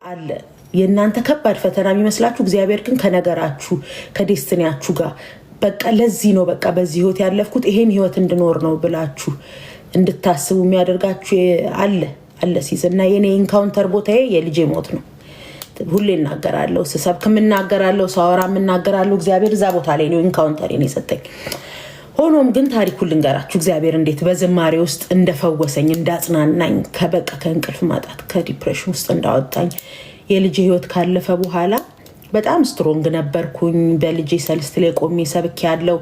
አለ የእናንተ ከባድ ፈተና የሚመስላችሁ እግዚአብሔር ግን ከነገራችሁ ከዴስቲኒያችሁ ጋር በቃ ለዚህ ነው በቃ በዚህ ህይወት ያለፍኩት ይሄን ህይወት እንድኖር ነው ብላችሁ እንድታስቡ የሚያደርጋችሁ አለ ሲዝና የኔ ኢንካውንተር ቦታዬ የልጄ ሞት ነው። ሁሌ እናገራለሁ፣ ስሰብክም እናገራለሁ፣ ሳወራም እናገራለሁ። እግዚአብሔር እዛ ቦታ ላይ ነው ኢንካውንተር የኔ ሰጠኝ። ሆኖም ግን ታሪኩን ልንገራችሁ እግዚአብሔር እንዴት በዝማሬ ውስጥ እንደፈወሰኝ እንዳጽናናኝ ከበቃ ከእንቅልፍ ማጣት ከዲፕሬሽን ውስጥ እንዳወጣኝ የልጄ ህይወት ካለፈ በኋላ በጣም ስትሮንግ ነበርኩኝ። በልጄ ሰልስት ላይ ቆሜ ሰብክ ያለው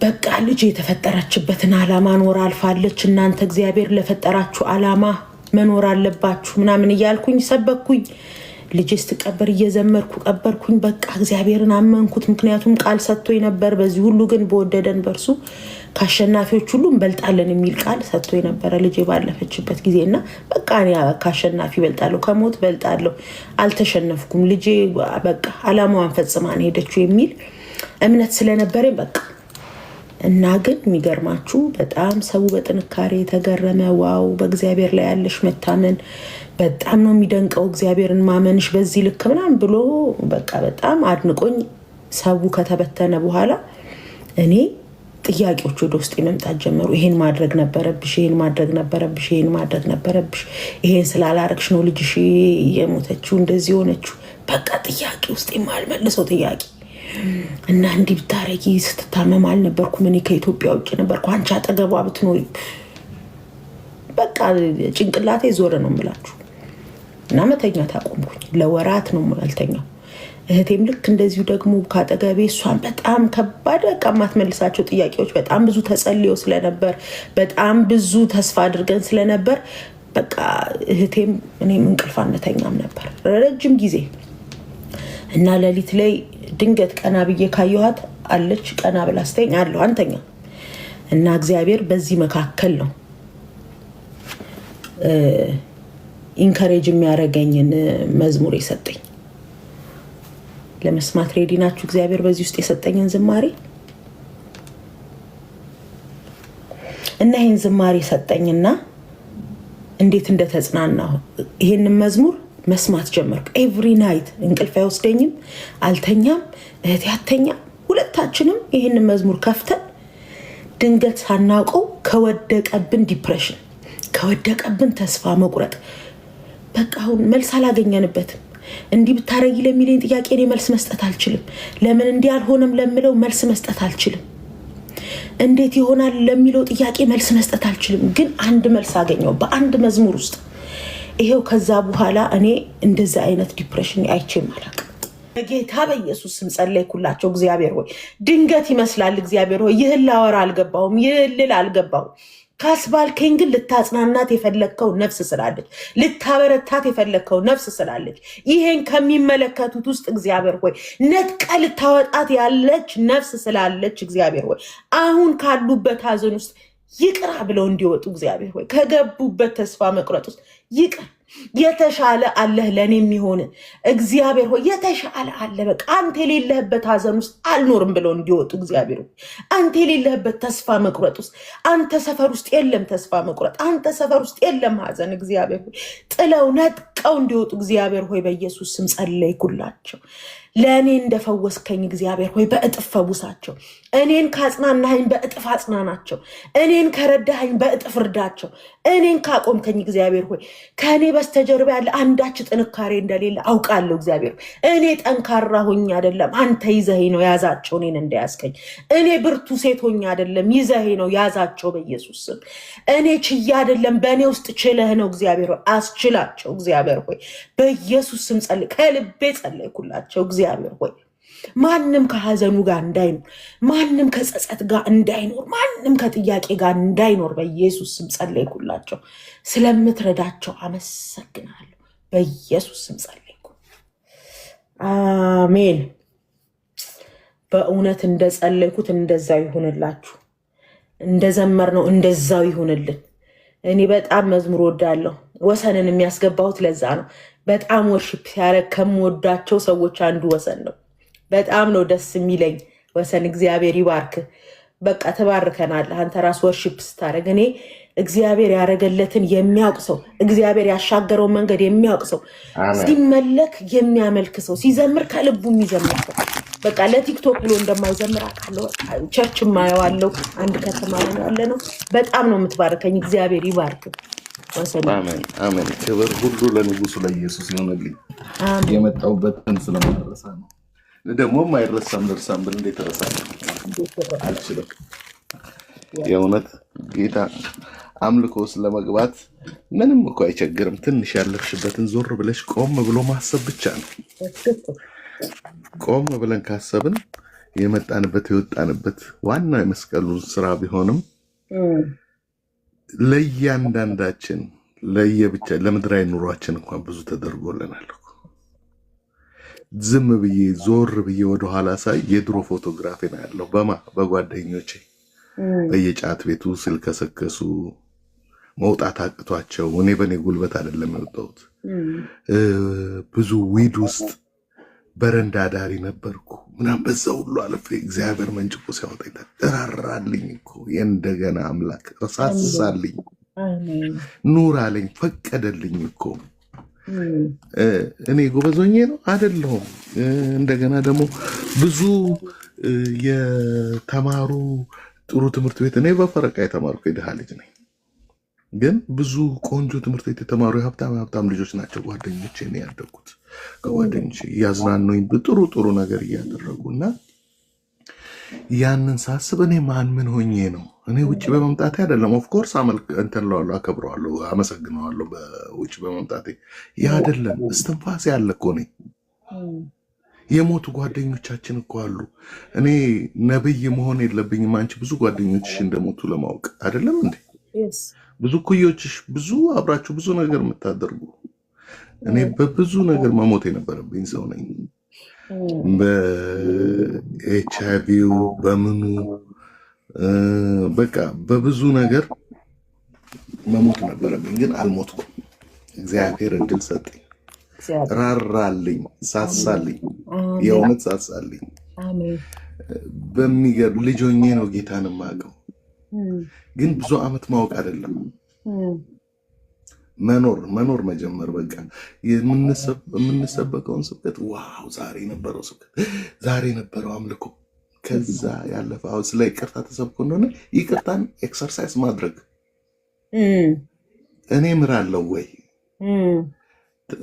በቃ ልጄ የተፈጠረችበትን ዓላማ ኖር አልፋለች። እናንተ እግዚአብሔር ለፈጠራችሁ ዓላማ መኖር አለባችሁ ምናምን እያልኩኝ ሰበኩኝ። ልጄ ስትቀበር እየዘመርኩ ቀበርኩኝ። በቃ እግዚአብሔርን አመንኩት፣ ምክንያቱም ቃል ሰጥቶኝ ነበር። በዚህ ሁሉ ግን በወደደን በርሱ ከአሸናፊዎች ሁሉ እንበልጣለን የሚል ቃል ሰጥቶኝ ነበረ ልጄ ባለፈችበት ጊዜና በቃ እኔ ከአሸናፊ እበልጣለሁ፣ ከሞት እበልጣለሁ፣ አልተሸነፍኩም፣ ልጄ በቃ ዓላማዋን ፈጽማ ነው ሄደችው የሚል እምነት ስለነበረኝ በቃ እና ግን የሚገርማችሁ በጣም ሰው በጥንካሬ ተገረመ። ዋው በእግዚአብሔር ላይ ያለሽ መታመን በጣም ነው የሚደንቀው፣ እግዚአብሔርን ማመንሽ በዚህ ልክ ምናምን ብሎ በቃ በጣም አድንቆኝ ሰው ከተበተነ በኋላ እኔ ጥያቄዎች ወደ ውስጥ መምጣት ጀመሩ። ይሄን ማድረግ ነበረብሽ፣ ይሄን ማድረግ ነበረብሽ፣ ይሄን ማድረግ ነበረብሽ፣ ይሄን ስላላረግሽ ነው ልጅሽ የሞተችው እንደዚህ ሆነችው። በቃ ጥያቄ ውስጥ የማልመልሰው ጥያቄ እና እንዲህ ብታረጊ ስትታመም አልነበርኩም እኔ ከኢትዮጵያ ውጭ ነበርኩ፣ አንቺ አጠገቧ ብትኖሪ በቃ ጭንቅላቴ ዞረ ነው የምላችሁ። እና መተኛት አቆምኩኝ። ለወራት ነው ያልተኛው። እህቴም ልክ እንደዚሁ ደግሞ ካጠገቤ እሷን በጣም ከባድ በቃ የማትመልሳቸው ጥያቄዎች በጣም ብዙ ተጸልዮ ስለነበር በጣም ብዙ ተስፋ አድርገን ስለነበር በቃ እህቴም እኔም እንቅልፍ አንተኛም ነበር ረጅም ጊዜ እና ሌሊት ላይ ድንገት ቀና ብዬ ካየኋት አለች። ቀና ብላ ስተኛ አለሁ አንተኛ እና እግዚአብሔር በዚህ መካከል ነው ኢንካሬጅ የሚያደርገኝን መዝሙር የሰጠኝ። ለመስማት ሬዲ ናችሁ? እግዚአብሔር በዚህ ውስጥ የሰጠኝን ዝማሬ እና ይህን ዝማሬ ሰጠኝና እንዴት እንደተጽናናሁ ይህንን መዝሙር መስማት ጀመርኩ። ኤቭሪ ናይት እንቅልፍ አይወስደኝም፣ አልተኛም፣ እህቴ አትተኛም። ሁለታችንም ይህንን መዝሙር ከፍተን ድንገት ሳናውቀው ከወደቀብን ዲፕሬሽን ከወደቀብን ተስፋ መቁረጥ በቃ አሁን መልስ አላገኘንበትም። እንዲህ ብታረጊ ለሚለኝ ጥያቄ እኔ መልስ መስጠት አልችልም። ለምን እንዲህ አልሆነም ለምለው መልስ መስጠት አልችልም። እንዴት ይሆናል ለሚለው ጥያቄ መልስ መስጠት አልችልም። ግን አንድ መልስ አገኘው በአንድ መዝሙር ውስጥ። ይሄው ከዛ በኋላ እኔ እንደዛ አይነት ዲፕሬሽን አይቼም አላውቅም። ጌታ በኢየሱስ ስም ጸለይኩላቸው። እግዚአብሔር ሆይ ድንገት ይመስላል እግዚአብሔር ሆይ ይህን ላወራ አልገባሁም፣ ይህን ልል አልገባሁም። ካስባልከኝ ግን ልታጽናናት የፈለግከው ነፍስ ስላለች፣ ልታበረታት የፈለግከው ነፍስ ስላለች፣ ይሄን ከሚመለከቱት ውስጥ እግዚአብሔር ሆይ ነጥቀ ልታወጣት ያለች ነፍስ ስላለች እግዚአብሔር ሆይ አሁን ካሉበት ሀዘን ውስጥ ይቅራ ብለው እንዲወጡ እግዚአብሔር ሆይ ከገቡበት ተስፋ መቁረጥ ውስጥ ይቅር። የተሻለ አለህ ለኔ የሚሆን እግዚአብሔር ሆይ የተሻለ አለ። በቃ አንተ የሌለህበት ሀዘን ውስጥ አልኖርም ብለው እንዲወጡ እግዚአብሔር ሆይ አንተ የሌለህበት ተስፋ መቁረጥ ውስጥ አንተ ሰፈር ውስጥ የለም ተስፋ መቁረጥ፣ አንተ ሰፈር ውስጥ የለም ሀዘን። እግዚአብሔር ሆይ ጥለው ነጥቀው እንዲወጡ እግዚአብሔር ሆይ በኢየሱስ ስም ጸለይኩላቸው። ለእኔ እንደፈወስከኝ እግዚአብሔር ሆይ በእጥፍ ፈውሳቸው። እኔን ካጽናናኸኝ በእጥፍ አጽናናቸው። እኔን ከረዳኸኝ በእጥፍ እርዳቸው። እኔን ካቆምከኝ እግዚአብሔር ሆይ ከእኔ በስተጀርባ ያለ አንዳች ጥንካሬ እንደሌለ አውቃለሁ። እግዚአብሔር እኔ ጠንካራ ሆኜ አይደለም አንተ ይዘኸኝ ነው ያዛቸው። እኔን እንደያዝከኝ እኔ ብርቱ ሴት ሆኜ አይደለም ይዘኸኝ ነው ያዛቸው። በኢየሱስ ስም እኔ ችዬ አይደለም በእኔ ውስጥ ችለህ ነው እግዚአብሔር ሆይ አስችላቸው። እግዚአብሔር ሆይ በኢየሱስ ስም ከልቤ ጸለይኩላቸው። እግዚአብሔር ሆይ ማንም ከሀዘኑ ጋር እንዳይኖር፣ ማንም ከጸጸት ጋር እንዳይኖር፣ ማንም ከጥያቄ ጋር እንዳይኖር በኢየሱስ ስም ጸለይኩላቸው። ስለምትረዳቸው አመሰግናለሁ። በኢየሱስ ስም ጸለይኩ። አሜን። በእውነት እንደጸለይኩት እንደዛው ይሁንላችሁ፣ እንደዘመር ነው እንደዛው ይሁንልን። እኔ በጣም መዝሙር ወዳለሁ። ወሰንን የሚያስገባሁት ለዛ ነው። በጣም ወርሺፕ ሲያደርግ ከምወዳቸው ሰዎች አንዱ ወሰን ነው። በጣም ነው ደስ የሚለኝ ወሰን። እግዚአብሔር ይባርክ። በቃ ተባርከናል። አንተ ራስ ወርሺፕ ስታደርግ እኔ እግዚአብሔር ያደረገለትን የሚያውቅ ሰው እግዚአብሔር ያሻገረውን መንገድ የሚያውቅ ሰው ሲመለክ የሚያመልክ ሰው ሲዘምር ከልቡ የሚዘምር ሰው በቃ ለቲክቶክ ብሎ እንደማይዘምር አውቃለሁ። ቸርች ማየዋለው አንድ ከተማ ላይ ያለ ነው። በጣም ነው የምትባርከኝ። እግዚአብሔር ይባርክ። አሜን አሜን። ክብር ሁሉ ለንጉሱ ለኢየሱስ ይሆንልኝ። የመጣሁበትን ስለማረሳ ነው። ደግሞም አይረሳም። ደርሳም ብል እንዴት እረሳለሁ? አልችልም። የእውነት ጌታ አምልኮ ስለመግባት ምንም እኮ አይቸግርም። ትንሽ ያለፍሽበትን ዞር ብለሽ ቆም ብሎ ማሰብ ብቻ ነው። ቆም ብለን ካሰብን የመጣንበት የወጣንበት ዋና የመስቀሉ ስራ ቢሆንም ለእያንዳንዳችን ለየብቻ ለምድራዊ ኑሯችን እንኳን ብዙ ተደርጎልናል። ዝም ብዬ ዞር ብዬ ወደኋላ ሳይ የድሮ ፎቶግራፊ ነው ያለው በጓደኞቼ በየጫት ቤቱ ሲልከሰከሱ መውጣት አቅቷቸው እኔ በኔ ጉልበት አይደለም የወጣሁት። ብዙ ዊድ ውስጥ በረንዳ ዳሪ ነበርኩ ምናምን። በዛ ሁሉ አልፌ እግዚአብሔር መንጭቆ ሲያወጣኝ ተራራልኝ እኮ የእንደገና አምላክ ረሳሳልኝ፣ ኑር አለኝ፣ ፈቀደልኝ እኮ። እኔ ጎበዞኜ ነው አይደለሁም። እንደገና ደግሞ ብዙ የተማሩ ጥሩ ትምህርት ቤት እኔ በፈረቃ የተማርኩ የድሃ ልጅ ነኝ። ግን ብዙ ቆንጆ ትምህርት ቤት የተማሩ የሀብታም ልጆች ናቸው ጓደኞቼ። እኔ ያደግኩት ከጓደኞቼ እያዝናኑኝ ጥሩ ነገር እያደረጉ እና ያንን ሳስብ እኔ ምን ሆኜ ነው? እኔ ውጭ በመምጣቴ አይደለም። ኦፍኮርስ እንትን እለዋለሁ፣ አከብረዋለሁ፣ አመሰግነዋለሁ በውጭ በመምጣቴ። ያ አይደለም። እስትንፋሴ ያለ እኮ ነኝ። የሞቱ ጓደኞቻችን እኮ አሉ። እኔ ነብይ መሆን የለብኝም አንቺ ብዙ ጓደኞችሽ እንደሞቱ ለማወቅ አይደለም እንዴ? ብዙ ኩዮችሽ፣ ብዙ አብራችሁ ብዙ ነገር የምታደርጉ። እኔ በብዙ ነገር መሞት የነበረብኝ ሰው ነኝ። በኤችአይቪው በምኑ በቃ በብዙ ነገር መሞት ነበረብኝ፣ ግን አልሞትኩም። እግዚአብሔር እድል ሰጠኝ፣ ራራልኝ፣ ሳሳልኝ፣ የእውነት ሳሳልኝ። በሚገርም ልጅ ሆኜ ነው ጌታን የማውቀው፣ ግን ብዙ ዓመት ማወቅ አይደለም መኖር መጀመር። በቃ የምንሰበከውን ስብከት ዋው፣ ዛሬ የነበረው ስብከት፣ ዛሬ የነበረው አምልኮ፣ ከዛ ያለፈ አሁን ስለ ይቅርታ ተሰብኮ እንደሆነ ይቅርታን ኤክሰርሳይዝ ማድረግ። እኔ ምራለው ወይ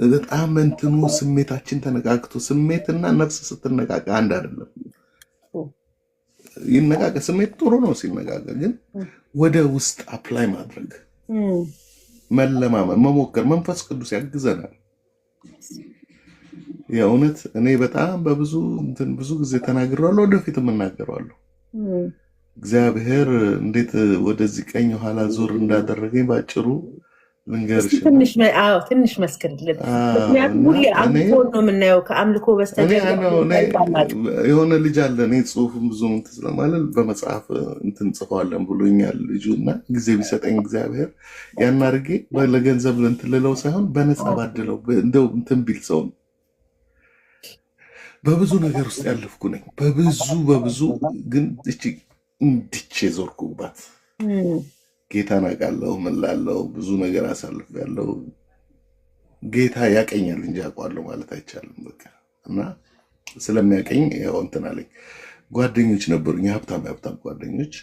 በጣም እንትኑ ስሜታችን ተነቃቅቶ፣ ስሜትና ነፍስ ስትነቃቀ አንድ አይደለም። ይነቃቀ ስሜት ጥሩ ነው ሲነቃቀ፣ ግን ወደ ውስጥ አፕላይ ማድረግ፣ መለማመን፣ መሞከር መንፈስ ቅዱስ ያግዘናል። የእውነት እኔ በጣም ብዙ ጊዜ ተናግሬዋለሁ፣ ወደፊት እናገረዋለሁ። እግዚአብሔር እንዴት ወደዚህ ቀኝ ኋላ ዞር እንዳደረገኝ ባጭሩ ልንገርሽ። ትንሽ መስክርልን። ምክንያቱም ሁሌ አምልኮ ነው የምናየው፣ ከአምልኮ በስተጀርባ የሆነ ልጅ አለ። እኔ ጽሁፍም ብዙ እንትን ስለማለት በመጽሐፍ እንትን ጽፈዋለን ብሎኛል ልጁ፣ እና ጊዜ ቢሰጠኝ እግዚአብሔር ያን አድርጌ ለገንዘብ እንትን ልለው ሳይሆን በነፃ ባድለው እንደው እንትን ቢል ሰው ነው። በብዙ ነገር ውስጥ ያለፍኩ ነኝ፣ በብዙ ግን እቺ እንድቼ ዞርኩባት። ጌታን አውቃለሁ፣ ምን ላለው ብዙ ነገር አሳልፌያለሁ። ጌታ ያቀኛል እንጂ አውቀዋለሁ ማለት አይቻልም። በቃ እና ስለሚያቀኝ ያው እንትን አለኝ። ጓደኞች ነበሩኝ፣ የሀብታም ጓደኞች።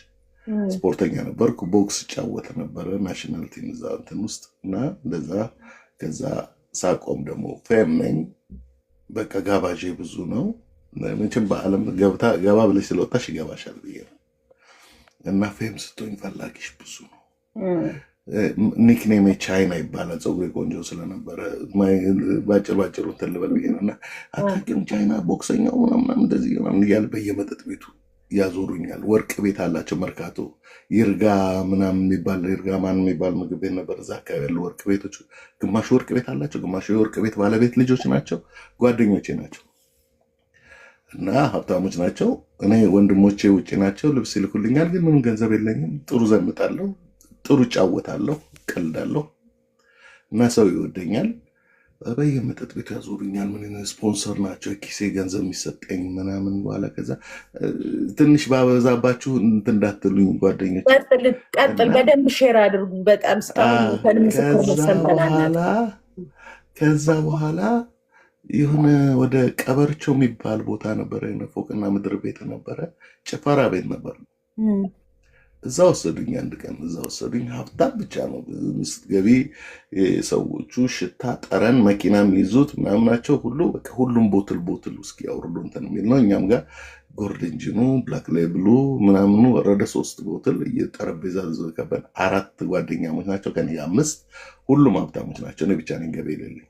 ስፖርተኛ ነበርኩ፣ ቦክስ ጫወተ ነበረ ናሽናል ቲም እዛ እንትን ውስጥ እና እንደዛ። ከዛ ሳቆም ደግሞ ፌም ነኝ። በቃ ጋባዤ ብዙ ነው። መቼም በዓለም ገባ ብለሽ ስለወጣሽ ይገባሻል ብዬ ነው። እና ፌም ስትሆኝ ፈላጊሽ ብዙ ነው። ኒክኔም ቻይና ይባላል። ፀጉሬ ቆንጆ ስለነበረ ባጭሩ እንትን ልበል ብዬ ነው። እና አታውቂም ቻይና ቦክሰኛው ምናምን እንደዚህ ምናምን እያለ በየመጠጥ ቤቱ ያዞሩኛል። ወርቅ ቤት አላቸው መርካቶ፣ ይርጋ ምናምን የሚባል ይርጋ ማን የሚባል ምግብ ቤት ነበር። እዛ አካባቢ ያሉ ወርቅ ቤቶች ግማሹ ወርቅ ቤት አላቸው፣ ግማሹ የወርቅ ቤት ባለቤት ልጆች ናቸው፣ ጓደኞቼ ናቸው እና ሀብታሞች ናቸው። እኔ ወንድሞቼ ውጭ ናቸው፣ ልብስ ይልኩልኛል፣ ግን ምንም ገንዘብ የለኝም። ጥሩ ዘምጣለሁ፣ ጥሩ ጫወታለሁ፣ ቀልዳለሁ እና ሰው ይወደኛል። በየመጠጥ ቤቱ ያዞሩኛል። ምን ስፖንሰር ናቸው ኪሴ ገንዘብ የሚሰጠኝ ምናምን። በኋላ ከዛ ትንሽ ባበዛባችሁ እንትን እንዳትሉኝ ጓደኞች። ቀጥል፣ በደንብ ሼር አድርጉ። በጣም ከዛ በኋላ የሆነ ወደ ቀበርቾ የሚባል ቦታ ነበረ፣ ፎቅና ምድር ቤት ነበረ፣ ጭፈራ ቤት ነበር። እዛ ወሰዱኝ። አንድ ቀን እዛ ወሰዱኝ። ሀብታም ብቻ ነው ስትገቢ፣ ሰዎቹ ሽታ፣ ጠረን፣ መኪና የሚይዙት ምናምናቸው ሁሉ ሁሉም ቦትል ውስኪ ያውርዱ እንትን የሚል ነው። እኛም ጋር ጎርድንጅኑ፣ ብላክ ሌብሉ ምናምኑ ወረደ። 3 ቦትል እየጠረጴዛ ከበን። 4 ጓደኛሞች ናቸው፣ ከኔ 5። ሁሉም ሀብታሞች ናቸው። እኔ ብቻ ነኝ ገቢ የሌለኝ።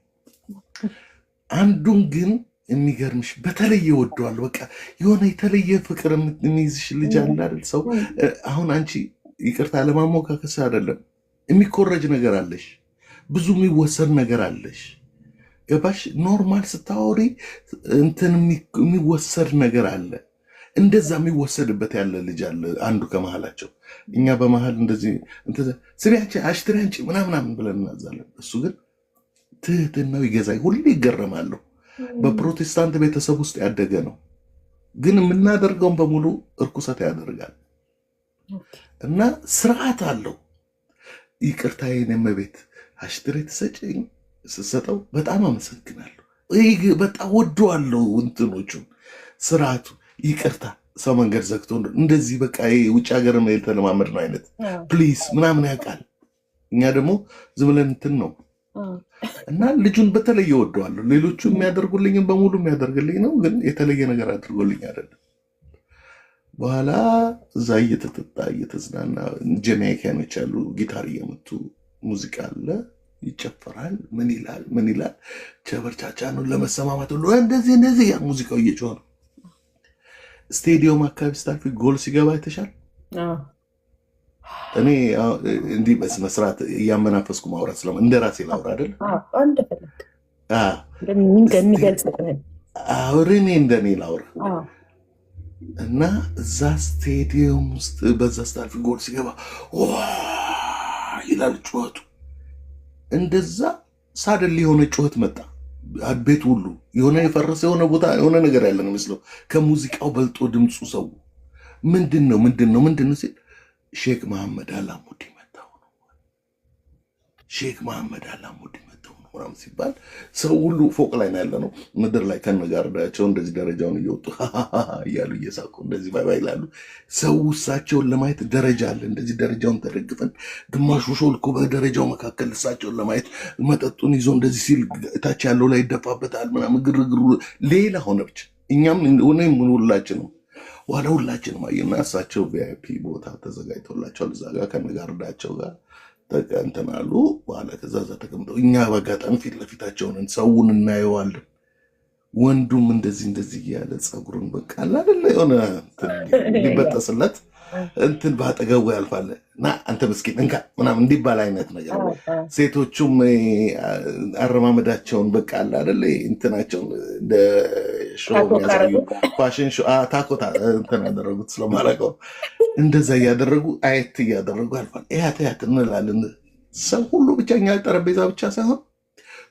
አንዱን ግን የሚገርምሽ በተለየ ወደዋለሁ። በቃ የሆነ የተለየ ፍቅር የሚይዝሽ ልጅ አለ አይደል? ሰው አሁን አንቺ ይቅርታ ለማሞካከስ አይደለም፣ የሚኮረጅ ነገር አለሽ፣ ብዙ የሚወሰድ ነገር አለሽ። ገባሽ? ኖርማል ስታወሪ እንትን የሚወሰድ ነገር አለ። እንደዛ የሚወሰድበት ያለ ልጅ አለ አንዱ ከመሃላቸው። እኛ በመሃል እንደዚህ ስሪ አንቺ አሽትሪ አንቺ ምናምናምን ብለን እናዛለን። እሱ ግን ትህትናው ይገዛኝ። ሁሌ ይገረማለሁ። በፕሮቴስታንት ቤተሰብ ውስጥ ያደገ ነው፣ ግን የምናደርገውን በሙሉ እርኩሰት ያደርጋል እና ስርዓት አለው። ይቅርታዬን የመቤት አሽትሬ ትሰጭኝ ስሰጠው በጣም አመሰግናለሁ። በጣም ወደዋለሁ። እንትኖቹን ስርዓቱ፣ ይቅርታ፣ ሰው መንገድ ዘግቶ እንደዚህ በቃ ውጭ ሀገር የተለማመድ ነው አይነት ፕሊስ ምናምን ያውቃል። እኛ ደግሞ ዝም ብለን እንትን ነው እና ልጁን በተለየ ወደዋለሁ። ሌሎቹ የሚያደርጉልኝን በሙሉ የሚያደርግልኝ ነው፣ ግን የተለየ ነገር አድርጎልኝ አይደለም። በኋላ እዛ እየተጠጣ እየተዝናና፣ ጀማይካኖች ያሉ ጊታር እየመቱ ሙዚቃ አለ፣ ይጨፈራል። ምን ይላል ቸበርቻቻ ነው ለመሰማማት ሁሉ እንደዚህ ያ ሙዚቃው እየጮኸ ነው። ስቴዲየም አካባቢ ስታልፊ ጎል ሲገባ አይተሻል? እኔ እንዲህ በስነስርዓት እያመናፈስኩ ማውራት ስለሆነ እንደ ራሴ ላውራ አይደል? እኔ እንደኔ ላውራ እና እዛ ስቴዲየም ውስጥ በዛ ስታልፊ ጎል ሲገባ ይላል ጩኸቱ። እንደዛ ሳደል የሆነ ጩኸት መጣ። ቤት ሁሉ የሆነ የፈረሰ የሆነ ቦታ የሆነ ነገር ያለ ነው የሚመስለው። ከሙዚቃው በልጦ ድምፁ ሰው ምንድን ነው ሲል ሼክ መሐመድ አላሙዲ መጣው ነው። ሼክ መሐመድ አላሙዲ መጣው ነው ምናምን ሲባል ሰው ሁሉ ፎቅ ላይ ነው ያለ ነው፣ ምድር ላይ ከነጋርዳቸው እንደዚህ ደረጃውን እየወጡ እያሉ እየሳቁ እንደዚህ ባይ ይላሉ። ሰው እሳቸውን ለማየት ደረጃ አለ። እንደዚህ ደረጃውን ተደግፈን ግማሹ ሾልኮ በደረጃው መካከል እሳቸውን ለማየት መጠጡን ይዞ እንደዚህ ሲል እታች ያለው ላይ ይደፋበታል ምናምን፣ ግርግሩ ሌላ ሆነ። ብቻ እኛም ሁላችንም ዋላ ሁላችንም አየና እሳቸው ቪአይፒ ቦታ ተዘጋጅቶላቸዋል። እዛ ጋር ከነጋርዳቸው ጋር ተቀንተናሉ። በኋላ ከዛ ተቀምጠው እኛ በአጋጣሚ ፊት ለፊታቸውን ሰውን እናየዋለን። ወንዱም እንደዚህ እያለ ፀጉሩን በቃ አይደለ የሆነ ሊበጠስለት እንትን ባጠገቡ ያልፋለ እና አንተ ምስኪን እንካ ምናምን እንዲባል አይነት ነገር። ሴቶቹም አረማመዳቸውን በቃ አይደለ እንትናቸውን እንደ ሾው የሚያሳዩ ፋሽን ሾው ታኮታ እንትን ያደረጉት ስለማላውቀው እንደዛ እያደረጉ አየት እያደረጉ ያልፋል። ያት እንላለን። ሰው ሁሉ ብቻኛ ጠረጴዛ ብቻ ሳይሆን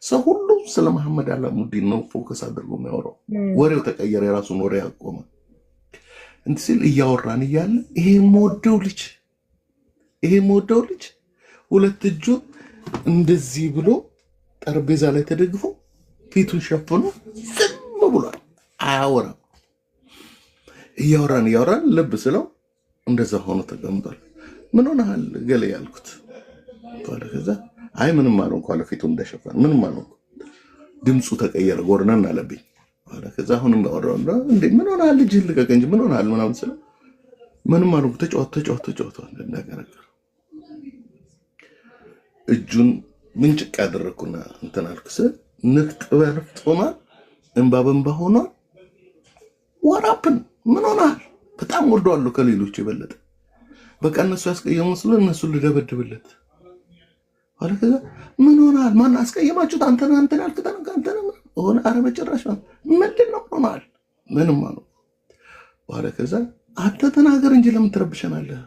ሰው ሁሉ ስለ መሐመድ አላሙዲን ነው ፎከስ አድርጎ የሚያወራው። ወሬው ተቀየረ፣ የራሱን ወሬ አቆመ። እንትን ሲል እያወራን እያለ ይሄ የምወደው ልጅ 2 እጁን እንደዚህ ብሎ ጠረጴዛ ላይ ተደግፎ ፊቱን ሸፍኖ ዝም ብሏል፣ አያወራም። እያወራን ልብ ስለው እንደዛ ሆኖ ተቀምጧል። ምን ሆነሃል ገሌ ያልኩት ባለ ከዛ አይ ምንም አልሆንኩ አለ። ፊቱን እንደሸፈነ ምንም አልሆንኩ። ድምፁ ተቀየረ፣ ጎርነን አለብኝ። ከዛ አሁንም ያወራው እንዴ ምን ሆነሃል ልጅ ልቀቅ እንጂ ምን ሆነሃል ምናምን ስለው ምንም አልሆንኩ፣ ተጫወት እንደገረገረ እጁን ምንጭቅ ያደረግኩና እንትን አልኩ ስል ንፍጥ በንፍጥ ሆኗል፣ እንባ በእንባ ሆኗል። ወራፕን ምን ሆነሃል? በጣም ወደዋለሁ ከሌሎች የበለጠ በቃ እነሱ ያስቀየሙ ስለ እነሱ ልደበድብለት አለ። ከዛ ምን ሆነሃል? ማን አስቀየማችሁት? አንተን ያልክተን አንተን ሆነ አረ በጭራሽ ምንድን ነው ሆነሃል? ምንም አለው። በኋላ ከዛ አንተ ተናገር እንጂ ለምን ትረብሸናለህ?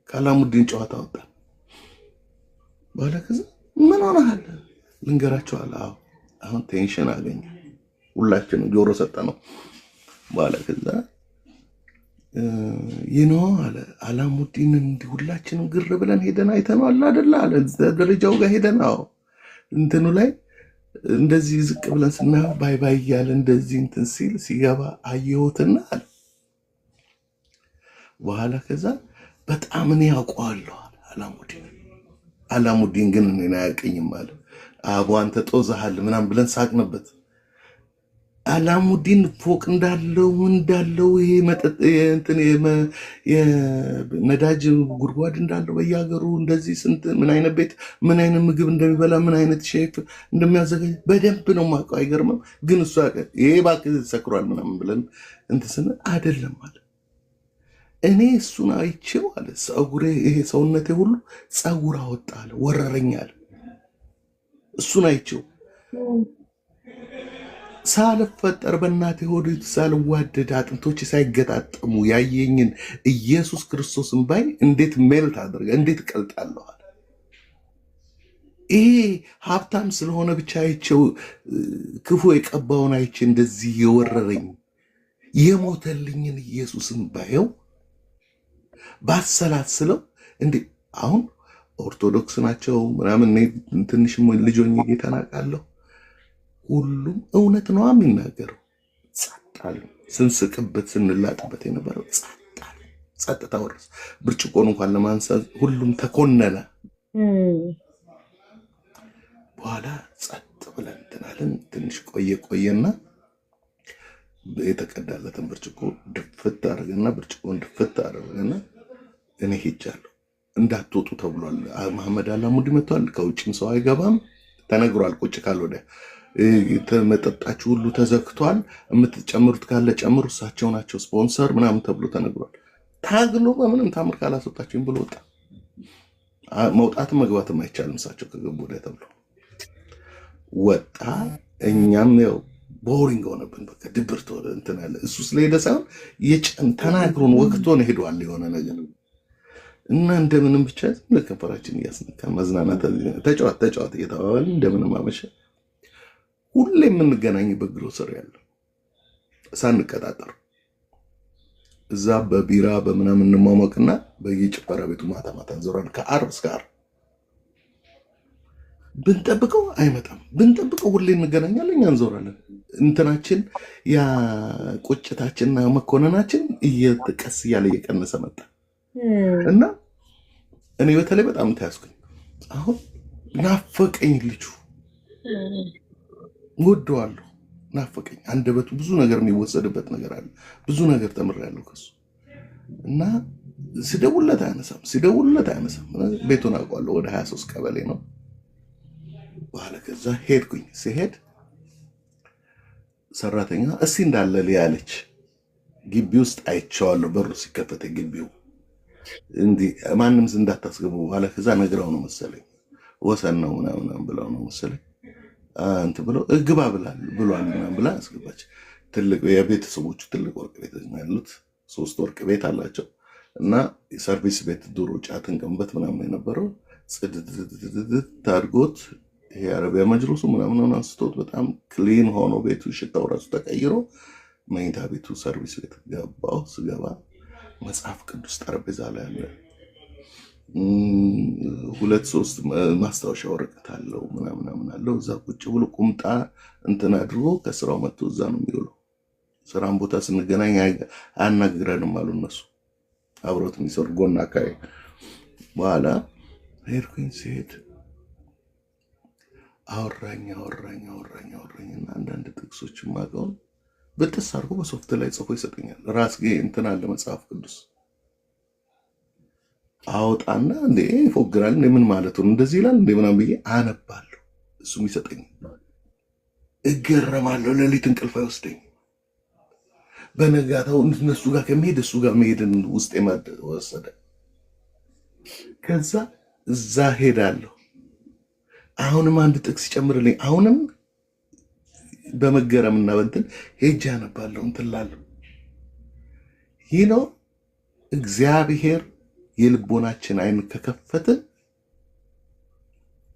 ከአላሙዲን ጨዋታ ወጣ። በኋላ ከዛ ምን ሆነሃል? ልንገራቸዋለሁ። አዎ አሁን ቴንሽን አገኘ። ሁላችንም ጆሮ ሰጠ ነው። በኋላ ከዛ ይኖ አለ አላሙዲን እንዲህ ሁላችንም ግር ብለን ሄደን አይተነዋል አይደለ አለ። ደረጃው ጋር ሄደን አዎ እንትኑ ላይ እንደዚህ ዝቅ ብለን ስናየው ባይ ባይ እያለ እንደዚህ እንትን ሲል ሲገባ አየሁትና አለ። በኋላ ከዛ በጣም እኔ ያውቀዋለሁ አላሙዲን ግን እኔን አያውቀኝም አለ። አቦ አንተ ጦዘሃል ምናምን ብለን ሳቅንበት። አላሙዲን ፎቅ እንዳለው ይሄ መጠጥ እንትን የነዳጅ ጉድጓድ እንዳለው በየሀገሩ እንደዚህ ስንት ምን አይነት ቤት ምን አይነት ምግብ እንደሚበላ ምን አይነት ሼፍ እንደሚያዘጋጅ በደንብ ነው የማውቀው። አይገርምም? ግን እሱ ይሄ እባክህ ሰክሯል ምናምን ብለን እንትን ስንል አይደለም አለ። እኔ እሱን አይቼው አለ ፀጉሬ ይሄ ሰውነቴ ሁሉ ፀጉር አወጣ አለ፣ ወረረኝ አለ። እሱን አይቼው ሳልፈጠር በእናቴ ሆድ ሳልዋደድ አጥንቶች ሳይገጣጠሙ ያየኝን ኢየሱስ ክርስቶስን ባይ እንዴት ሜልት አድርገ እንዴት ቀልጣለዋል። ይሄ ሀብታም ስለሆነ ብቻ አይቼው ክፉ የቀባውን አይቼ እንደዚህ የወረረኝ የሞተልኝን ኢየሱስን ባየው ባሰላስለው እንዴ አሁን ኦርቶዶክስ ናቸው ምናምን ትንሽ ልጅ ሆኜ ጌታን አውቃለሁ። ሁሉም እውነት ነው የሚናገረው። ጸጥ አሉ። ስንስቅበት ስንላጥበት የነበረው ጸጥ አሉ። ጸጥታ ወረሰ። ብርጭቆን እንኳን ለማንሳት ሁሉም ተኮነነ። በኋላ ጸጥ ብለን እንትናለን። ትንሽ ቆየና የተቀዳለትን ብርጭቆ ድፍት አደረገና ብርጭቆን ድፍት አደረገና እኔ ሄጃለሁ እንዳትወጡ ተብሏል። መሐመድ አላሙዲ መጥቷል። ከውጭም ሰው አይገባም ተነግሯል። ቁጭ ካልወደ መጠጣችሁ ሁሉ ተዘግቷል። የምትጨምሩት ካለ ጨምሩ፣ እሳቸው ናቸው ስፖንሰር ምናምን ተብሎ ተነግሯል። ታግሎ በምንም ታምር ካላስወጣችሁም ብሎ ወጣ። መውጣትም መግባትም አይቻልም እሳቸው ከገቡ ወዲያ ተብሎ ወጣ። እኛም ያው ቦሪንግ ሆነብን። በቃ ድብርት ወደ እንትን ያለ እሱ ስለሄደ ሳይሆን ተናግሮን ወቅቶን ሄዷል የሆነ ነገር እና እንደምንም ብቻ ከንፈራችን እያስነካ መዝናናት ተጫዋት እየተባባልን እንደምንም አመሸ። ሁሌ የምንገናኝበት ግሮሰሪ ያለ ሳንቀጣጠር እዛ በቢራ በምናምን እንሟሟቅና በየጭፈራ ቤቱ ማታ ማታ እንዞራለን። ከዓርብ እስከ ዓርብ ብንጠብቀው አይመጣም። ብንጠብቀው ሁሌ እንገናኛለን። እኛ እንዞራለን። እንትናችን ያ ቁጭታችንና መኮነናችን ቀስ እያለ እየቀነሰ መጣ እና እኔ በተለይ በጣም ተያዝኩኝ። አሁን ናፈቀኝ ልጁ ወደዋለሁ። ናፈቀኝ። አንደበቱ ብዙ ነገር የሚወሰድበት ነገር አለ። ብዙ ነገር ተምሬያለሁ ከሱ እና ሲደውልለት አያነሳም። ቤቱን አውቀዋለሁ። ወደ 23 ቀበሌ ነው። በኋላ ከዛ ሄድኩኝ። ሲሄድ ሰራተኛ እስኪ እንዳለ ሊያለች ግቢ ውስጥ አይቼዋለሁ። በሩ ሲከፈተ ግቢው እንዲህ ማንም እንዳታስገቡ በኋላ ከዛ ነግራው ነው መሰለኝ ወሰን ነው ምናምን ብለው ነው መሰለኝ እንትን ብለው እግባ ብሏል ምናምን ብላ አስገባች። ትልቅ የቤተሰቦቹ ትልቅ ወርቅ ቤት ነው ያሉት። 3 ወርቅ ቤት አላቸው እና የሰርቪስ ቤት ድሮ ጫትን ቀንበት ምናምን የነበረው ጽድት አድርጎት ይሄ አረቢያ መጅልሱ ምናምን አንስቶት በጣም ክሊን ሆኖ ቤቱ ሽታው ራሱ ተቀይሮ መኝታ ቤቱ ሰርቪስ ቤት ገባው። ስገባ መጽሐፍ ቅዱስ ጠረጴዛ ላይ አለ። 2-3 ማስታወሻ ወረቀት አለው ምናምን አለው። እዛ ቁጭ ብሎ ቁምጣ እንትን አድርጎ ከስራው መጥቶ እዛ ነው የሚውለው። ስራም ቦታ ስንገናኝ አያናግረንም አሉ እነሱ አብሮት የሚሰሩ ጎን አካባቢ። በኋላ ሄድኩኝ። ሲሄድ አወራኝና አንዳንድ ጥቅሶች ማቀውን በጥስ አድርጎ በሶፍት ላይ ጽፎ ይሰጠኛል። ራስጌ እንትን አለ መጽሐፍ ቅዱስ አወጣና እንዴ ይፎግራል እንዴ ምን ማለት ነው እንደዚህ ይላል እንዴ ምናምን ብዬ አነባለሁ። እሱም ይሰጠኛል። እገረማለሁ። ሌሊት እንቅልፍ አይወስደኝ። በነጋታው እነሱ ጋር ከመሄድ እሱ ጋር መሄድን ውስጥ ወሰደ። ከዛ እዛ ሄዳለሁ። አሁንም አንድ ጥቅስ ይጨምርልኝ። አሁንም በመገረምና በእንትን ሄጄ አነባለሁ እንትን እላለሁ። ይህ ነው እግዚአብሔር የልቦናችን አይን ከከፈተ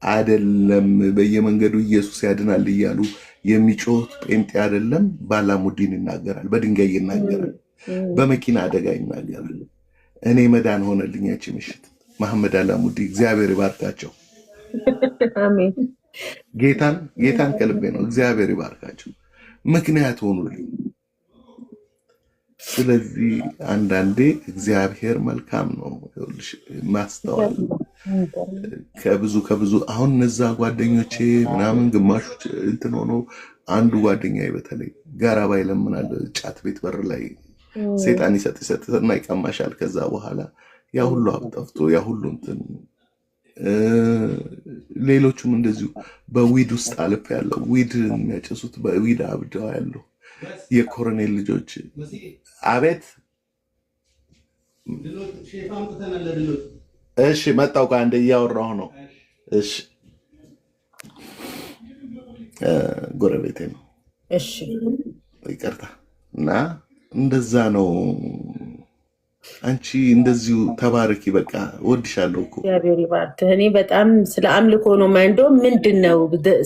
አይደለም በየመንገዱ ኢየሱስ ያድናል እያሉ የሚጮሁት ጴንጤ አይደለም። ባላሙዲን ይናገራል፣ በድንጋይ ይናገራል፣ በመኪና አደጋ ይናገራል። እኔ መዳን ሆነልኝ ያቺ ምሽት። መሐመድ አላሙዲ እግዚአብሔር ይባርካቸው። አሜን። ጌታን ከልቤ ነው። እግዚአብሔር ይባርካቸው፣ ምክንያት ሆኑልኝ። ስለዚህ አንዳንዴ እግዚአብሔር መልካም ነው። ማስተዋል ከብዙ አሁን እነዛ ጓደኞቼ ምናምን ግማሾች እንትን ሆኖ አንዱ ጓደኛዬ በተለይ ጋራባ ይለምናል ጫት ቤት በር ላይ ሰይጣን ይሰጥና ይቀማሻል። ከዛ በኋላ ያ ሁሉ አብጠፍቶ ያ ሁሉ እንትን ሌሎቹም እንደዚሁ በዊድ ውስጥ አልፍ ያለው ዊድ የሚያጨሱት በዊድ አብደው ያለው የኮሎኔል ልጆች አቤት። እሺ መጣው ከአንድ እያወራሁ ነው። እሺ ጎረቤቴ ነው። እሺ ይቅርታ። እና እንደዛ ነው። አንቺ እንደዚሁ ተባረኪ። በቃ ወድሻለሁ እኮ እግዚአብሔር ይባርክ። እኔ በጣም ስለ አምልኮ ነው ማንዶ ምንድን ነው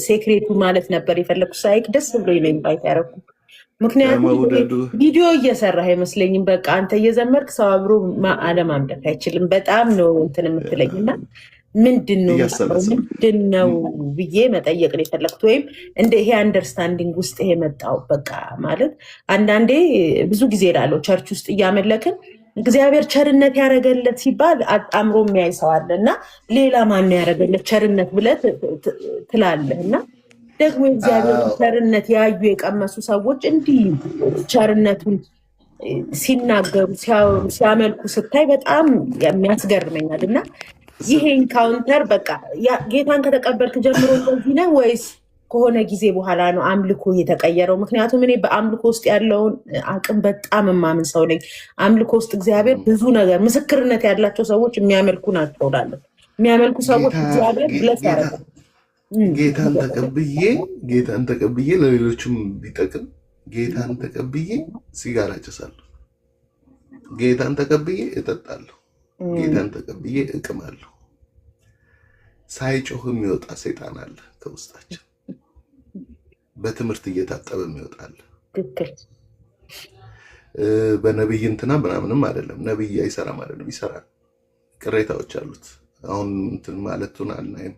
ሴክሬቱ ማለት ነበር የፈለኩት። ሳይክ ደስ ብሎኝ ነው ኢንቫይት ያደረኩ። ምክንያቱም ቪዲዮ እየሰራህ አይመስለኝም። በቃ አንተ እየዘመርክ ሰው አብሮ አለማምለክ አይችልም። በጣም ነው እንትን የምትለኝና ምንድን ነው ብዬ መጠየቅ ነው የፈለኩት። ወይም እንደ ይሄ አንደርስታንዲንግ ውስጥ ይሄ መጣው በቃ ማለት አንዳንዴ ብዙ ጊዜ ላለው ቸርች ውስጥ እያመለክን እግዚአብሔር ቸርነት ያደረገለት ሲባል አጣምሮ የሚያይ ሰው አለ እና ሌላ ማን ያደረገለት ቸርነት ብለህ ትላለህ እና ደግሞ እግዚአብሔር ቸርነት ያዩ የቀመሱ ሰዎች እንዲህ ቸርነቱን ሲናገሩ ሲያመልኩ ስታይ በጣም የሚያስገርመኛል። እና ይሄ ኢንካውንተር በቃ ጌታን ከተቀበልክ ጀምሮ እንደዚህ ነው ወይስ ከሆነ ጊዜ በኋላ ነው አምልኮ የተቀየረው? ምክንያቱም እኔ በአምልኮ ውስጥ ያለውን አቅም በጣም የማምን ሰው ነኝ። አምልኮ ውስጥ እግዚአብሔር ብዙ ነገር ምስክርነት ያላቸው ሰዎች የሚያመልኩ ናቸው እላለሁ። የሚያመልኩ ሰዎች እግዚአብሔር ብለስ ያደርጋል። ጌታን ተቀብዬ ለሌሎችም ቢጠቅም ጌታን ተቀብዬ ሲጋራ ጭሳለሁ፣ ጌታን ተቀብዬ እጠጣለሁ፣ ጌታን ተቀብዬ እቅማለሁ። ሳይጮህ የሚወጣ ሰይጣን አለ ከውስጣችን፣ በትምህርት እየታጠበ የሚወጣል። በነብይ እንትና ምናምንም አይደለም፣ ነብይ አይሰራም አይደለም፣ ይሰራል። ቅሬታዎች አሉት። አሁን እንትን ማለቱን አናይም።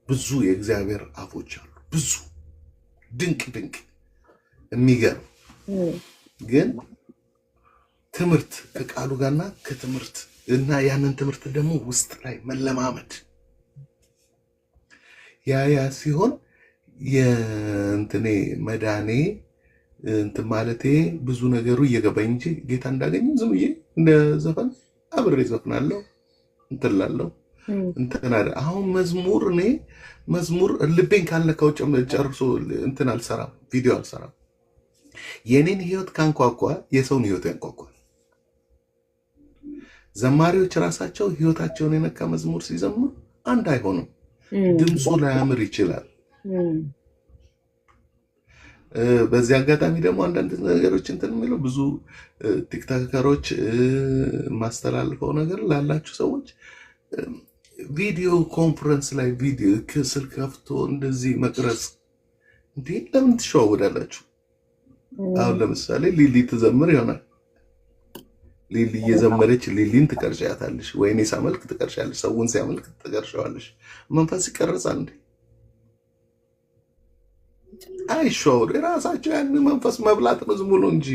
ብዙ የእግዚአብሔር አፎች አሉ፣ ብዙ ድንቅ የሚገርም ግን ትምህርት ከቃሉ ጋርና ከትምህርት እና ያንን ትምህርት ደግሞ ውስጥ ላይ መለማመድ ያ ሲሆን የእንትኔ መዳኔ እንትን ማለቴ ብዙ ነገሩ እየገባኝ እንጂ ጌታ እንዳገኘ ዝም ብዬ እንደ ዘፈን አብሬ ዘፍናለሁ እንትን እላለሁ። አሁን እኔ መዝሙር ልቤን ካልነካው ጨርሶ እንትን አልሰራም፣ ቪዲዮ አልሰራም። የኔን ህይወት ካንኳኳ የሰውን ህይወት ያንኳኳል። ዘማሪዎች ራሳቸው ህይወታቸውን የነካ መዝሙር ሲዘምሩ አንድ አይሆንም። ድምፁ ላያምር ይችላል። በዚህ አጋጣሚ ደግሞ አንዳንድ ነገሮች እንትን የሚለው ብዙ ቲክቶከሮች ማስተላልፈው ነገር ላላችሁ ሰዎች ቪዲዮ ኮንፈረንስ ላይ ቪዲዮ ስልክ ከፍቶ እንደዚህ መቅረጽ እንዴ ለምን ትሸዋወዳላችሁ? አሁን ለምሳሌ ሊሊ ትዘምር ይሆናል። ሊሊ እየዘመረች ሊሊን ትቀርጫታለሽ፣ ወይኔ ሳመልክ ትቀርጫለሽ፣ ሰውን ሲያመልክ ትቀርጫዋለሽ። መንፈስ ይቀርጻል እንዴ? አይሸዋወዱ። የራሳቸው ያን መንፈስ መብላት ነው ዝም ብሎ እንጂ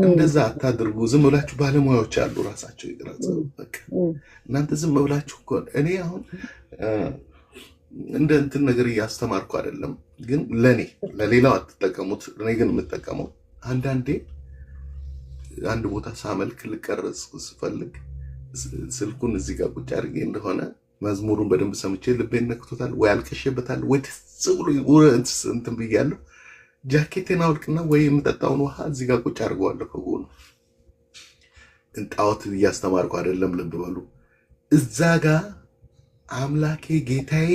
እንደዛ አታድርጉ። ዝም ብላችሁ ባለሙያዎች አሉ፣ ራሳቸው ይቅረጹ። በቃ እናንተ ዝም ብላችሁ እኮ እኔ አሁን እንደ እንትን ነገር እያስተማርኩ አይደለም፣ ግን ለሌላው አትጠቀሙት። እኔ ግን የምጠቀመው አንዳንዴ አንድ ቦታ ሳመልክ ልቀረጽ ስፈልግ ስልኩን እዚህ ጋር ቁጭ አድርጌ እንደሆነ መዝሙሩን በደንብ ሰምቼ ልቤን ነክቶታል ወይ አልቀሼበታል ወይ ደስ ብሎ እንትን ብያለሁ። ጃኬቴን አውልቅና ወይ የምጠጣውን ውሃ እዚህ ጋር ቁጭ አድርገዋለሁ ከጎኑ። ጣዖት እያስተማርኩ አይደለም፣ ልብ በሉ። እዛ ጋር አምላኬ ጌታዬ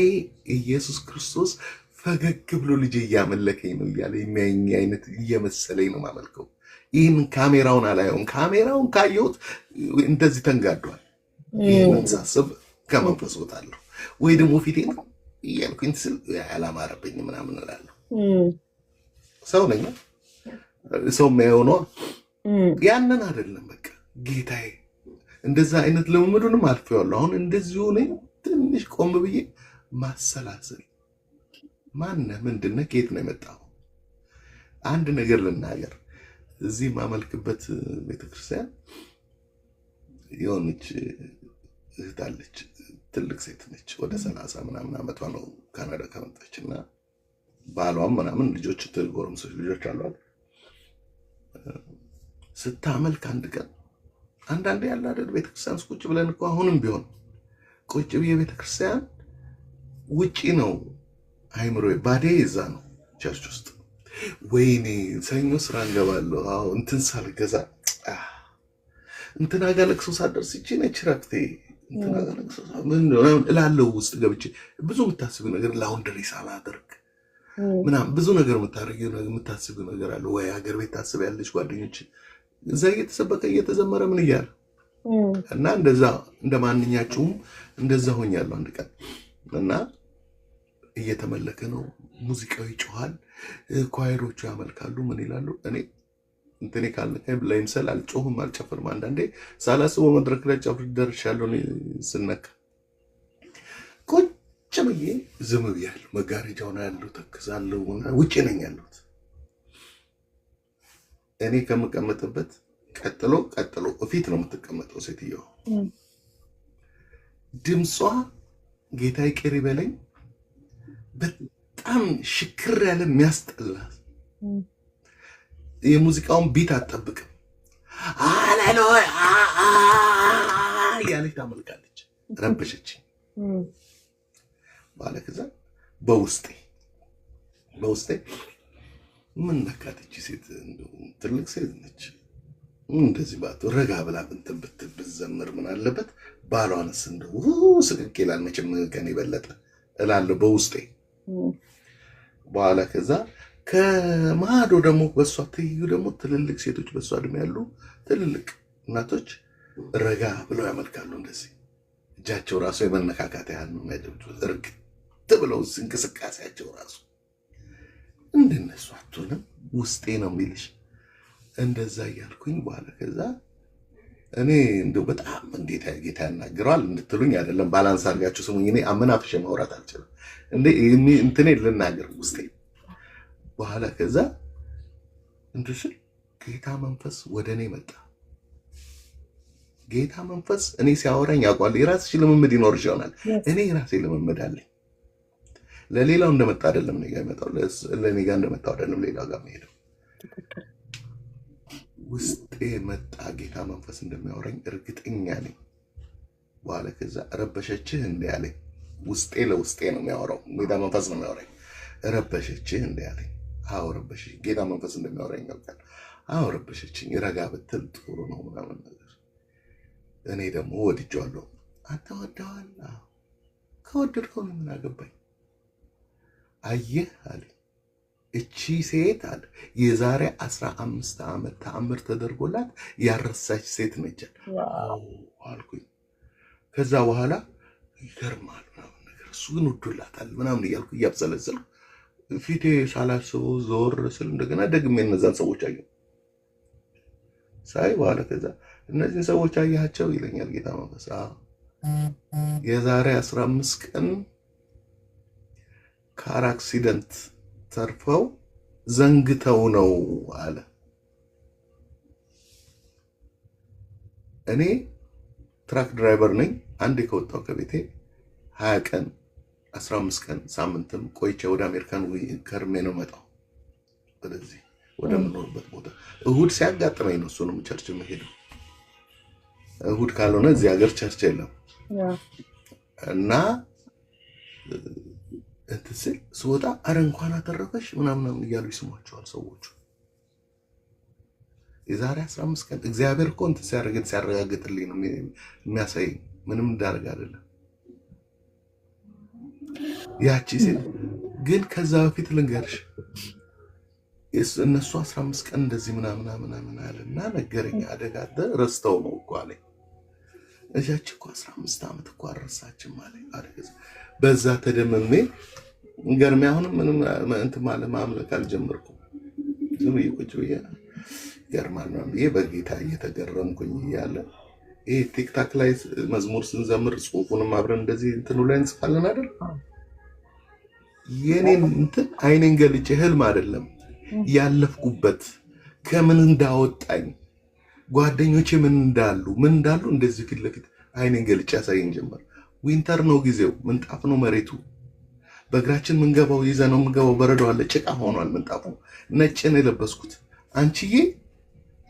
ኢየሱስ ክርስቶስ ፈገግ ብሎ ልጄ እያመለከኝ ነው እያለ የሚያየኝ አይነት እየመሰለኝ ነው ማመልከው። ይህን ካሜራውን አላየውም። ካሜራውን ካየሁት እንደዚህ ተንጋዷል። ይህንን ሳስብ ከመንፈስ ወጣለሁ። ወይ ደግሞ ፊቴ ነው እያልኩኝ ስል ያላማረብኝ ምናምን እላለሁ። ሰው ነኝ፣ ሰው የሚያየው ነው። ያንን አይደለም በቃ ጌታዬ። እንደዛ አይነት ልምምዱንም አልፌዋለሁ። አሁን እንደዚሁ ነኝ። ትንሽ ቆም ብዬ ማሰላሰል፣ ማነህ? ምንድነህ? ከየት ነው የመጣው? አንድ ነገር ልናገር። እዚህ የማመልክበት ቤተክርስቲያን የሆነች እህት አለች። ትልቅ ሴት ነች። ወደ 30 ምናምን ዓመቷ ነው ካናዳ ከመጣች እና ባሏም ምናምን ልጆች ጎረምሶች ልጆች አሏት። ስታመልክ አንድ ቀን አንዳንዴ ያለ አይደል ቤተክርስቲያን ውስጥ ቁጭ ብለን እኮ አሁንም ቢሆን ቁጭ ብዬ ቤተክርስቲያን ውጪ ነው አይምሮ ባዴ እዛ ነው ቸርች ውስጥ። ወይኔ ሰኞ ስራ እንገባለሁ። አዎ እንትን ሳልገዛ እንትና ጋር ለቅሶ ሳደርስ ይቺ ነች ረፍቴ እንትና ጋር ለቅሶ ምን እላለሁ። ውስጥ ገብቼ ብዙ የምታስቢው ነገር ላውንደሪ ሳላደርግ ምናምን ብዙ ነገር የምታስቢው ነገር አለ። ወይ ሀገር ቤት ታስቢያለሽ፣ ጓደኞች እዛ እየተሰበከ እየተዘመረ ምን እያለ እና እንደዛ እንደማንኛችሁም እንደዛ ሆኛለሁ አንድ ቀን እና እየተመለከ ነው፣ ሙዚቃው ይጮሃል፣ ኳይሮቹ ያመልካሉ፣ ምን ይላሉ። እኔ እንትኔ ካልነካኝ ለምሳሌ አልጮህም፣ አልጨፍርም። አንዳንዴ ሳላስበው መድረክ ላይ ጨፍር ደርሻለሁ። ስነካ ቁጭ ብዬ ዝም ብያለሁ። መጋረጃው ነው ያለው፣ ተክዛለሁ፣ ውጭ ነኝ ያለሁት። እኔ ከምቀመጥበት ቀጥሎ ፊት ነው የምትቀመጠው ሴትዮዋ። ድምጿ ጌታ ይቅር ይበለኝ በጣም ሽክር ያለ የሚያስጠላ፣ የሙዚቃውን ቢት አትጠብቅም። ሃሌሉያ ያለች ታመልካለች። ረበሸች ባለ ከዛ በውስጤ ምን ነካተች ሴት፣ ትልቅ ሴት ነች። እንደዚህ ባቶ ረጋ ብላ ብትዘምር ምን አለበት? ባሏንስ እንደው ስቅቅ ይላል መቼም ከኔ በለጠ እላለሁ በውስጤ። በኋላ ከዛ ከማዶ ደግሞ በሷ ትይዩ ደግሞ ትልልቅ ሴቶች በሷ እድሜ ያሉ ትልልቅ እናቶች ረጋ ብለው ያመልካሉ። እንደዚህ እጃቸው ራሱ የመነካካት ያህል ነው የሚያደርጉት። እርግጥ ብለው እንቅስቃሴያቸው ራሱ እንደነሱ አትሆንም። ውስጤ ነው የሚልሽ እንደዛ እያልኩኝ በኋላ ከዛ እኔ እንደው በጣም እንዴት ጌታ ያናግረዋል እንድትሉኝ አይደለም፣ ባላንስ አድርጋችሁ ስሙኝ። እኔ አመናፍሼ ማውራት አልችልም። እንትኔ ልናገር ውስጤ። በኋላ ከዛ እንድስል ጌታ መንፈስ ወደ እኔ መጣ። ጌታ መንፈስ እኔ ሲያወራኝ ያውቃል። የራስሽ ልምምድ ይኖርሽ ይሆናል። እኔ የራሴ ልምምድ አለኝ። ለሌላው እንደመጣ አይደለም እኔ ጋር ይመጣው፣ ለእኔ ጋር እንደመጣው አይደለም ሌላው ጋር መሄደው። ውስጤ መጣ። ጌታ መንፈስ እንደሚያወራኝ እርግጠኛ ነኝ። በኋላ ከዛ ረበሸችህ እንደ ያለኝ ውስጤ ለውስጤ ነው የሚያወራው። ጌታ መንፈስ ነው የሚያወራኝ። ረበሸችህ እንደ ያለኝ አዎ ረበሸች። ጌታ መንፈስ እንደሚያወራኝ ያውቃል። አዎ ረበሸችኝ። ረጋ ብትል ጥሩ ነው ምናምን ነገር። እኔ ደግሞ ወድጄዋለሁ። አንተ ወደዋል? ከወደድከው ምን አገባኝ? አየህ አለ እቺ ሴት አለ የዛሬ 15 ዓመት ተአምር ተደርጎላት ያረሳች ሴት ነች አልኩኝ። ከዛ በኋላ ይገርማል ምናምን ነገር እሱ ግን ወዶላታል ምናምን እያልኩ እያብሰለሰልኩ ፊቴ ሳላስበው ዞር ስል እንደገና ደግሜ እነዛን ሰዎች አየሁ። ሳይ በኋላ ከዛ እነዚህን ሰዎች አያቸው ይለኛል ጌታ መንፈስ። የዛሬ 15 ቀን ካር አክሲደንት ተርፈው ዘንግተው ነው አለ። እኔ ትራክ ድራይቨር ነኝ። አንዴ ከወጣው ከቤቴ 20 ቀን 15 ቀን ሳምንትም ቆይቼ ወደ አሜሪካን ከርሜ ነው መጣው ወደዚህ ወደ ምኖርበት ቦታ። እሁድ ሲያጋጥመኝ ነው እሱንም ቸርች መሄደው። እሁድ ካልሆነ እዚህ ሀገር ቸርች የለም እና እንትስል ስወጣ አረ እንኳን አተረፈሽ ምናምን እያሉ ይስሟቸዋል ሰዎቹ። የዛሬ 15 ቀን እግዚአብሔር እኮ እንትን ሲያረጋግጥልኝ ነው የሚያሳይ፣ ምንም እንዳደረግ አይደለም። ያቺ ሴት ግን ከዛ በፊት ልንገርሽ እነሱ 15 ቀን እንደዚህ ምናምን አለና ነገረኝ። አደጋ ረስተው ነው እኮ አለኝ። እጃች እኮ 15 ዓመት እኮ አረሳችን ማለት በዛ ተደመሜ ገርሜ አሁንም ምንም እንትን ማለት ማምለክ አልጀመርኩም። ዝም ብዬ ቁጭ ብዬ ገርማል ነው ብዬ በጌታ እየተገረምኩኝ እያለ ይሄ ቲክታክ ላይ መዝሙር ስንዘምር ጽሁፉንም አብረን እንደዚህ እንትኑ ላይ እንጽፋለን አይደል? የኔን እንትን አይኔን ገልጬ ህልም አይደለም ያለፍኩበት ከምን እንዳወጣኝ ጓደኞቼ ምን እንዳሉ እንደዚህ ፊት ለፊት አይኔን ገልጬ ያሳየኝ ጀመር። ዊንተር ነው ጊዜው፣ ምንጣፍ ነው መሬቱ፣ በእግራችን ምንገባው ይዘነው ምንገባው በረዶ አለ፣ ጭቃ ሆኗል ምንጣፉ። ነጭ ነው የለበስኩት። አንቺዬ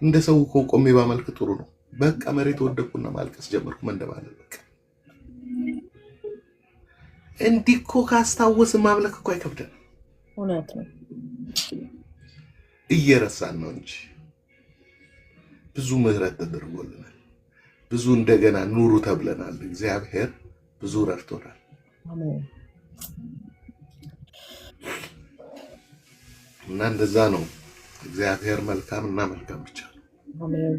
እንደ ሰው ቆሜ ባመልክ ጥሩ ነው። በቃ መሬት ወደቅኩና ማልቀስ ጀመርኩ። መንደባለል በቃ እንዲህ እኮ ካስታወስ ማምለክ እኮ አይከብደንም። እውነት ነው። እየረሳን ነው እንጂ ብዙ ምህረት ተደርጎልናል። ብዙ እንደገና ኑሩ ተብለናል። እግዚአብሔር ብዙ ረድቶናል። አሜን። እና እንደዛ ነው። እግዚአብሔር መልካም እና መልካም ብቻ ነው። አሜን።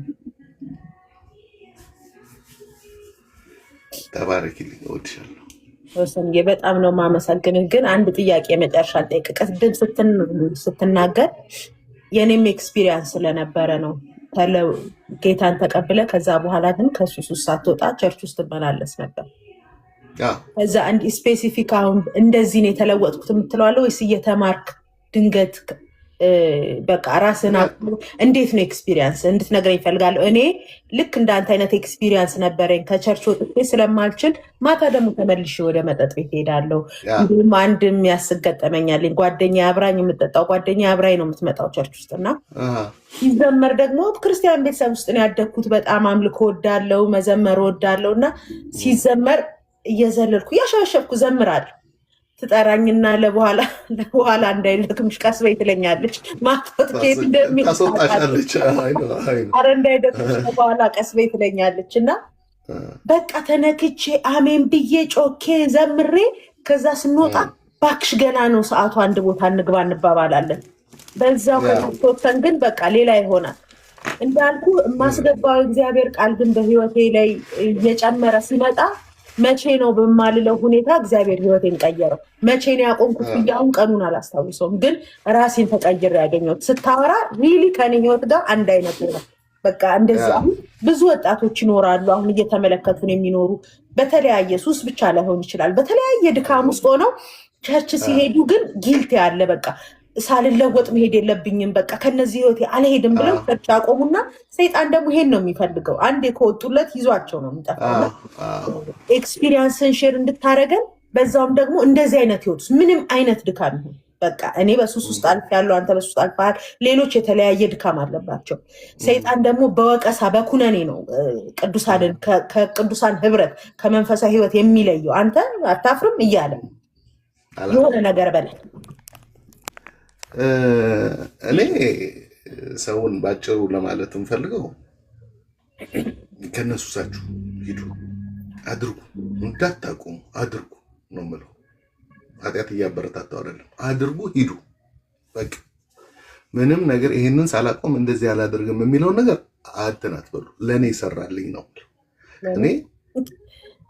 ተባረኪልኝ። እወድሻለሁ። ወሰንዬ በጣም ነው የማመሰግንህ። ግን አንድ ጥያቄ መጨረሻ ልጠይቅ። ቅድም ስትናገር የኔም ኤክስፒሪየንስ ስለነበረ ነው ጌታን ተቀብለ ከዛ በኋላ ግን ከሱስ ውስጥ ሳትወጣ ቸርች ውስጥ ትመላለስ ነበር። ከዛ አንድ ስፔሲፊክ አሁን እንደዚህ ነው የተለወጥኩት የምትለዋለ ወይስ እየተማርክ ድንገት በቃ ራስን እንዴት ነው ኤክስፒሪየንስ እንድትነግረኝ እፈልጋለሁ። እኔ ልክ እንዳንተ አይነት ኤክስፒሪየንስ ነበረኝ። ከቸርች ወጥቼ ስለማልችል ማታ ደግሞ ተመልሼ ወደ መጠጥ ቤት ሄዳለሁ። እንዲሁም አንድ የሚያስገጠመኛልኝ ጓደኛ አብራኝ የምጠጣው ጓደኛ አብራኝ ነው የምትመጣው ቸርች ውስጥ እና ሲዘመር ደግሞ ክርስቲያን ቤተሰብ ውስጥ ነው ያደግኩት። በጣም አምልኮ ወዳለው መዘመር ወዳለው እና ሲዘመር እየዘለልኩ እያሻሸብኩ ዘምራለሁ። ትጠራኝና ለበኋላ እንዳይደክምሽ ቀስ በይ ትለኛለች። ማቶት ኬት እንደሚታሳለች አረ እንዳይደክምሽ ለበኋላ ቀስ በይ ትለኛለች። እና በቃ ተነክቼ አሜን ብዬ ጮኬ ዘምሬ ከዛ ስንወጣ ባክሽ ገና ነው ሰዓቱ፣ አንድ ቦታ እንግባ እንባባላለን። በዛው ከተወተን ግን በቃ ሌላ ይሆናል። እንዳልኩ የማስገባው እግዚአብሔር ቃል ግን በህይወቴ ላይ እየጨመረ ሲመጣ መቼ ነው በማልለው ሁኔታ እግዚአብሔር ህይወቴን ቀየረው። መቼ ነው ያቆምኩት ብያውን ቀኑን አላስታውሰውም፣ ግን ራሴን ተቀይሬ ያገኘሁት። ስታወራ ሪሊ ከኔ ህይወት ጋር አንድ አይነት ነው። በቃ እንደዚህ አሁን ብዙ ወጣቶች ይኖራሉ አሁን እየተመለከቱን የሚኖሩ በተለያየ ሱስ ብቻ ላይሆን ይችላል፣ በተለያየ ድካም ውስጥ ሆነው ቸርች ሲሄዱ ግን ጊልት ያለ በቃ ሳልለወጥ መሄድ የለብኝም በቃ ከነዚህ ህይወቴ አልሄድም ብለው ቸርች አቆሙና ሰይጣን ደግሞ ይሄን ነው የሚፈልገው። አንዴ ከወጡለት ይዟቸው ነው የሚጠፋው። ኤክስፒሪየንስን ሼር እንድታረገን በዛውም ደግሞ እንደዚህ አይነት ህይወት ምንም አይነት ድካም ይሁን በቃ እኔ በሱስ ውስጥ አልፌያለሁ፣ አንተ በሱስ ውስጥ አልፈሃል፣ ሌሎች የተለያየ ድካም አለባቸው። ሰይጣን ደግሞ በወቀሳ በኩነኔ ነው ቅዱሳንን ከቅዱሳን ህብረት ከመንፈሳዊ ህይወት የሚለየው። አንተ አታፍርም እያለ የሆነ ነገር በለን። እኔ ሰውን ባጭሩ ለማለት እንፈልገው ከነሱሳችሁ ሂዱ፣ አድርጉ፣ እንዳታቁሙ አድርጉ ነው የምለው። ኃጢአት እያበረታታው አይደለም። አድርጉ፣ ሂዱ። በቃ ምንም ነገር ይሄንን ሳላቆም እንደዚህ አላደርግም የሚለውን ነገር አትናት በሉ። ለእኔ ይሰራልኝ ነው። እኔ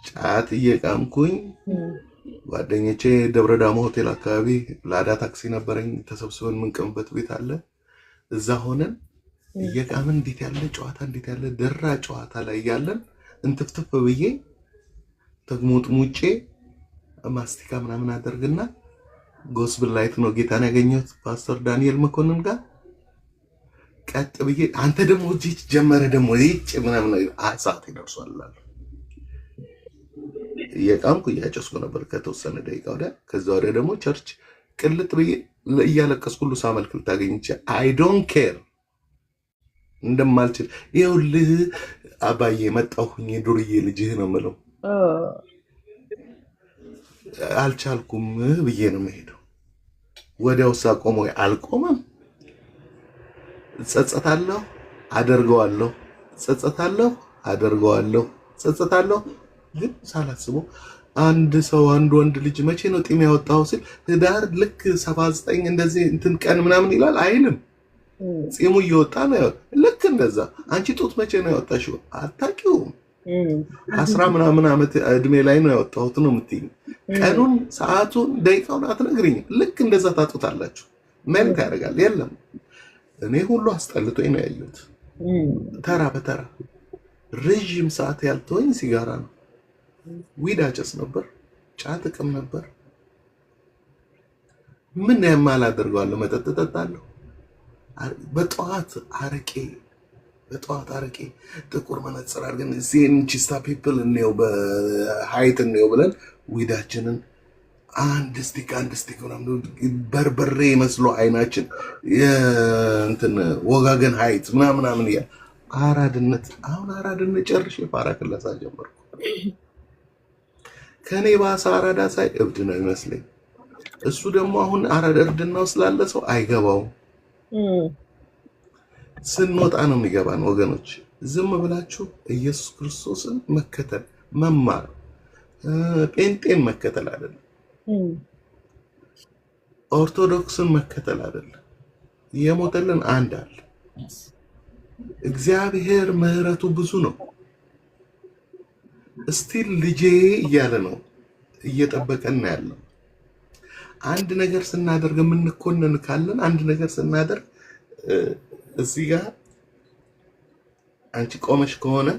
ጫት እየቃምኩኝ ጓደኞቼ ደብረ ዳሞ ሆቴል አካባቢ ላዳ ታክሲ ነበረኝ፣ ተሰብስበን የምንቀምበት ቤት አለ። እዛ ሆነን እየቃምን እንዴት ያለ ጨዋታ እንዴት ያለ ደራ ጨዋታ ላይ ያለን እንትፍትፍ ብዬ ተግሞጥሙጬ ማስቲካ ምናምን አደርግና ጎስፕል ላይት ነው ጌታን ያገኘሁት ፓስተር ዳንኤል መኮንን ጋር ቀጥ ብዬ አንተ ደግሞ እጅ ጀመረ ደግሞ ይጭ ምናምን ሰዓት ይደርሷል አለ። እየቃምኩ እያጨስኩ ነበር ከተወሰነ ደቂቃ ወዲያ። ከዛ ወዲያ ደግሞ ቸርች ቅልጥ ብዬ እያለቀስኩ ሁሉ ሳመልክ ልታገኝ ይችላል። አይ ዶንት ኬር እንደማልችል ይኸውልህ አባዬ መጣሁኝ ዱርዬ ልጅህ ነው የምለው። አልቻልኩም ብዬ ነው የምሄደው። ወዲያው ሳቆም ወይ አልቆመም፣ ጸጸታለሁ፣ አደርገዋለሁ፣ ጸጸታለሁ፣ አደርገዋለሁ፣ ጸጸታለሁ። ግን ሳላስበው አንድ ሰው አንድ ወንድ ልጅ መቼ ነው ጢም ያወጣው ሲል ህዳር ልክ 79 እንደዚህ እንትን ቀን ምናምን ይላል አይልም። ጺሙ እየወጣ ነው። ልክ እንደዛ አንቺ ጡት መቼ ነው ያወጣሽው? አታውቂውም። 10 ምናምን ዓመት እድሜ ላይ ነው ያወጣሁት ነው የምትይኝ። ቀኑን፣ ሰዓቱን፣ ደቂቃውን አትነግሪኝም። ልክ እንደዛ ታጡታላችሁ። መልክ ያደርጋል። የለም እኔ ሁሉ አስጠልቶኝ ነው ያየሁት። ተራ በተራ ረዥም ሰዓት ያልተወኝ ሲጋራ ነው። ዊድ አጨስ ነበር፣ ጫት እቅም ነበር። ምን ያማል አደርገዋለሁ? መጠጥ እጠጣለሁ። በጠዋት አረቄ ጥቁር መነጽር አድርገን ዜን ቺስታ ፒፕል እንየው በሃይት እንየው ብለን ዊዳችንን አንድ ስቲክ በርበሬ መስሎ አይናችን እንትን ወጋገን ሃይት ምናምን እያ አራድነት። አሁን አራድነት ጨርሼ ፋራ ክላሳ ጀመርኩ። ከኔ ባሰ አራዳ ሳይ እብድ ነው ይመስለኝ። እሱ ደግሞ አሁን አራዳ እርድናው ስላለ ሰው አይገባውም። ስንወጣ ነው የሚገባን ወገኖች። ዝም ብላችሁ ኢየሱስ ክርስቶስን መከተል መማር፣ ጴንጤን መከተል አይደለም፣ ኦርቶዶክስን መከተል አይደለም። የሞተልን አንድ አለ። እግዚአብሔር ምሕረቱ ብዙ ነው። እስቲል ልጄ እያለ ነው እየጠበቀን ያለው። አንድ ነገር ስናደርግ የምንኮነን ካለን አንድ ነገር ስናደርግ እዚህ ጋር አንቺ ቆመሽ ከሆነ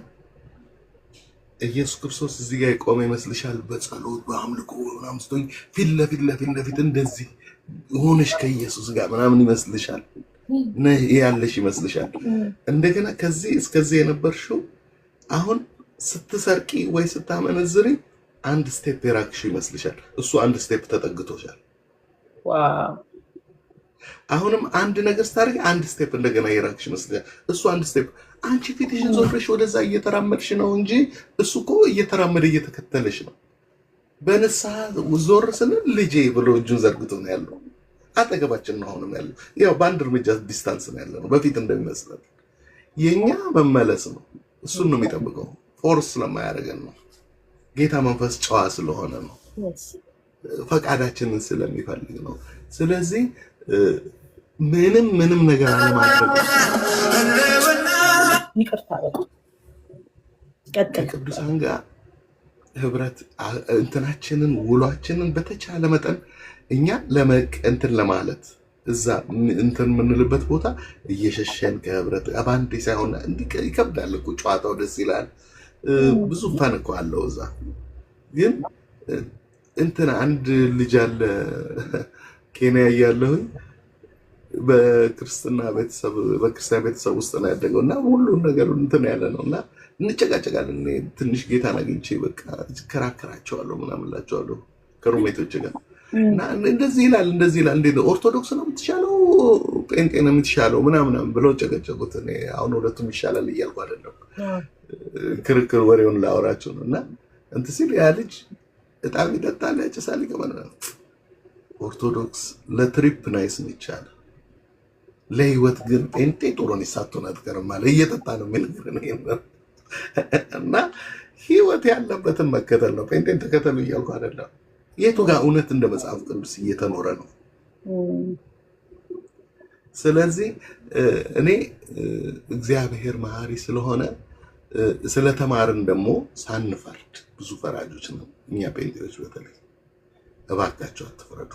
ኢየሱስ ክርስቶስ እዚህ ጋር የቆመ ይመስልሻል? በጸሎት በአምልኮ ምናምን ስትሆኝ ፊት ለፊት እንደዚህ ሆነሽ ከኢየሱስ ጋር ምናምን ይመስልሻል? ያለሽ ይመስልሻል? እንደገና ከዚህ እስከዚህ የነበርሽው አሁን ስትሰርቂ ወይ ስታመነዝሪ አንድ ስቴፕ የራቅሽ ይመስልሻል? እሱ አንድ ስቴፕ ተጠግቶሻል። ዋው! አሁንም አንድ ነገር ስታደርጊ አንድ ስቴፕ እንደገና የራቅሽ ይመስልሻል? እሱ አንድ ስቴፕ። አንቺ ፊትሽን ዞርሽ ወደዛ እየተራመድሽ ነው እንጂ እሱ እኮ እየተራመደ እየተከተለሽ ነው። በንስሐ ዞር ስንል ልጄ ብሎ እጁን ዘርግቶ ነው ያለው። አጠገባችን ነው አሁንም ያለው። ያው በአንድ እርምጃ ዲስታንስ ነው ያለው። በፊት እንደሚመስለን የኛ መመለስ ነው። እሱን ነው የሚጠብቀው። ፎርስ ስለማያደርገን ነው። ጌታ መንፈስ ጨዋ ስለሆነ ነው። ፈቃዳችንን ስለሚፈልግ ነው። ስለዚህ ምንም ነገር አለማድረግ ከቅዱሳን ጋር ህብረት እንትናችንን ውሏችንን በተቻለ መጠን እኛ እንትን ለማለት እዛ እንትን የምንልበት ቦታ እየሸሸን ከህብረት አባንዴ ሳይሆን ይከብዳል እኮ ጨዋታው ደስ ይላል። ብዙ ፈን እኮ አለው እዛ። ግን እንትን አንድ ልጅ አለ ኬንያ እያለሁኝ በክርስቲያን ቤተሰብ ውስጥ ነው ያደገው እና ሁሉን ነገር እንትን ያለ ነው እና እንጨቃጨቃለን። ትንሽ ጌታን አግኝቼ በቃ ከራከራቸዋለሁ ምናምን እላቸዋለሁ ከሩሜቶች ጋር እና እንደዚህ ይላል እንዴት ነው ኦርቶዶክስ ነው የምትሻለው ጴንጤ ነው የምትሻለው ምናምን ብለው ጨቀጨቁት። እኔ አሁን ሁለቱም ይሻላል እያልኩ አይደለም፣ ክርክር ወሬውን ላወራቸው ነው። እና እንትን ሲል ያ ልጅ እጣን ይጠጣል፣ ያጨሳል፣ ይገባል። ኦርቶዶክስ ለትሪፕ ናይስ ይቻላል፣ ለህይወት ግን ጴንጤ ጥሩን ይሳቶን አትቀርም ማለት እየጠጣ ነው የሚነግረን። እና ህይወት ያለበትን መከተል ነው። ጴንጤን ተከተሉ እያልኩ አይደለም። የቱ ጋር እውነት እንደ መጽሐፍ ቅዱስ እየተኖረ ነው። ስለዚህ እኔ እግዚአብሔር መሐሪ ስለሆነ ስለተማርን ደግሞ ሳንፈርድ፣ ብዙ ፈራጆች ነው እኛ ጴንጤዎች በተለይ እባካቸው አትፍረዱ።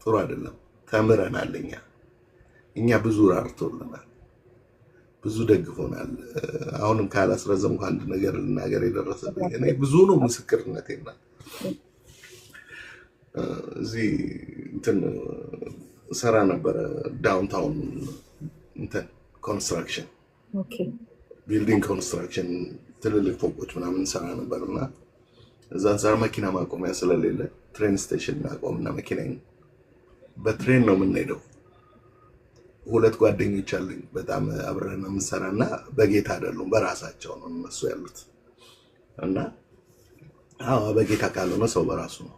ጥሩ አይደለም። ተምረናል። እኛ ብዙ ራርቶልናል፣ ብዙ ደግፎናል። አሁንም ካላስረዘምኩ አንድ ነገር ልናገር የደረሰብኝ እኔ ብዙ ነው ምስክርነቴና እዚህ እንትን ሰራ ነበረ ዳውንታውን እንትን ኮንስትራክሽን ቢልዲንግ ኮንስትራክሽን ትልልቅ ፎቆች ምናምን ሰራ ነበርና እዛ ሰራ መኪና ማቆሚያ ስለሌለ ትሬን ስቴሽን አቆምና መኪና በትሬን ነው የምንሄደው። ሁለት ጓደኞች አሉኝ በጣም አብረን ነው የምንሰራና በጌታ አይደሉም፣ በራሳቸው ነው እነሱ ያሉት። እና በጌታ ካልሆነ ሰው በራሱ ነው።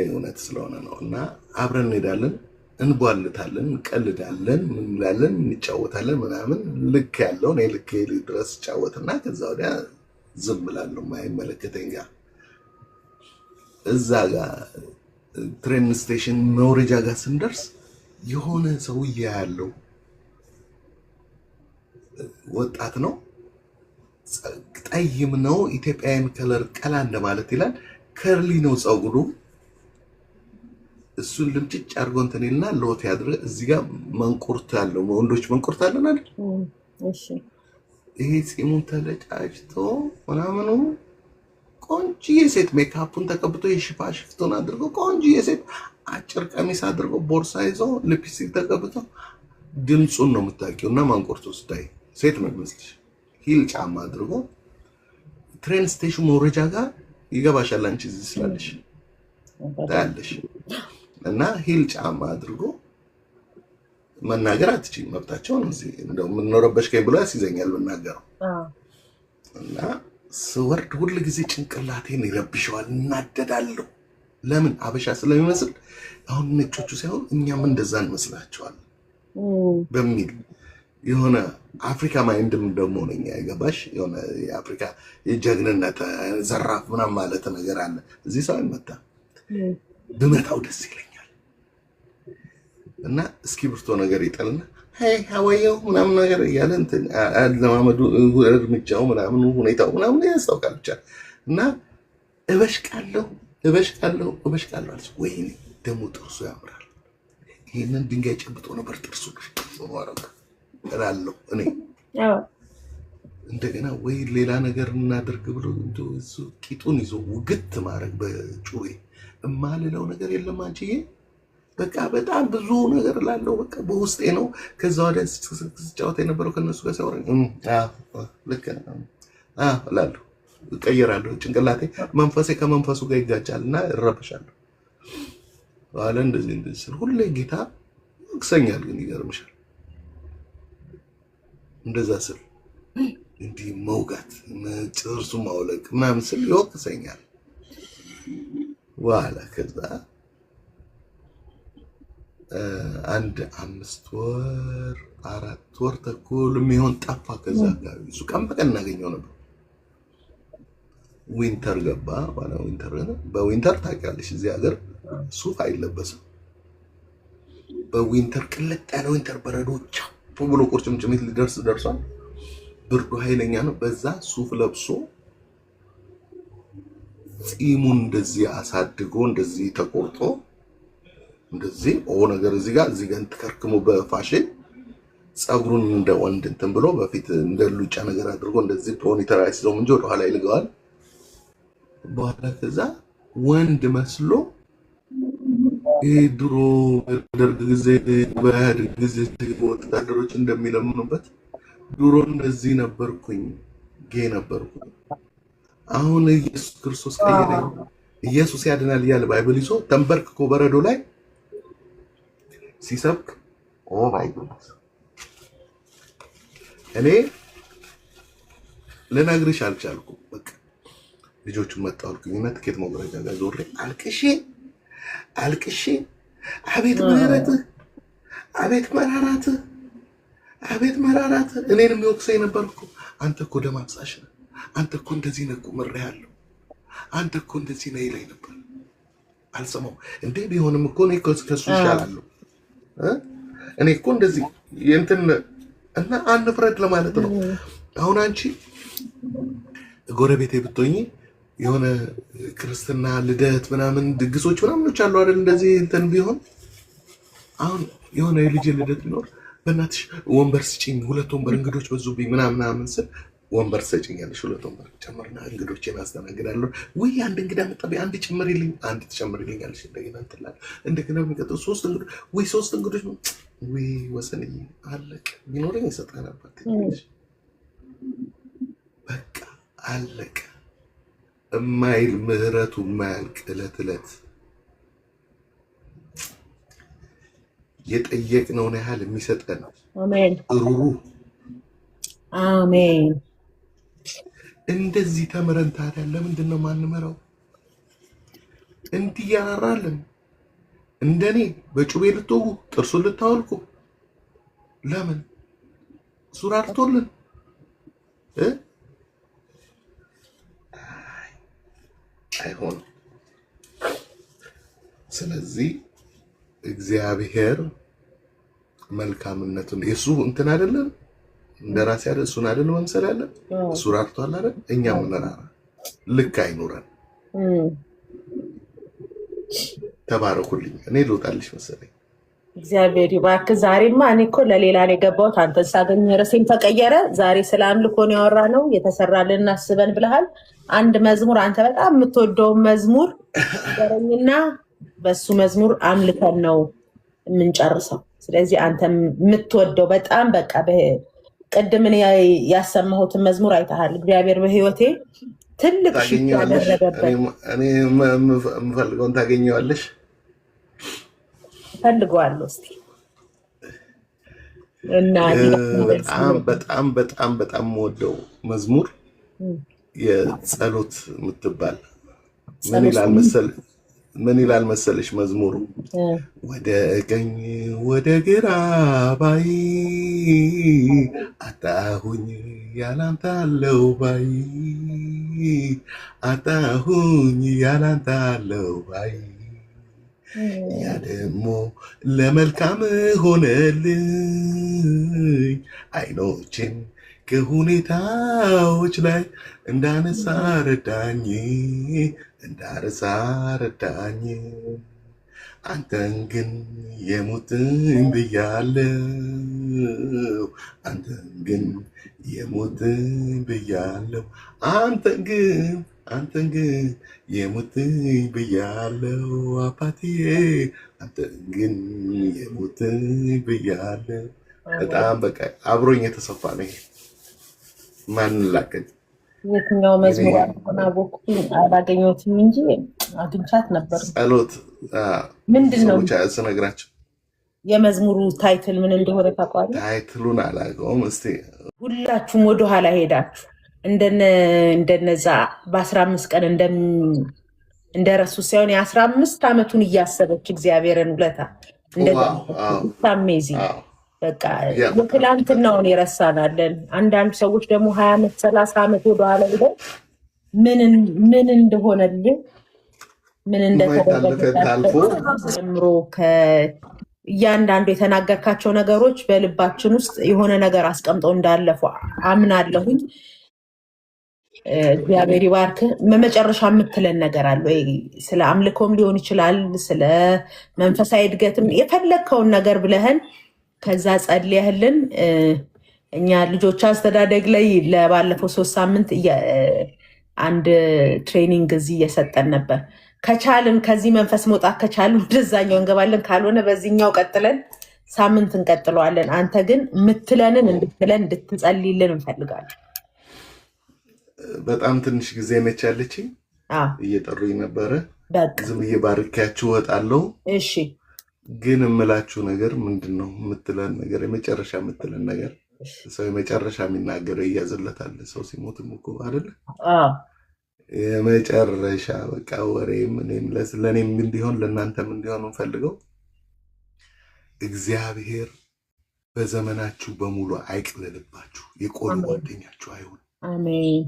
እውነት ስለሆነ ነው። እና አብረን እንሄዳለን፣ እንቧልታለን፣ እንቀልዳለን፣ ምን እንላለን፣ እንጫወታለን ምናምን። ልክ ያለው እኔ ልክ ድረስ ጫወትና ከዛ ወዲያ ዝም ብላለሁ የማይመለከተኝ ጋር። እዛ ጋር ትሬን ስቴሽን መውረጃ ጋር ስንደርስ የሆነ ሰውዬ ያለው ወጣት ነው፣ ጠይም ነው ኢትዮጵያዊን ከለር ቀላ እንደማለት ይላል። ከርሊ ነው ጸጉሩ። እሱን ልምጭጭ አድርጎ እንትን ይልና ሎት ያድረ እዚህ ጋር መንቁርት አለው። ወንዶች መንቁርት አለን አይደል? እሺ ይሄ ጺሙን ተለጫጭቶ ምናምኑ ቆንጆዬ ሴት ሜካፑን ተቀብቶ የሽፋሽፍቱን አድርጎ ቆንጆዬ ሴት አጭር ቀሚስ አድርጎ ቦርሳ ይዞ ሊፕስቲክ ተቀብቶ ድምፁን ነው የምታውቂው። እና መንቁርት ስታይ ሴት ነው የሚመስልሽ። ሂል ጫማ አድርጎ ትሬን ስቴሽን መውረጃ ጋር ይገባሻል። አንቺ እዚህ ስላለሽ ታያለሽ። እና ሂል ጫማ አድርጎ መናገር አትችይም፣ መብታቸው ነው። እዚህ እንደው ምን ኖረበሽ ከይ ብሎ ያስይዘኛል ብናገረው። እና ስወርድ ሁል ጊዜ ጭንቅላቴን ይረብሸዋል፣ እናደዳለሁ። ለምን አበሻ ስለሚመስል አሁን ነጮቹ ሳይሆን እኛም እንደዛ እንመስላቸዋል በሚል የሆነ አፍሪካ ማይንድም ደግሞ ነኝ። አይገባሽ? የሆነ የአፍሪካ የጀግንነት ዘራፍ ምናምን ማለት ነገር አለ። እዚህ ሰው አይመታ ብመታው ደስ ይለኛል። እና እስክሪብቶ ነገር ይጠልና ሄይ ሀዋየው ምናምን ነገር እያለ እንትን ለማመዱ እርምጃው ምናምን ሁኔታው ምናምን ያስታውቃል ብቻ። እና እበሽቃለሁ አለች። ወይኔ ደግሞ ጥርሱ ያምራል። ይሄንን ድንጋይ ጨብጦ ነበር ጥርሱ ማረግ እላለሁ እኔ። እንደገና ወይ ሌላ ነገር እናደርግ ብሎ እሱ ቂጡን ይዞ ውግት ማድረግ በጩቤ እማልለው ነገር የለም አንቺዬ። በቃ በጣም ብዙ ነገር ላለው በቃ በውስጤ ነው። ከዛ ወዲያ ስጫወት የነበረው ከነሱ ጋር ሲያወራ ልክ እላለሁ፣ እቀየራለሁ። ጭንቅላቴ መንፈሴ ከመንፈሱ ጋር ይጋጫል እና እረብሻለሁ። በኋላ እንደዚህ ስል ሁሌ ጌታ ይወቅሰኛል። ግን ይገርምሻል እንደዛ ስል እንዲህ መውጋት ጥርሱ ማውለቅ ምናምን ስል ይወቅሰኛል። በኋላ ከዛ አንድ 5 ወር 4 ወር ተኩል የሚሆን ጠፋ። ከዛ አካባቢ እሱ ቀን በቀን እናገኘው ነበር። ዊንተር ገባ። ዋና ዊንተር በዊንተር ታውቂያለሽ እዚህ ሀገር ሱፍ አይለበስም። በዊንተር ቅልጥ ያለ ዊንተር በረዶ ቻፕ ብሎ ቁርጭምጭሚት ሊደርስ ደርሷል። ብርዱ ኃይለኛ ነው። በዛ ሱፍ ለብሶ ጺሙን እንደዚህ አሳድጎ እንደዚህ ተቆርጦ እንደዚህ ነገር እዚህ ጋር ተከርክሞ በፋሽን ጸጉሩን እንደ ወንድ እንትን ብሎ በፊት እንደ ሉጫ ነገር አድርጎ እንደዚህ ፖኒተር አይስለው እንጂ ወደ ኋላ ይልገዋል። በኋላ ከዛ ወንድ መስሎ ድሮ በደርግ ጊዜ በኢህአዴግ ጊዜ ወታደሮች እንደሚለምኑበት ድሮ እንደዚህ ነበርኩኝ፣ ጌ ነበርኩኝ። አሁን ኢየሱስ ክርስቶስ ቀየረኝ፣ ኢየሱስ ያድናል እያለ ባይብል ይዞ ተንበርክኮ በረዶ ላይ ሲሰብክ ኦ ማይ ጎድነስ እኔ ልነግርሽ አልቻልኩም። በቃ ልጆቹን መጣሁልኩኝና ትኬት መቁረጫ ጋር ዞሬ አልቅሼ አቤት ምህረትህ፣ አቤት መራራትህ፣ አቤት መራራትህ። እኔንም ይወቅሰኝ ነበር እኮ አንተ እኮ ደም አፍሳሽ ነህ፣ አንተ እኮ እንደዚህ ነህ እኮ ምሬሃለሁ፣ አንተ እኮ እንደዚህ ነህ ይለኝ ነበር። አልሰማው እንዴ ቢሆንም እኮ እኔ ከሱ ይሻላለሁ። እኔ እኮ እንደዚህ የእንትን እና አንፍረድ ለማለት ነው። አሁን አንቺ ጎረቤቴ ብትሆኚ የሆነ ክርስትና፣ ልደት ምናምን ድግሶች ምናምኖች አሉ አይደል? እንደዚህ እንትን ቢሆን አሁን የሆነ የልጅ ልደት ቢኖር በእናትሽ ወንበር ስጭኝ፣ 2 ወንበር እንግዶች በዙብኝ ምናምን ስል ወንበር ትሰጭኛለሽ፣ 2 ወንበር ጨምርና እንግዶቼን አስተናግዳለሁ። ወይ አንድ እንግዳ መጣብኝ፣ አንድ ጨምሪልኝ፣ አንድ ትጨምሪልኛለሽ። እንደገና እንትላል እንደገና የሚቀጥለው 3 እንግዶች ወይ 3 እንግዶች ወይ ወሰንዬ አለቀ። ቢኖረኝ ይሰጣ ነበር ትንሽ በቃ አለቀ። እማይል ምህረቱ የማያልቅ ዕለት የጠየቅነውን ያህል የሚሰጠን አሜን ሩሩ አሜን። እንደዚህ ተምረን ታዲያ ለምንድን ነው ማንመራው? እንዲህ ያራራልን እንደኔ በጩቤ ልትወጉ ጥርሱን ልታወልቁ ለምን ሱራ አርቶልን አይሆንም። ስለዚህ እግዚአብሔር መልካምነቱን የሱ እንትን አይደለም እንደራሴ አይደል እሱን አይደል መምሰል ያለ እሱ ራርቷል አይደል እኛም እንራራ ልክ አይኖረን ተባረኩልኝ እኔ ልወጣልሽ መሰለኝ እግዚአብሔር ይባርክ ዛሬማ እኔ እኮ ለሌላ ነው የገባሁት አንተን ሳገኝ ርዕሴም ተቀየረ ዛሬ ስለ አምልኮ ነው ያወራነው የተሰራልን አስበን ብለሃል አንድ መዝሙር አንተ በጣም የምትወደው መዝሙር ገረኝና በሱ መዝሙር አምልከን ነው የምንጨርሰው ስለዚህ አንተ የምትወደው በጣም በቃ ቅድም እኔ ያሰማሁትን መዝሙር አይተሃል እግዚአብሔር በህይወቴ ትልቅ ሽታ ያደረገበት እኔ የምፈልገውን ታገኘዋለሽ ፈልገዋለሁ እስቲ እና በጣም የምወደው መዝሙር የጸሎት የምትባል ምን ይላል መሰለሽ መዝሙሩ ወደ ቀኝ ወደ ግራ ባይ አጣሁኝ ያላንተ አለው ባይ አጣሁኝ ያላንተ አለው ባይ ያ ደግሞ ለመልካም ሆነልኝ አይኖችን ከሁኔታዎች ላይ እንዳነሳ ረዳኝ አንተን ግን የሙጥኝ ብያለው አንተን ግን የሙጥኝ ብያለው አባትዬ አንተን ግን የሙጥኝ ብያለው በጣም በቃ አብሮኝ የተሰፋ ነው ማን ላቀኝ የትኛው መዝሙር አናወቅኩኝ አላገኘሁትም እንጂ አግኝቻት ነበር ጸሎት ምንድነው ስነግራቸው የመዝሙሩ ታይትል ምን እንደሆነ ታውቃለህ ታይትሉን አላውቀውም እስቲ ሁላችሁም ወደ ኋላ ሄዳችሁ እንደነዛ በ15 ቀን እንደረሱ ሳይሆን የ15 ዓመቱን እያሰበች እግዚአብሔርን ውለታ እንደዛ አሜዚንግ በቃ የትላንትናውን የረሳናለን አንዳንድ ሰዎች ደግሞ 20 ዓመት 30 ዓመት ወደኋላ ሄደው ምን እንደሆነልን ምን እንደተደረገ እያንዳንዱ የተናገርካቸው ነገሮች በልባችን ውስጥ የሆነ ነገር አስቀምጠው እንዳለፉ አምናለሁኝ እግዚአብሔር ይባርክ በመጨረሻ የምትለን ነገር አለ ወይ ስለ አምልኮም ሊሆን ይችላል ስለ መንፈሳዊ እድገትም የፈለግከውን ነገር ብለህን ከዛ ጸልየህልን እኛ ልጆች አስተዳደግ ላይ ለባለፈው 3 ሳምንት አንድ ትሬኒንግ እዚህ እየሰጠን ነበር ከቻልን ከዚህ መንፈስ መውጣት ከቻልን ወደዛኛው እንገባለን ካልሆነ በዚህኛው ቀጥለን ሳምንት እንቀጥለዋለን አንተ ግን ምትለንን እንድትጸልይልን እንፈልጋለን በጣም ትንሽ ጊዜ ነች ያለችኝ እየጠሩኝ ነበረ ዝም እየባርኪያችሁ እወጣለሁ እሺ ግን እምላችሁ ነገር ምንድነው ምትለን ነገር የመጨረሻ ምትለን ነገር ሰው የመጨረሻ የሚናገረው እያዘለታል ሰው ሲሞትም እኮ አይደለ የመጨረሻ በቃ ወሬም እኔም ለኔም እንዲሆን ለእናንተም እንዲሆን እንፈልገው እግዚአብሔር በዘመናችሁ በሙሉ አይቅለልባችሁ የቆዩ ጓደኛችሁ አይሁን አሜን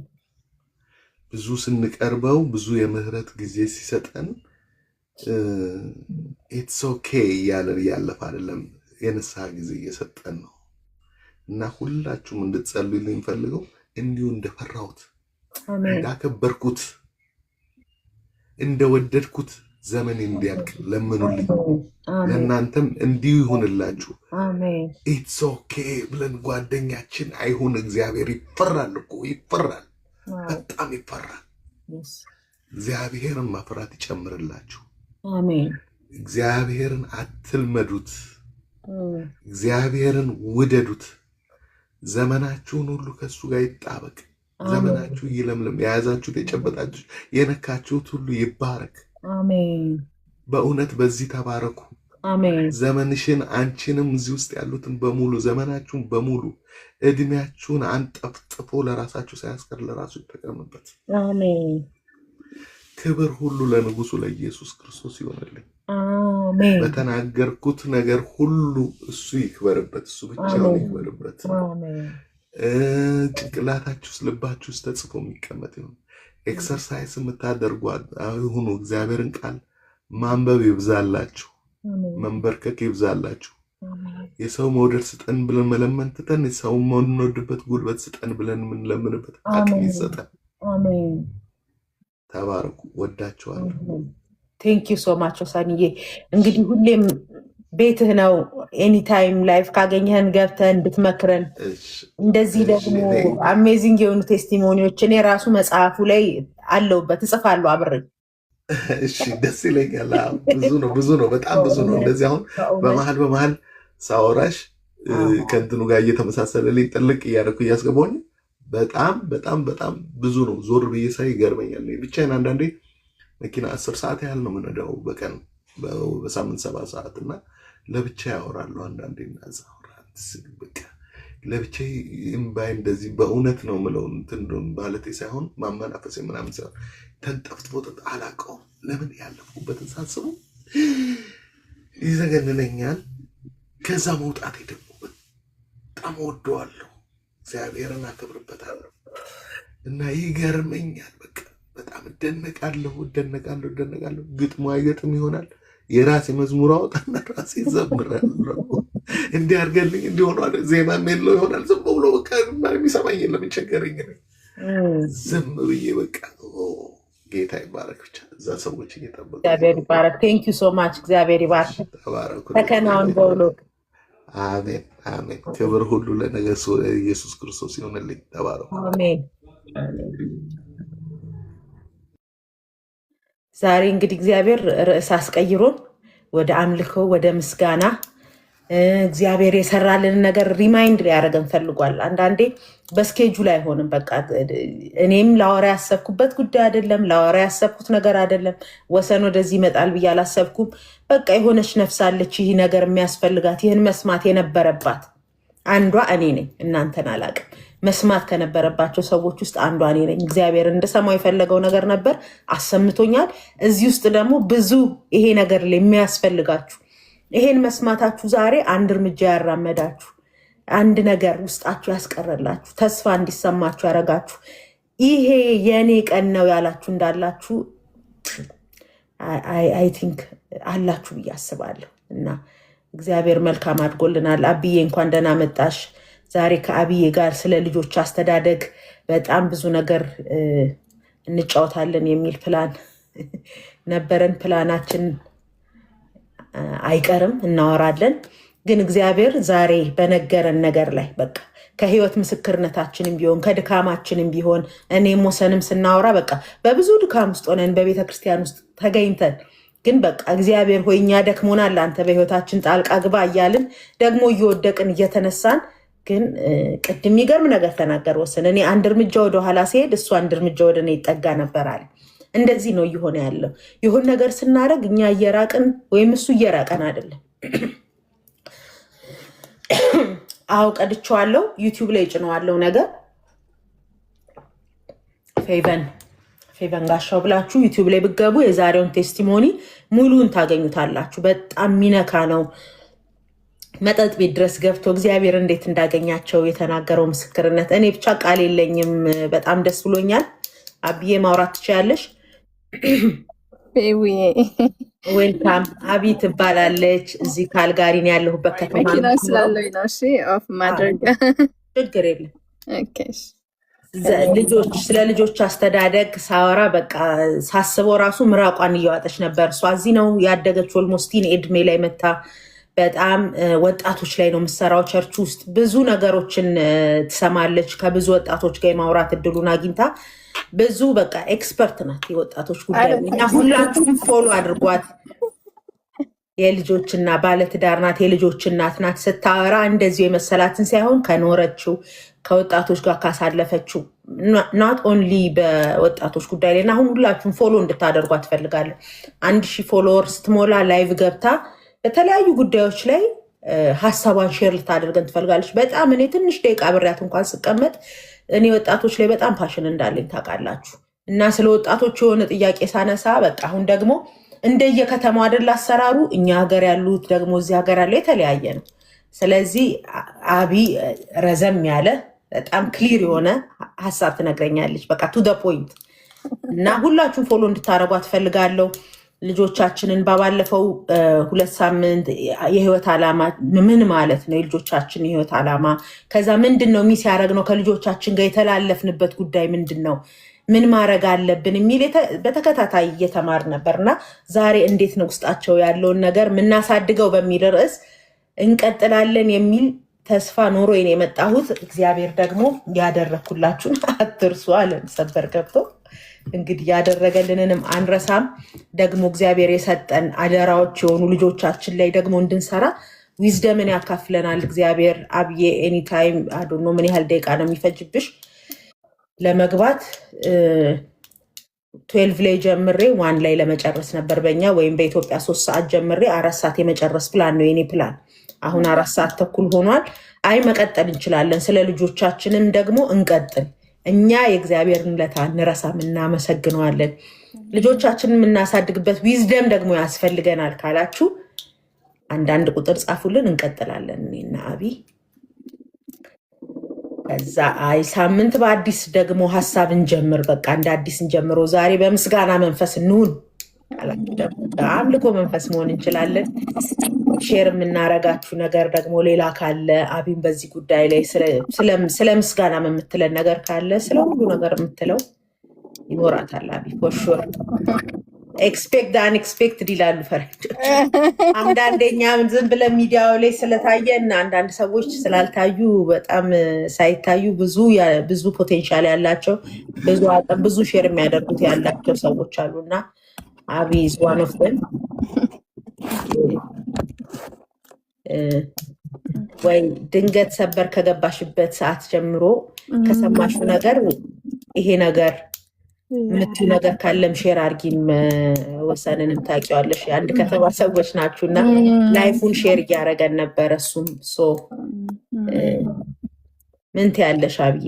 ብዙ ስንቀርበው ብዙ የምህረት ጊዜ ሲሰጠን ኢትስ ኦኬ ያለፈ አይደለም የንስሐ ጊዜ እየሰጠን ነው እና ሁላችሁም እንድትጸልዩልኝ ፈልገው እንዲሁ እንደፈራሁት እንዳከበርኩት እንደወደድኩት ዘመን እንዲያልቅ ለምኑልኝ ለእናንተም እንዲሁ ይሁንላችሁ ኢትስ ኦኬ ብለን ጓደኛችን አይሁን እግዚአብሔር ይፈራል እኮ ይፈራል በጣም ይፈራል እግዚአብሔርን መፍራት ይጨምርላችሁ አሜን እግዚአብሔርን አትልመዱት እግዚአብሔርን ውደዱት ዘመናችሁን ሁሉ ከሱ ጋር ይጣበቅ ዘመናችሁ ይለምልም የያዛችሁት የጨበጣችሁ የነካችሁት ሁሉ ይባረክ አሜን በእውነት በዚህ ተባረኩ አሜን ዘመንሽን አንቺንም እዚህ ውስጥ ያሉትን በሙሉ ዘመናችሁን በሙሉ እድሜያችሁን አንጠፍጥፎ ለራሳችሁ ሳያስቀር ለራሱ ይጠቀምበት አሜን ክብር ሁሉ ለንጉሱ ለኢየሱስ ክርስቶስ ይሆንልኝ አሜን በተናገርኩት ነገር ሁሉ እሱ ይክበርበት እሱ ብቻውን ይክበርበት አሜን ጭንቅላታችሁ ልባችሁ ውስጥ ተጽፎ የሚቀመጥ ይሁን ኤክሰርሳይዝ የምታደርጉ ይሁኑ እግዚአብሔርን ቃል ማንበብ ይብዛላችሁ መንበርከክ ይብዛላችሁ የሰው መውደድ ስጠን ብለን መለመን ትተን የሰው የምንወድበት ጉልበት ስጠን ብለን የምንለምንበት አቅም ይሰጠን። ተባረኩ። ወዳችኋለሁ። ቴንኪዩ ሶ ማች ሳኒዬ። እንግዲህ ሁሌም ቤትህ ነው። ኤኒታይም ላይፍ ካገኘህን ገብተህ እንድትመክረን እንደዚህ ደግሞ አሜዚንግ የሆኑ ቴስቲሞኒዎች እኔ ራሱ መጽሐፉ ላይ አለውበት እጽፋለሁ አብረን። እሺ ደስ ይለኛል። ብዙ ነው፣ በጣም ብዙ ነው። እንደዚህ አሁን በመሀል ሳወራሽ ከእንትኑ ጋር እየተመሳሰለልኝ ጥልቅ እያደረኩ እያስገባኝ በጣም በጣም በጣም ብዙ ነው። ዞር ብዬ ሳይ ይገርመኛል። ብቻዬን አንዳንዴ መኪና 10 ሰዓት ያህል ነው የምነዳው በቀን በሳምንት 7 ሰዓት እና ለብቻ ያወራለሁ። አንዳንዴ እናዛ በቃ ለብቻ እምባይ እንደዚህ በእውነት ነው የምለው እንትን ማለቴ ሳይሆን ማመናፈሴ ምናምን ሳይሆን ተንጠፍጥፎ አላውቀውም። ለምን ያለፍኩበትን ሳስቡ ይዘገንነኛል። ከዛ መውጣቴ ደግሞ በጣም ወደዋለሁ። እግዚአብሔርን አከብርበታለሁ እና ይገርመኛል። በቃ በጣም እደነቃለሁ። ግጥሙ አይገጥም ይሆናል የራሴ መዝሙር አወጣና ራሴ ዘምራለሁ። እንዲህ አድርገልኝ እንዲሆኗል። ዜማ የለው ይሆናል። ዝም ብሎ በቃ የሚሰማኝ የለም። ቸገረኝ ዝም ብዬ በቃ ጌታ ይባረክ። ብቻ እዛ ሰዎች እየጠበቁ እግዚአብሔር ይባረክ። ቴንክ ዩ ሶ ማች። እግዚአብሔር ይባርክ። ተከናውን በውሎ አሜን አሜን። ክብር ሁሉ ለነገሱ ኢየሱስ ክርስቶስ ይሆንልኝ። ተባረኩ። አሜን። ዛሬ እንግዲህ እግዚአብሔር ርዕስ አስቀይሮን ወደ አምልኮ ወደ ምስጋና እግዚአብሔር የሰራልን ነገር ሪማይንድ ሊያደርገን ፈልጓል። አንዳንዴ በስኬጁል አይሆንም። በቃ እኔም ላወራ ያሰብኩበት ጉዳይ አይደለም፣ ላወራ ያሰብኩት ነገር አይደለም። ወሰን ወደዚህ ይመጣል ብዬ አላሰብኩም። በቃ የሆነች ነፍሳለች ይህ ነገር የሚያስፈልጋት ይህን መስማት የነበረባት አንዷ እኔ ነኝ። እናንተን አላቅም። መስማት ከነበረባቸው ሰዎች ውስጥ አንዷ እኔ ነኝ። እግዚአብሔር እንደሰማው የፈለገው ነገር ነበር፣ አሰምቶኛል። እዚህ ውስጥ ደግሞ ብዙ ይሄ ነገር የሚያስፈልጋችሁ ይሄን መስማታችሁ ዛሬ አንድ እርምጃ ያራመዳችሁ፣ አንድ ነገር ውስጣችሁ ያስቀረላችሁ፣ ተስፋ እንዲሰማችሁ ያደረጋችሁ፣ ይሄ የእኔ ቀን ነው ያላችሁ እንዳላችሁ አይ ቲንክ አላችሁ ብዬ አስባለሁ። እና እግዚአብሔር መልካም አድርጎልናል። አብዬ እንኳን ደህና መጣሽ። ዛሬ ከአብዬ ጋር ስለ ልጆች አስተዳደግ በጣም ብዙ ነገር እንጫወታለን የሚል ፕላን ነበረን። ፕላናችን አይቀርም፣ እናወራለን። ግን እግዚአብሔር ዛሬ በነገረን ነገር ላይ በቃ ከህይወት ምስክርነታችንም ቢሆን ከድካማችንም ቢሆን እኔም ወሰንም ስናወራ በቃ በብዙ ድካም ውስጥ ሆነን በቤተ ክርስቲያን ውስጥ ተገኝተን ግን በቃ እግዚአብሔር ሆይ እኛ ደክሞናል፣ አንተ በህይወታችን ጣልቃ ግባ እያልን ደግሞ እየወደቅን እየተነሳን ግን ቅድም የሚገርም ነገር ተናገር ወሰን። እኔ አንድ እርምጃ ወደኋላ ሲሄድ እሱ አንድ እርምጃ ወደ እኔ ይጠጋ ነበር አለ። እንደዚህ ነው እየሆነ ያለው። ይሁን ነገር ስናደርግ እኛ እየራቅን ወይም እሱ እየራቀን አይደለም። አዎ ቀድቼዋለሁ፣ ዩቲዩብ ላይ ጭነዋለሁ። ነገር ፌቨን ጋሻው ብላችሁ ዩቲዩብ ላይ ብገቡ የዛሬውን ቴስቲሞኒ ሙሉን ታገኙታላችሁ። በጣም ሚነካ ነው። መጠጥ ቤት ድረስ ገብቶ እግዚአብሔር እንዴት እንዳገኛቸው የተናገረው ምስክርነት። እኔ ብቻ ቃል የለኝም። በጣም ደስ ብሎኛል። አብዬ ማውራት ትችያለሽ። ዌልካም። አቢ ትባላለች። እዚህ ካልጋሪን ያለሁበት ከተማ ስላለኝ ነው። ኦፍ ማድረግ ችግር የለም። ልጆች ስለ ልጆች አስተዳደግ ሳወራ በቃ ሳስበው ራሱ ምራቋን እየዋጠች ነበር። እሷ እዚህ ነው ያደገች። ኦልሞስቲን እድሜ ላይ መታ በጣም ወጣቶች ላይ ነው የምሰራው። ቸርች ውስጥ ብዙ ነገሮችን ትሰማለች። ከብዙ ወጣቶች ጋር የማውራት እድሉን አግኝታ ብዙ በቃ ኤክስፐርት ናት የወጣቶች ጉዳይ እና ሁላችሁም ፎሎ አድርጓት። የልጆችና ባለትዳር ናት፣ የልጆች እናት ናት። ስታወራ እንደዚሁ የመሰላትን ሳይሆን ከኖረችው ከወጣቶች ጋር ካሳለፈችው ናት ኦንሊ በወጣቶች ጉዳይ ላይ እና አሁን ሁላችሁም ፎሎ እንድታደርጓት ትፈልጋለሁ። 1000 ፎሎወር ስትሞላ ላይቭ ገብታ በተለያዩ ጉዳዮች ላይ ሀሳቧን ሼር ልታደርገን ትፈልጋለች። በጣም እኔ ትንሽ ደቂቃ ብሬያት እንኳን ስቀመጥ እኔ ወጣቶች ላይ በጣም ፓሽን እንዳለኝ ታውቃላችሁ። እና ስለ ወጣቶች የሆነ ጥያቄ ሳነሳ በቃ አሁን ደግሞ እንደየከተማው አይደል አሰራሩ፣ እኛ ሀገር ያሉት ደግሞ እዚህ ሀገር ያለው የተለያየ ነው። ስለዚህ አቢ ረዘም ያለ በጣም ክሊር የሆነ ሀሳብ ትነግረኛለች። በቃ ቱ ደ ፖይንት እና ሁላችሁም ፎሎ እንድታደርጓት ትፈልጋለሁ። ልጆቻችንን ባለፈው 2 ሳምንት የህይወት ዓላማ ምን ማለት ነው? የልጆቻችን የህይወት ዓላማ ከዛ ምንድን ነው ሚስ ያደረግነው ከልጆቻችን ጋር የተላለፍንበት ጉዳይ ምንድን ነው? ምን ማድረግ አለብን የሚል በተከታታይ እየተማር ነበርና ዛሬ እንዴት ነው ውስጣቸው ያለውን ነገር የምናሳድገው በሚል ርዕስ እንቀጥላለን የሚል ተስፋ ኖሮ የመጣሁት። እግዚአብሔር ደግሞ ያደረኩላችሁን አትርሱ አለን ሰበር ገብቶ። እንግዲህ ያደረገልንንም አንረሳም። ደግሞ እግዚአብሔር የሰጠን አደራዎች የሆኑ ልጆቻችን ላይ ደግሞ እንድንሰራ ዊዝደምን ያካፍለናል እግዚአብሔር። አብዬ ኤኒታይም አዶኖ ምን ያህል ደቂቃ ነው የሚፈጅብሽ ለመግባት? 12 ላይ ጀምሬ 1 ላይ ለመጨረስ ነበር በእኛ ወይም በኢትዮጵያ 3 ሰዓት ጀምሬ 4 ሰዓት የመጨረስ ፕላን ነው የኔ ፕላን። አሁን 4 ሰዓት ተኩል ሆኗል። አይ መቀጠል እንችላለን። ስለ ልጆቻችንም ደግሞ እንቀጥል። እኛ የእግዚአብሔርን ውለታ እንረሳም፣ እናመሰግነዋለን። ልጆቻችንን የምናሳድግበት ዊዝደም ደግሞ ያስፈልገናል ካላችሁ አንዳንድ ቁጥር ጻፉልን፣ እንቀጥላለን እኔና አቢ። ከዛ አይ ሳምንት በአዲስ ደግሞ ሀሳብ እንጀምር፣ በቃ እንደ አዲስ እንጀምሮ ዛሬ በምስጋና መንፈስ እንሁን። አምልኮ መንፈስ መሆን እንችላለን። ሼር የምናረጋችሁ ነገር ደግሞ ሌላ ካለ አቢን በዚህ ጉዳይ ላይ ስለ ምስጋና የምትለን ነገር ካለ ስለ ሁሉ ነገር የምትለው ይኖራታል። አቢ ፎሹር ኤክስፔክት አንኤክስፔክትድ ይላሉ ፈረንጆች። አንዳንደኛ ዝም ብለን ሚዲያው ላይ ስለታየን አንዳንድ ሰዎች ስላልታዩ በጣም ሳይታዩ ብዙ ፖቴንሻል ያላቸው ብዙ ሼር የሚያደርጉት ያላቸው ሰዎች አሉና አቢ is one of them። ወይ ድንገት ሰበር ከገባሽበት ሰዓት ጀምሮ ከሰማሽው ነገር ይሄ ነገር የምትዩ ነገር ካለም ሼር አርጊን። ወሰንንም ታውቂዋለሽ፣ የአንድ ከተማ ሰዎች ናችሁና ላይፉን ሼር እያደረገን ነበረ። እሱም ምን ትያለሽ አብዬ?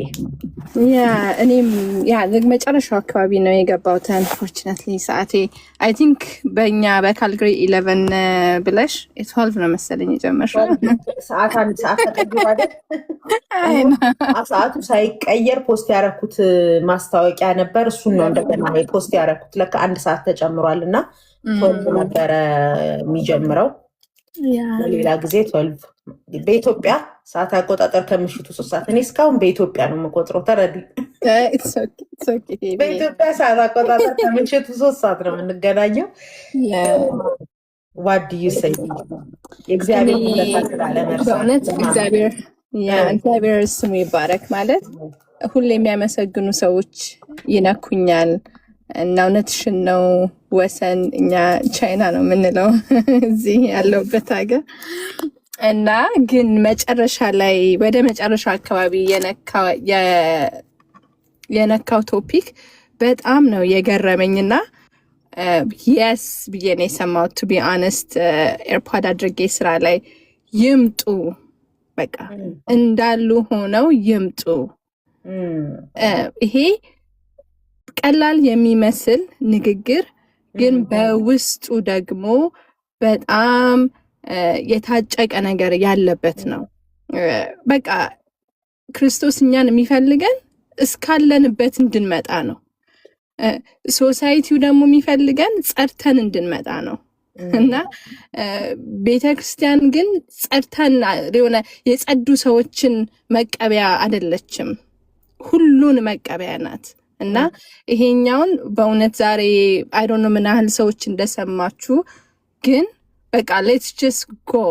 እኔም መጨረሻው አካባቢ ነው የገባሁት። አንፎርቹኔትሊ ሰዓቴ አይ ቲንክ በእኛ በካልግሪ 11 ብለሽ 12 ነው መሰለኝ የጀመርሽው። ሰዓት አንድ ሰዓት ተቀይሯል። ሰዓቱ ሳይቀየር ፖስት ያደረኩት ማስታወቂያ ነበር። እሱን ነው እንደገና ፖስት ያደረኩት። ለካ 1 ሰዓት ተጨምሯል እና 12 ነበረ የሚጀምረው። ሌላ ጊዜ 12 በኢትዮጵያ ሰዓት አቆጣጠር ከምሽቱ 3 ሰዓት። እኔ እስካሁን በኢትዮጵያ ነው የምቆጥረው። ተረዱ። በኢትዮጵያ ሰዓት አቆጣጠር ከምሽቱ 3 ሰዓት ነው የምንገናኘው። ዋድ ዩሰይ እግዚአብሔር ስሙ ይባረክ። ማለት ሁሌ የሚያመሰግኑ ሰዎች ይነኩኛል እና እውነትሽን ነው ወሰን። እኛ ቻይና ነው የምንለው እዚህ ያለውበት ሀገር እና ግን መጨረሻ ላይ ወደ መጨረሻ አካባቢ የነካው ቶፒክ በጣም ነው የገረመኝና የስ ብዬ ነው የሰማሁት። ቱ ቢ ኦነስት ኤርፖድ አድርጌ ስራ ላይ ይምጡ፣ በቃ እንዳሉ ሆነው ይምጡ። ይሄ ቀላል የሚመስል ንግግር ግን በውስጡ ደግሞ በጣም የታጨቀ ነገር ያለበት ነው። በቃ ክርስቶስ እኛን የሚፈልገን እስካለንበት እንድንመጣ ነው። ሶሳይቲው ደግሞ የሚፈልገን ጸድተን እንድንመጣ ነው እና ቤተክርስቲያን ግን ጸድተን የሆነ የጸዱ ሰዎችን መቀበያ አይደለችም፣ ሁሉን መቀበያ ናት። እና ይሄኛውን በእውነት ዛሬ አይ ዶንት ኖ ምን ያህል ሰዎች እንደሰማችሁ፣ ግን በቃ ሌትስ ጀስት ጎ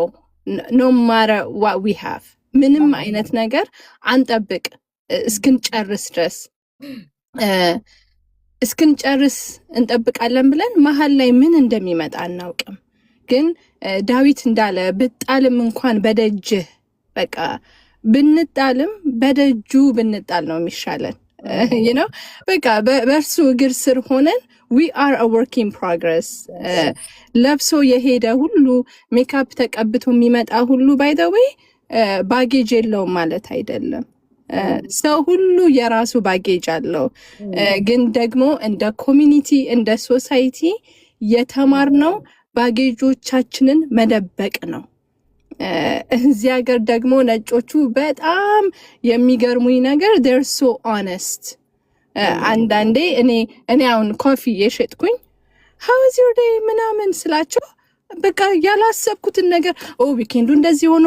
ኖ ማተር ዋት ዊ ሃቭ። ምንም አይነት ነገር አንጠብቅ እስክንጨርስ ድረስ እስክንጨርስ እንጠብቃለን ብለን መሀል ላይ ምን እንደሚመጣ አናውቅም። ግን ዳዊት እንዳለ ብጣልም እንኳን በደጅህ፣ በቃ ብንጣልም በደጁ ብንጣል ነው የሚሻለን። ነው በቃ በእርሱ እግር ስር ሆነን we are a work in progress። ለብሶ የሄደ ሁሉ ሜካፕ ተቀብቶ የሚመጣ ሁሉ by the way ባጌጅ የለውም ማለት አይደለም። ሰው ሁሉ የራሱ ባጌጅ አለው። ግን ደግሞ እንደ ኮሚኒቲ እንደ ሶሳይቲ የተማርነው ባጌጆቻችንን መደበቅ ነው። እዚህ ሀገር ደግሞ ነጮቹ በጣም የሚገርሙኝ ነገር they're so honest። አንዳንዴ እኔ አሁን ኮፊ የሸጥኩኝ how is your day ምናምን ስላቸው በቃ ያላሰብኩትን ነገር ዊኬንዱ እንደዚህ ሆኖ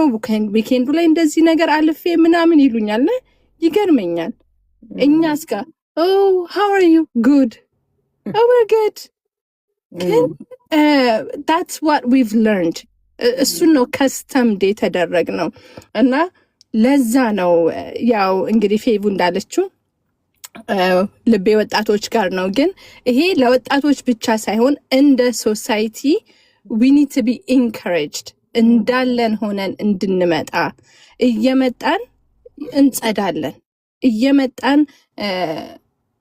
ዊኬንዱ ላይ እንደዚህ ነገር አልፌ ምናምን ይሉኛል። ይገርመኛል። እኛስ ጋር how are you good we're good ግን that's what we've learned እሱን ነው ከስተምድ የተደረግነው እና ለዛ ነው ያው እንግዲህ ፌቡ እንዳለችው ልቤ ወጣቶች ጋር ነው። ግን ይሄ ለወጣቶች ብቻ ሳይሆን እንደ ሶሳይቲ we need to be encouraged እንዳለን ሆነን እንድንመጣ እየመጣን እንጸዳለን፣ እየመጣን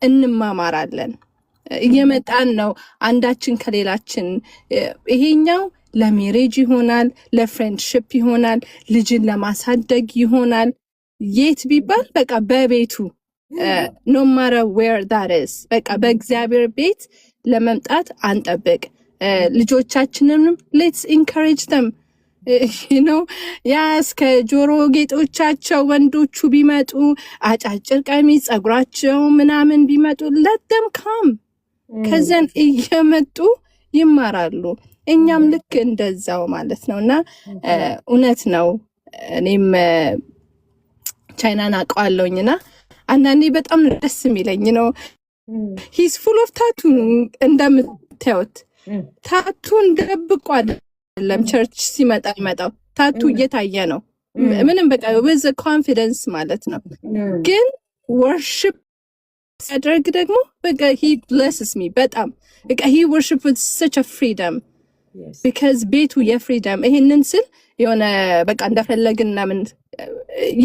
እንማማራለን፣ እየመጣን ነው አንዳችን ከሌላችን ይሄኛው ለሜሬጅ ይሆናል፣ ለፍሬንድሺፕ ይሆናል፣ ልጅን ለማሳደግ ይሆናል። የት ቢባል በቃ በቤቱ no matter where that is በቃ በእግዚአብሔር ቤት ለመምጣት አንጠብቅ። ልጆቻችንንም let's encourage them you know ያ እስከ ጆሮ ጌጦቻቸው ወንዶቹ ቢመጡ አጫጭር ቀሚስ ጸጉራቸው ምናምን ቢመጡ let them come ከዛን እየመጡ ይማራሉ። እኛም ልክ እንደዛው ማለት ነውና እውነት ነው። እኔም ቻይናን አውቀዋለሁኝና አንዳንዴ በጣም ደስ የሚለኝ ነው he's full of tattoo እንደምታዩት ታቱን ደብቆ አይደለም ቸርች ሲመጣ ይመጣው ታቱ እየታየ ነው። ምንም በቃ with confidence ማለት ነው። ግን worship ሲያደርግ ደግሞ በቃ he blesses me በጣም በቃ he worship with such a freedom because ቤቱ የፍሪደም ይሄንን ስል የሆነ በቃ እንደፈለግን ምን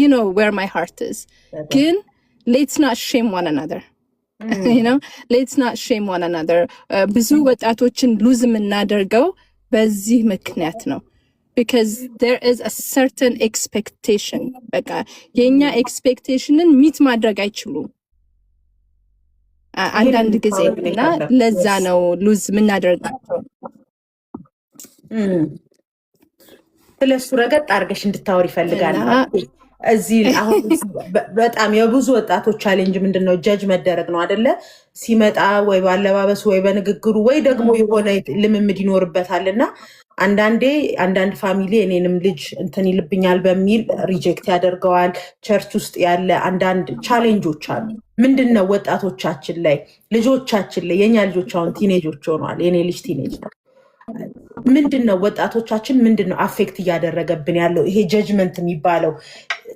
you know where my heart is ግን let's not shame one another you know let's not shame one another ብዙ ወጣቶችን ሉዝ የምናደርገው በዚህ ምክንያት ነው because there is a certain expectation በቃ የኛ ኤክስፔክቴሽንን ሚት ማድረግ አይችሉም አንዳንድ ጊዜ እና ለዛ ነው ሉዝ የምናደርጋቸው። ስለሱ ረገጥ አድርገሽ እንድታወሪ ይፈልጋል። እዚህ አሁን በጣም የብዙ ወጣቶች ቻሌንጅ ምንድነው? ጀጅ መደረግ ነው አይደለ? ሲመጣ ወይ ባለባበሱ ወይ በንግግሩ ወይ ደግሞ የሆነ ልምምድ ይኖርበታልና አንዳንድ ፋሚሊ እኔንም ልጅ እንትን ይልብኛል በሚል ሪጀክት ያደርገዋል። ቸርች ውስጥ ያለ አንዳንድ ቻሌንጆች አሉ። ምንድነው ወጣቶቻችን ላይ ልጆቻችን ላይ የኛ ልጆች አሁን ቲኔጆች ሆነዋል። የኔ ልጅ ቲኔጅ ነው። ምንድነው ወጣቶቻችን ምንድነው አፌክት እያደረገብን ያለው? ይሄ ጀጅመንት የሚባለው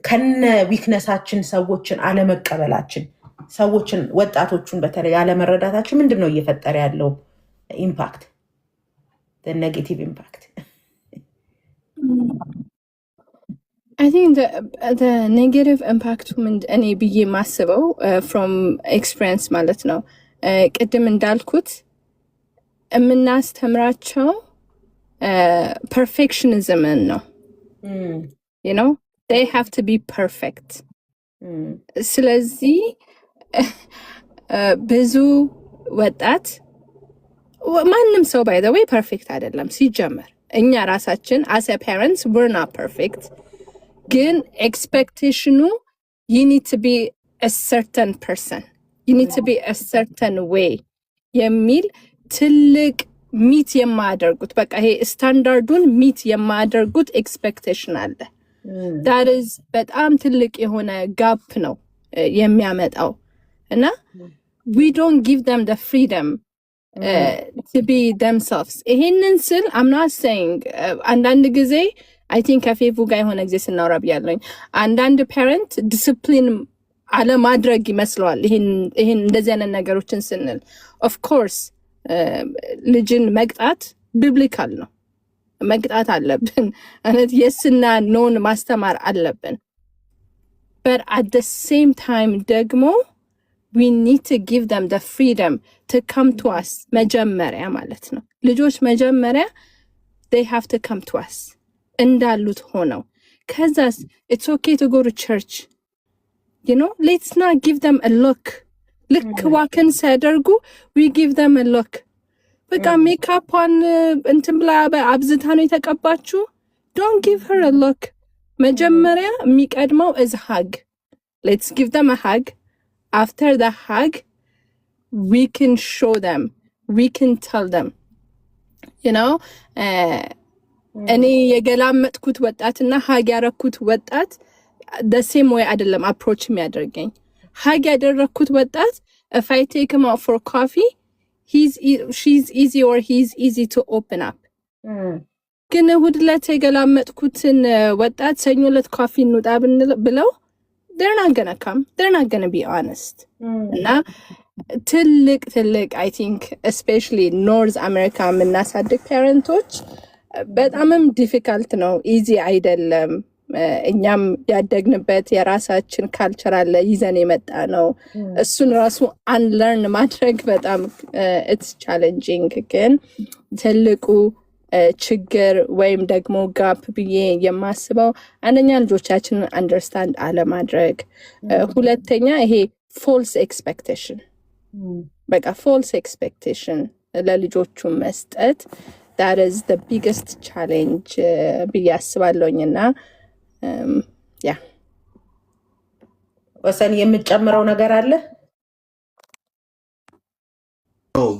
ከነ ዊክነሳችን ሰዎችን አለመቀበላችን፣ ሰዎችን ወጣቶቹን በተለይ አለመረዳታችን ምንድነው እየፈጠረ ያለው ኢምፓክት? ኔጌቲቭ ኢምፓክት I think the negative impact እኔ ብዬ ማስበው from experience ማለት ነው ቅድም እንዳልኩት የምናስተምራቸው perfectionism ነው you know they have to be perfect ስለዚህ ብዙ ወጣት ማንም ሰው by the way perfect አይደለም ሲጀመር እኛ ራሳችን as a parents we're not perfect ግን expectation you need to be a certain person you need to be a certain way የሚል ትልቅ ሚት የማያደርጉት በቃ ይሄ ስታንዳርዱን ሚት የማያደርጉት ኤክስፔክቴሽን አለ። that is በጣም ትልቅ የሆነ ጋፕ ነው የሚያመጣው እና we don't give them the freedom to be themselves ይሄንን ስል I'm not saying አንዳንድ ጊዜ I think ከፌቡ ጋር የሆነ ጊዜ ስናወራ ብያለሁኝ አንዳንድ ፓረንት ዲስፕሊን አለማድረግ ይመስለዋል ይሄን እንደዚህ አይነት ነገሮችን ስንል of course ልጅን መቅጣት ቢብሊካል ነው መቅጣት አለብን ማለት የስና ኖን ማስተማር አለብን but at the same time ደግሞ we need to give them the freedom to come to us መጀመሪያ ማለት ነው ልጆች መጀመሪያ they have to come to us እንዳሉት ሆነው ከዛስ it's okay to go to church you know let's not give them a look ልክ ዋክን ሲያደርጉ we give them a look በቃ ሜካፕን እንትን ብላ አብዝታ ነው የተቀባችሁ don't give her a look መጀመሪያ የሚቀድመው is hug let's give them a hug after the hug we can show them we can tell them እኔ የገላመጥኩት ወጣትና ሀግ ያረኩት ወጣት ደሴም ወይ አይደለም አፕሮች የሚያደርገኝ። ሀግ ያደረኩት ወጣት if I take him out for coffee she's easy or he's easy to open up ግን እሑድ ዕለት የገላመጥኩትን ወጣት ሰኞ ዕለት ኮፊ እንውጣ ብለው they're not gonna come, they're not gonna be honest እና ትልቅ I think especially North America የምናሳድግ ፓረንቶች በጣምም ዲፊካልት ነው፣ ኢዚ አይደለም። እኛም ያደግንበት የራሳችን ካልቸር አለ ይዘን የመጣ ነው። እሱን ራሱ አንለርን ማድረግ በጣም ኢትስ ቻሌንጂንግ። ግን ትልቁ ችግር ወይም ደግሞ ጋፕ ብዬ የማስበው አንደኛ ልጆቻችንን አንደርስታንድ አለማድረግ፣ ሁለተኛ ይሄ ፎልስ ኤክስፔክቴሽን በቃ ፎልስ ኤክስፔክቴሽን ለልጆቹ መስጠት that is the biggest challenge ብዬ አስባለሁኝና ያ ወሰን የምጨምረው ነገር አለ?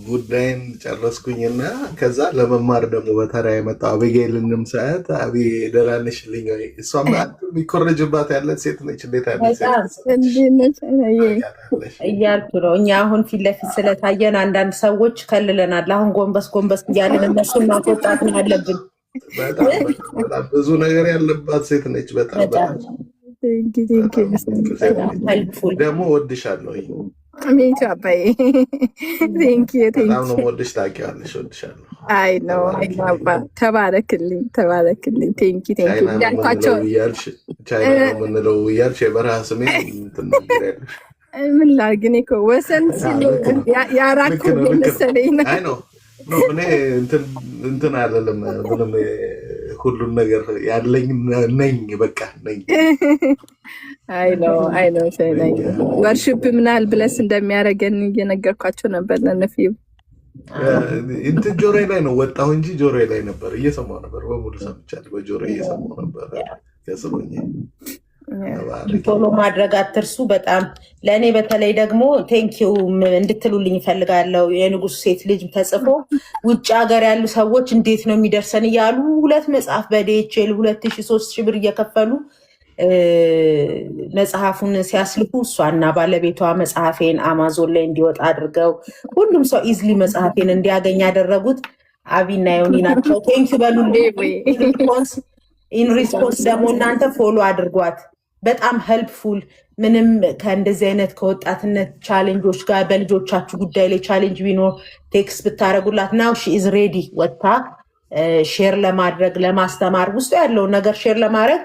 ጉዳይን ጨረስኩኝና ከዛ ለመማር ደግሞ በተራ የመጣው አቢጌልንም ሰዓት አቢ ደህና ነሽልኝ ወይ? እሷም የሚኮረጅባት ያለት ሴት ነች። እንዴት አይነት እያልኩ ነው። እኛ አሁን ፊት ለፊት ስለታየን አንዳንድ ሰዎች ከልለናል። አሁን ጎንበስ ጎንበስ እያልን እነሱን ማስወጣት ነው ያለብን። በጣም ብዙ ነገር ያለባት ሴት ነች። በጣም ደግሞ ወድሻለሁ። አሜን አባዬ በጣም ነው የምወድሽ። ታውቂዋለሽ፣ ወድሻለሁ። አይ ነው አባ ተባረክልኝ። ቻይና ነው የምንለው እያልሽ የበረሃ ስሜ ትናገሪያለሽ። ምን ላድርግ እኔ እኮ ወሰን ሲሉ ያራኩ መሰለኝ ነው። አይ ነው እኔ እንትን አለለም ምንም ሁሉን ነገር ያለኝ ነኝ፣ በቃ ነኝ። አይ ነው ነኝ። ወርሺፕ ምናል ብለስ እንደሚያደርገን እየነገርኳቸው ነበር ለነፊዩ። እንትን ጆሮዬ ላይ ነው ወጣሁ እንጂ ጆሮዬ ላይ ነበር፣ እየሰማሁ ነበር። በሙሉ ሰምቻለሁ፣ በጆሮዬ እየሰማሁ ነበር። ከስሩኝ ፎሎ ማድረግ አትርሱ። በጣም ለእኔ በተለይ ደግሞ ቴንኪው እንድትሉልኝ ይፈልጋለሁ። የንጉሱ ሴት ልጅ ተጽፎ ውጭ ሀገር ያሉ ሰዎች እንዴት ነው የሚደርሰን እያሉ 2 መጽሐፍ በDHL 2,000-3,000 ብር እየከፈሉ መጽሐፉን ሲያስልኩ እሷና ባለቤቷ መጽሐፌን አማዞን ላይ እንዲወጣ አድርገው ሁሉም ሰው ኢዝሊ መጽሐፌን እንዲያገኝ ያደረጉት አቢና ዮኒ ናቸው። ቴንኪው በሉልኝ። ኢን ሪስፖንስ ደግሞ እናንተ ፎሎ አድርጓት። በጣም ሄልፕፉል። ምንም ከእንደዚህ አይነት ከወጣትነት ቻሌንጆች ጋር በልጆቻችሁ ጉዳይ ላይ ቻሌንጅ ቢኖር ቴክስት ብታደረጉላት ናው ሺ ኢዝ ሬዲ ወጥታ ሼር ለማድረግ ለማስተማር ውስጡ ያለውን ነገር ሼር ለማድረግ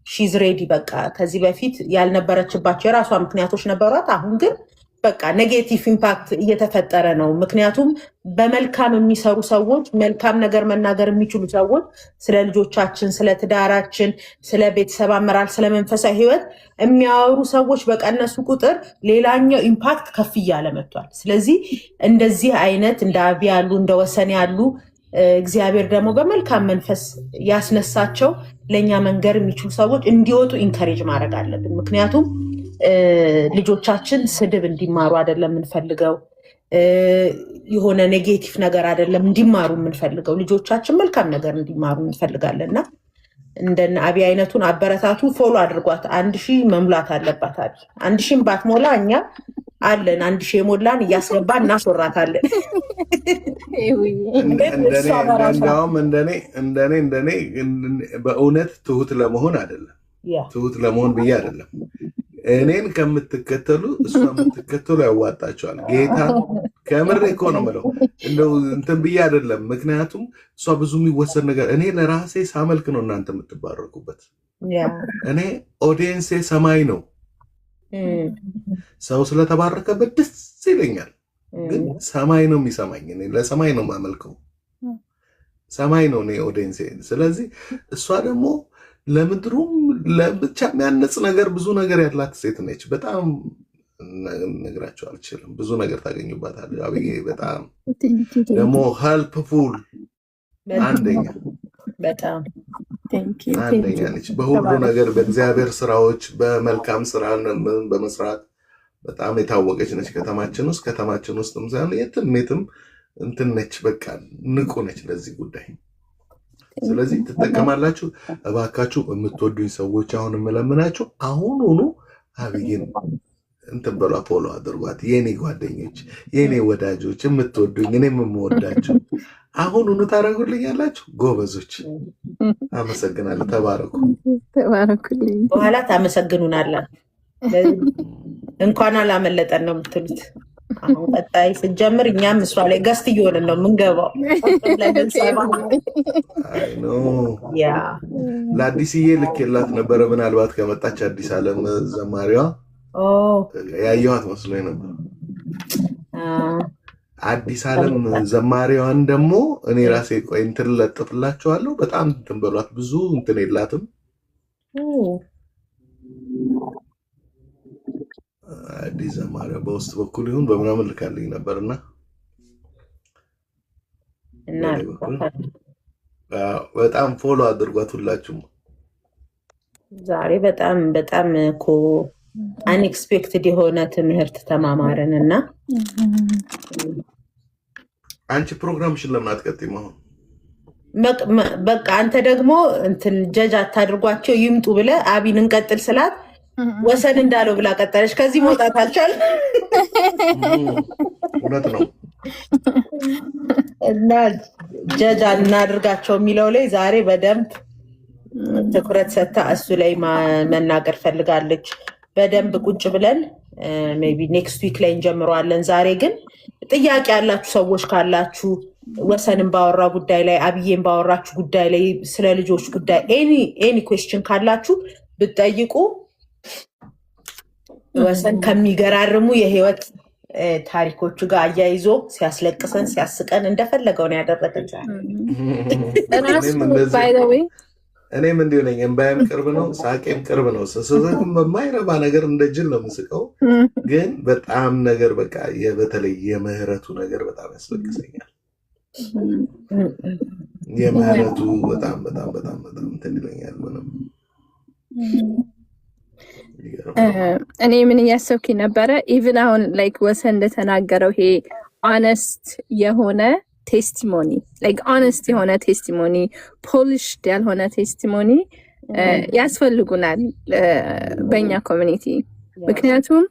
ሺ ኢዝ ሬዲ። በቃ ከዚህ በፊት ያልነበረችባቸው የራሷ ምክንያቶች ነበሯት። አሁን ግን በቃ ኔጌቲቭ ኢምፓክት እየተፈጠረ ነው። ምክንያቱም በመልካም የሚሰሩ ሰዎች፣ መልካም ነገር መናገር የሚችሉ ሰዎች ስለ ልጆቻችን፣ ስለ ትዳራችን፣ ስለ ቤተሰብ አመራር፣ ስለ መንፈሳዊ ሕይወት የሚያወሩ ሰዎች በቀነሱ ቁጥር ሌላኛው ኢምፓክት ከፍ እያለ መጥቷል። ስለዚህ እንደዚህ አይነት እንደ አቢ ያሉ እንደ ወሰን ያሉ እግዚአብሔር ደግሞ በመልካም መንፈስ ያስነሳቸው ለእኛ መንገር የሚችሉ ሰዎች እንዲወጡ ኢንከሬጅ ማድረግ አለብን። ምክንያቱም ልጆቻችን ስድብ እንዲማሩ አይደለም የምንፈልገው፣ የሆነ ኔጌቲቭ ነገር አይደለም እንዲማሩ የምንፈልገው። ልጆቻችን መልካም ነገር እንዲማሩ እንፈልጋለን እና እንደነ አቢ አይነቱን አበረታቱ። ፎሎ አድርጓት። 1,000 መሙላት አለባት። 1,000 ባትሞላ እኛ አለን 1,000 የሞላን እያስገባን እናስወራታለን። እንደኔ በእውነት ትሁት ለመሆን አይደለም፣ ትሁት ለመሆን ብዬ አይደለም። እኔን ከምትከተሉ እሷ የምትከተሉ ያዋጣቸዋል። ጌታ ከምሬ እኮ ነው የምለው፣ እንደው እንትን ብዬ አይደለም። ምክንያቱም እሷ ብዙ የሚወሰድ ነገር እኔ ለራሴ ሳመልክ ነው እናንተ የምትባረኩበት። እኔ ኦዲየንሴ ሰማይ ነው። ሰው ስለተባረከበት ደስ ይለኛል፣ ግን ሰማይ ነው የሚሰማኝ። እኔ ለሰማይ ነው የማመልከው፣ ሰማይ ነው እኔ ኦዲየንሴ። ስለዚህ እሷ ደግሞ ለምድሩም ለብቻ የሚያነጽ ነገር ብዙ ነገር ያላት ሴት ነች። በጣም ነግራቸው አልችልም። ብዙ ነገር ታገኙባታል። አብዬ በጣም ደግሞ ሄልፕፉል አንደኛ ነች በሁሉ ነገር፣ በእግዚአብሔር ስራዎች፣ በመልካም ስራ በመስራት በጣም የታወቀች ነች። ከተማችን ውስጥም ሳይሆን የትም እንትን ነች፣ በቃ ንቁ ነች ለዚህ ጉዳይ። ስለዚህ ትጠቀማላችሁ። እባካችሁ የምትወዱኝ ሰዎች አሁን የምለምናችሁ አሁኑኑ አብይን እንትን በሏ፣ ፎሎ አድርጓት። የኔ ጓደኞች፣ የኔ ወዳጆች፣ የምትወዱኝ እኔም የምወዳችሁ አሁኑኑ ታደርጉልኛላችሁ። ጎበዞች፣ አመሰግናለሁ። ተባረኩልኝ። በኋላ ታመሰግኑናላችሁ። እንኳን አላመለጠን ነው የምትሉት። አሁን ቀጣይ ስጀምር እኛም እሷ ላይ ገስት እየሆንን ነው የምንገባው። ለአዲስዬ ልኬላት ነበረ። ምናልባት ከመጣች አዲስ ዓለም ዘማሪዋ ያየኋት መስሎኝ ነበር። አዲስ ዓለም ዘማሪዋን ደግሞ እኔ ራሴ ቆይ እንትን ለጥፍላችኋለሁ። በጣም እንትን በሏት፣ ብዙ እንትን የላትም። አዲስ ዘማሪዋ በውስጥ በኩል ይሁን በምናምን ልካልኝ ነበርና በጣም ፎሎ አድርጓት ሁላችሁም። ዛሬ በጣም በጣም እኮ አንኤክስፔክትድ የሆነ ትምህርት ተማማርን እና አንቺ ፕሮግራምሽን ለምን አትቀጥይም? አሁን በቃ አንተ ደግሞ እንትን ጀጅ አታድርጓቸው ይምጡ ብለህ አቢን እንቀጥል ስላት ወሰን እንዳለው ብላ ቀጠለች። ከዚህ መውጣት አልቻልም። እውነት ነው። እና ጀጅ እናድርጋቸው የሚለው ላይ ዛሬ በደንብ ትኩረት ሰጥታ እሱ ላይ መናገር ፈልጋለች። በደንብ ቁጭ ብለን ሜይ ቢ ኔክስት ዊክ ላይ እንጀምረዋለን። ዛሬ ግን ጥያቄ ያላችሁ ሰዎች ካላችሁ ወሰንን ባወራ ጉዳይ ላይ፣ አብዬን ባወራችሁ ጉዳይ ላይ፣ ስለ ልጆች ጉዳይ ኤኒ ኩዌስችን ካላችሁ ብትጠይቁ ወሰን ከሚገራርሙ የህይወት ታሪኮቹ ጋር አያይዞ ሲያስለቅሰን ሲያስቀን እንደፈለገው ነው ያደረገች። እኔም እንዲሁ ነኝ። እምባዬም ቅርብ ነው፣ ሳቄም ቅርብ ነው። ስስቅም በማይረባ ነገር እንደ ጅል ነው የምስቀው። ግን በጣም ነገር በቃ በተለይ የምህረቱ ነገር በጣም ያስለቅሰኛል። የምህረቱ በጣም በጣም በጣም በጣም እንትን ይለኛል። ምንም እኔ ምን እያሰብኩኝ ነበረ፣ ኢቭን አሁን ላይክ ወሰን እንደተናገረው ይሄ ኦነስት የሆነ ቴስቲሞኒ ላይክ ኦነስት የሆነ ቴስቲሞኒ፣ ፖሊሽድ ያልሆነ ቴስቲሞኒ ያስፈልጉናል በእኛ ኮሚኒቲ። ምክንያቱም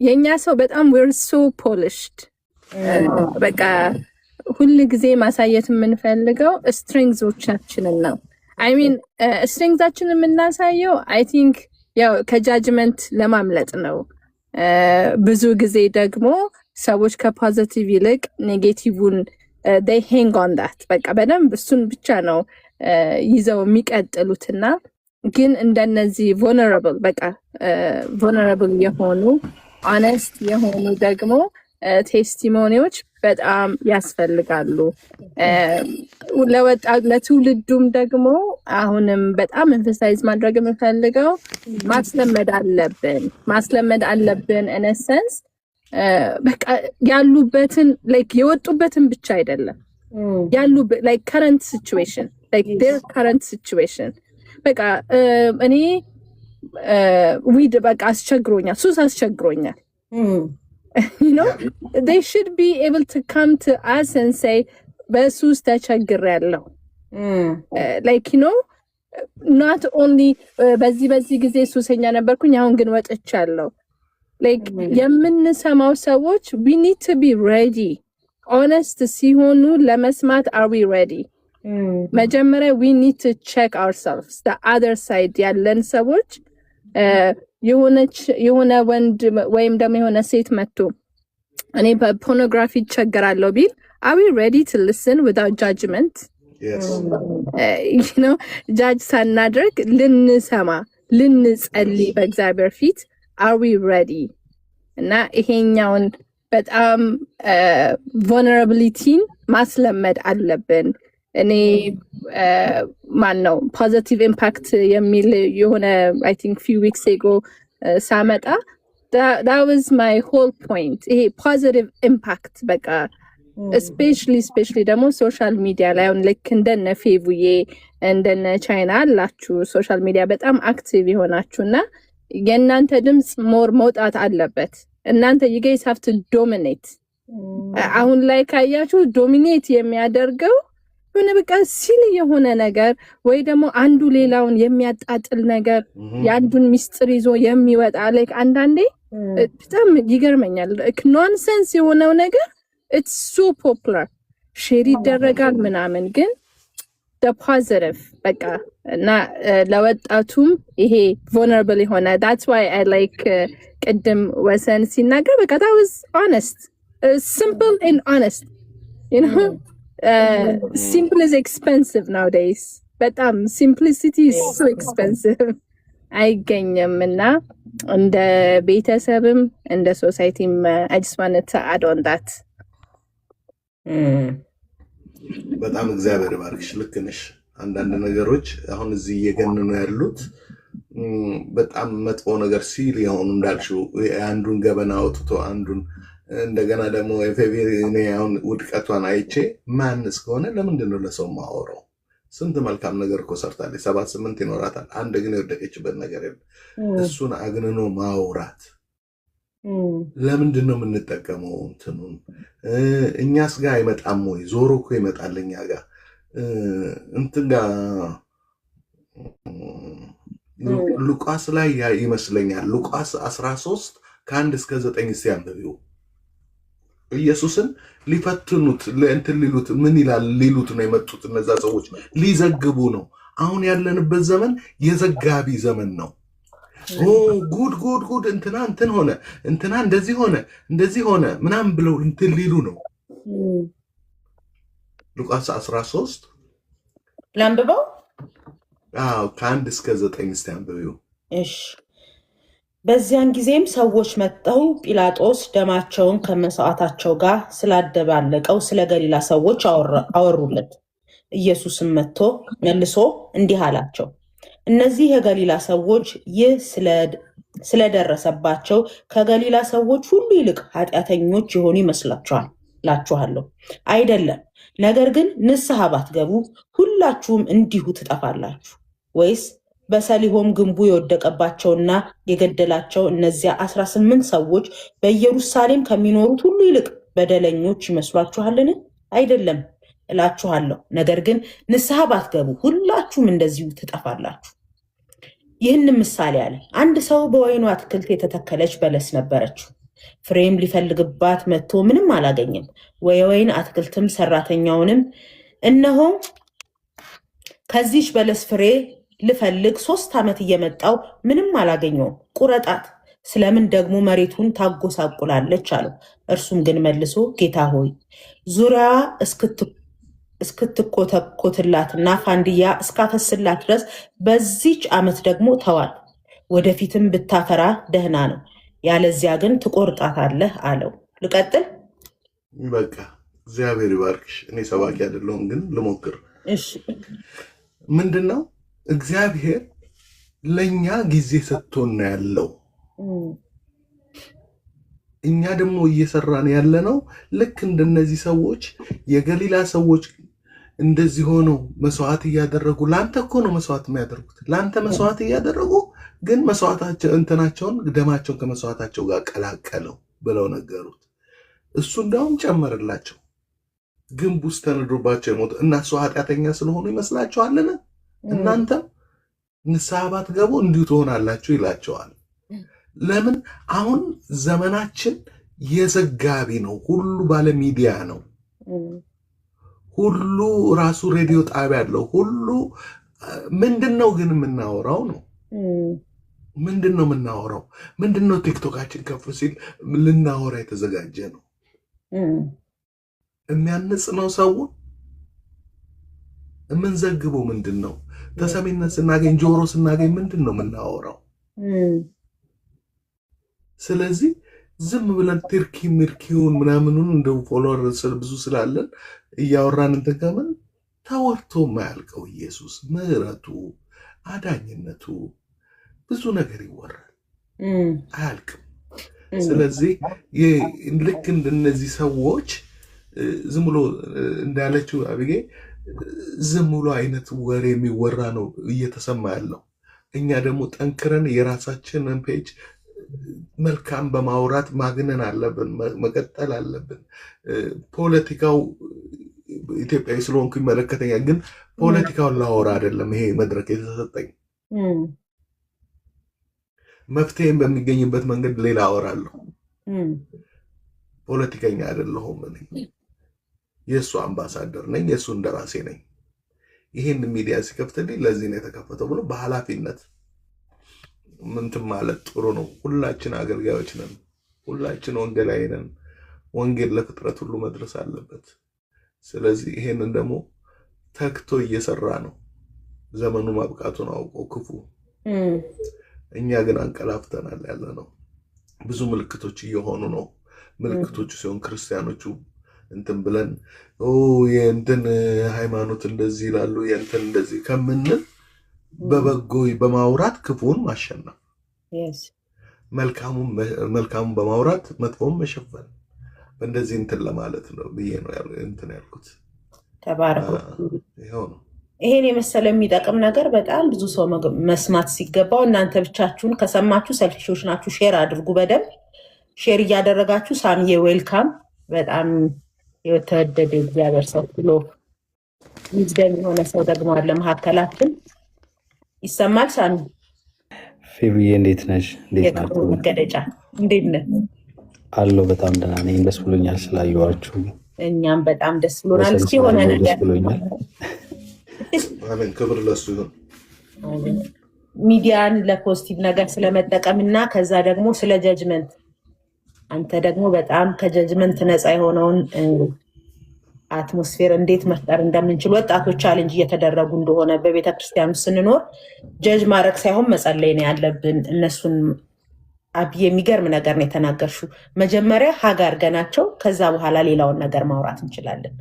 የእኛ ሰው በጣም ዌር ሶ ፖሊሽድ፣ በቃ ሁል ጊዜ ማሳየት የምንፈልገው ስትሪንግዞቻችንን ነው። አይ ሚን ስትሪንግዛችንን የምናሳየው አይ ቲንክ ያው ከጃጅመንት ለማምለጥ ነው። ብዙ ጊዜ ደግሞ ሰዎች ከፖዚቲቭ ይልቅ ኔጌቲቭን they hang on that በቃ በደንብ እሱን ብቻ ነው ይዘው የሚቀጥሉትና ግን እንደነዚህ vulnerable በቃ vulnerable የሆኑ honest የሆኑ ደግሞ ቴስቲሞኒዎች በጣም ያስፈልጋሉ። ለትውልዱም ደግሞ አሁንም በጣም ኤምፋሳይዝ ማድረግ የምፈልገው ማስለመድ አለብን in a sense በቃ ያሉበትን ላይክ የወጡበትን ብቻ አይደለም ያሉበት ላይክ current situation like their current situation በቃ እኔ ዊድ በቃ አስቸግሮኛል፣ ሱስ አስቸግሮኛል። you know they should be able to come to us and say በሱስ ተቸግሬያለሁ like you know not only በዚህ ጊዜ ሱሰኛ ነበርኩኝ አሁን ግን ወጥቻለሁ። like የምንሰማው ሰዎች we need to be ready honest ሲሆኑ ለመስማት are we ready መጀመሪያ we need to check ourselves the other side ያለን ሰዎች የሆነ ወንድ ወይም ደግሞ የሆነ ሴት መጥቶ እኔ በፖርኖግራፊ ቸገራለሁ ቢል are we ready to listen without judgment? Yes. You know judge ሳናደርግ ልንሰማ ልንጸልይ በእግዚአብሔር ፊት are we ready? እና ይሄኛውን በጣም vulnerability ማስለመድ አለብን። እኔ ማን ነው ፖዚቲቭ ኢምፓክት የሚል የሆነ I think few weeks ago ሳመጣ that was my whole point። ይሄ positive impact በቃ especially ደግሞ ሶሻል ሚዲያ ላይ አሁን ልክ እንደነ ፌቡዬ እንደነ ቻይና አላችሁ ሶሻል ሚዲያ በጣም አክቲቭ የሆናችሁና የእናንተ ድምፅ ሞር መውጣት አለበት። እናንተ you guys have to dominate አሁን ላይ ካያችሁ ዶሚኔት የሚያደርገው የሆነ በቃ ሲል የሆነ ነገር ወይ ደግሞ አንዱ ሌላውን የሚያጣጥል ነገር የአንዱን ሚስጥር ይዞ የሚወጣ ላይክ አንዳንዴ በጣም ይገርመኛል። ኖንሰንስ የሆነው ነገር ኢትስ ሶ ፖፑላር ሼር ይደረጋል ምናምን፣ ግን ፖዚቲቭ በቃ እና ለወጣቱም ይሄ ቮልነራብል የሆነ that's why I like ቅድም ወሰን ሲናገር በቃ that was honest, simple and honest, you know. Simple is expensive nowadays. በጣም simplicity is so expensive. አይገኝም እና እንደ ቤተሰብም እንደ ሶሳይቲም I just wanted to add on that. በጣም እግዚአብሔር ይባርክሽ። ልክ ነሽ። አንዳንድ ነገሮች አሁን እዚህ እየገነኑ ያሉት በጣም መጥፎ ነገር ሲል የሆኑ እንዳልሽው አንዱን ገበና አውጥቶ አንዱን እንደገና ደግሞ እኔ አሁን ውድቀቷን አይቼ ማን እስከሆነ ለምንድን ነው ለሰው ማወራው? ስንት መልካም ነገር እኮ ሰርታለች፣ 7-8 ይኖራታል። አንድ ግን የወደቀችበት ነገር የለም። እሱን አግንኖ ማውራት ለምንድን ነው የምንጠቀመው? እንትኑን እኛስ ጋር አይመጣም ወይ? ዞሮ እኮ ይመጣል እኛ ጋር እንትን ጋር ሉቃስ ላይ ይመስለኛል። ሉቃስ 13 ከ1-9 ሲያንብቢው ኢየሱስን ሊፈትኑት ለእንትን ሊሉት ምን ይላል ሊሉት ነው የመጡት እነዛ ሰዎች ሊዘግቡ ነው። አሁን ያለንበት ዘመን የዘጋቢ ዘመን ነው። ጉድ እንትና እንትን ሆነ እንትና እንደዚህ ሆነ ምናምን ብለው እንትን ሊሉ ነው። ሉቃስ 13 ላንብበው። ከ1-9 ሲያንብቢው። እሺ። በዚያን ጊዜም ሰዎች መጥተው ጲላጦስ ደማቸውን ከመስዋዕታቸው ጋር ስላደባለቀው ስለ ገሊላ ሰዎች አወሩለት። ኢየሱስም መልሶ እንዲህ አላቸው፣ እነዚህ የገሊላ ሰዎች ይህ ስለደረሰባቸው ከገሊላ ሰዎች ሁሉ ይልቅ ኃጢአተኞች የሆኑ ይመስላችኋል? እላችኋለሁ አይደለም። ነገር ግን ንስሐ ባትገቡ ሁላችሁም እንዲሁ ትጠፋላችሁ። ወይስ በሰሊሆም ግንቡ የወደቀባቸውና የገደላቸው እነዚያ 18 ሰዎች በኢየሩሳሌም ከሚኖሩት ሁሉ ይልቅ በደለኞች ይመስሏችኋልን? አይደለም እላችኋለሁ። ነገር ግን ንስሐ ባትገቡ ሁላችሁም እንደዚሁ ትጠፋላችሁ። ይህንም ምሳሌ አለ። አንድ ሰው በወይኑ አትክልት የተተከለች በለስ ነበረችው። ፍሬም ሊፈልግባት መጥቶ ምንም አላገኘም። የወይን አትክልትም ሰራተኛውንም እነሆ ከዚች በለስ ፍሬ ልፈልግ 3 ዓመት እየመጣው ምንም አላገኘውም፣ ቁረጣት፣ ስለምን ደግሞ መሬቱን ታጎሳቁላለች አለው። እርሱም ግን መልሶ ጌታ ሆይ ዙሪያዋ እስክትኮተኮትላትና ፋንድያ እስካፈስላት ድረስ በዚች ዓመት ደግሞ ተዋል፣ ወደፊትም ብታፈራ ደህና ነው፣ ያለዚያ ግን ትቆርጣታለህ አለው። ልቀጥል? በቃ እግዚአብሔር ይባርክሽ። እኔ ሰባኪ አይደለሁም ግን ልሞክር። እሺ። ምንድነው እግዚአብሔር ለኛ ጊዜ ሰጥቶን ያለው፣ እኛ ደግሞ እየሰራን ያለ ነው። ልክ እንደነዚህ ሰዎች የገሊላ ሰዎች እንደዚህ ሆነው መስዋዕት እያደረጉ ለአንተ እኮ ነው መስዋዕት የሚያደርጉት፣ ለአንተ መስዋዕት እያደረጉ ግን መስዋዕታቸው እንትናቸውን ደማቸውን ከመስዋዕታቸው ጋር ቀላቀለው ብለው ነገሩት። እሱ እንዳውም ጨመረላቸው። ግንብ ውስጥ ተነድሮባቸው የሞቱ እናሱ ኃጢአተኛ ስለሆኑ ይመስላችኋልን? እናንተም ንስሐ ባትገቡ እንዲሁ ትሆናላችሁ ይላቸዋል። ለምን? አሁን ዘመናችን የዘጋቢ ነው። ሁሉ ባለ ሚዲያ ነው። ሁሉ ራሱ ሬዲዮ ጣቢያ አለው። ሁሉ ምንድነው ግን የምናወራው ነው? ምንድነው የምናወራው? ምንድነው ቲክቶካችን ከፍ ሲል ልናወራ የተዘጋጀ ነው? የሚያንጽ ነው ሰው የምንዘግበው ምንድን ነው? ተሰሚነት ስናገኝ ጆሮ ስናገኝ ምንድን ነው የምናወራው? ስለዚህ ዝም ብለን ትርኪ ምርኪውን ምናምኑን እንደ ፎሎወር ብዙ ስላለን እያወራን እንትን ከምን ተወርቶ የማያልቀው ኢየሱስ ምሕረቱ፣ አዳኝነቱ ብዙ ነገር ይወራል፣ አያልቅም። ስለዚህ ልክ እንደነዚህ ሰዎች ዝም ብሎ እንዳለችው አብጌ ዝም ብሎ አይነት ወሬ የሚወራ ነው እየተሰማ ያለው። እኛ ደግሞ ጠንክረን የራሳችንን ፔጅ መልካም በማውራት ማግነን አለብን፣ መቀጠል አለብን። ፖለቲካው ኢትዮጵያዊ ስለሆንኩ ይመለከተኛል፣ ግን ፖለቲካውን ላወራ አይደለም ይሄ መድረክ የተሰጠኝ። መፍትሄም በሚገኝበት መንገድ ሌላ አወራለሁ። ፖለቲከኛ አይደለሁም። የእሱ አምባሳደር ነኝ፣ የእሱ እንደራሴ ነኝ። ይህን ሚዲያ ሲከፍትልኝ ለዚህ ነው የተከፈተው ብሎ በኃላፊነት ምንትን ማለት ጥሩ ነው። ሁላችን አገልጋዮች ነን፣ ሁላችን ወንጌላዊ ነን። ወንጌል ለፍጥረት ሁሉ መድረስ አለበት። ስለዚህ ይሄንን ደግሞ ተክቶ እየሰራ ነው። ዘመኑ ማብቃቱን አውቆ ክፉ፣ እኛ ግን አንቀላፍተናል ያለ ነው። ብዙ ምልክቶች እየሆኑ ነው። ምልክቶቹ ሲሆን ክርስቲያኖቹ እንትን ብለን የእንትን ሃይማኖት እንደዚህ ይላሉ የእንትን እንደዚህ ከምንል በበጎ በማውራት ክፉን ማሸነፍ፣ መልካሙን በማውራት መጥፎን መሸፈን፣ በእንደዚህ እንትን ለማለት ነው ብዬ ነው እንትን ያልኩት። ተባረኩ። ይኸው ነው። ይሄን የመሰለ የሚጠቅም ነገር በጣም ብዙ ሰው መስማት ሲገባው እናንተ ብቻችሁን ከሰማችሁ ሰልፊሾች ናችሁ። ሼር አድርጉ፣ በደንብ ሼር እያደረጋችሁ። ሳሚዬ ዌልካም። በጣም የተወደደ እግዚአብሔር ሰው ብሎ ይዝደም የሆነ ሰው ደግሞ አለ መካከላችን። ይሰማል ሳሚ? ፌብዬ እንዴት ነሽ? እንዴት ናችሁ? መገለጫ እንዴት ነህ? አሎ በጣም ደህና ነኝ። ደስ ብሎኛል ስላየኋችሁ። እኛም በጣም ደስ ብሎናል። እስኪ ሆነ ነገር ክብር ለሱ ይሁን። ሚዲያን ለፖዚቲቭ ነገር ስለመጠቀም እና ከዛ ደግሞ ስለ ጀጅመንት፣ አንተ ደግሞ በጣም ከጀጅመንት ነፃ የሆነውን አትሞስፌር እንዴት መፍጠር እንደምንችል ወጣቶች ቻሌንጅ እየተደረጉ እንደሆነ በቤተክርስቲያን ስንኖር ጀጅ ማድረግ ሳይሆን መጸለይ ነው ያለብን። እነሱን አብዬ የሚገርም ነገር ነው የተናገርሽው። መጀመሪያ ሀግ አድርገናቸው ከዛ በኋላ ሌላውን ነገር ማውራት እንችላለን።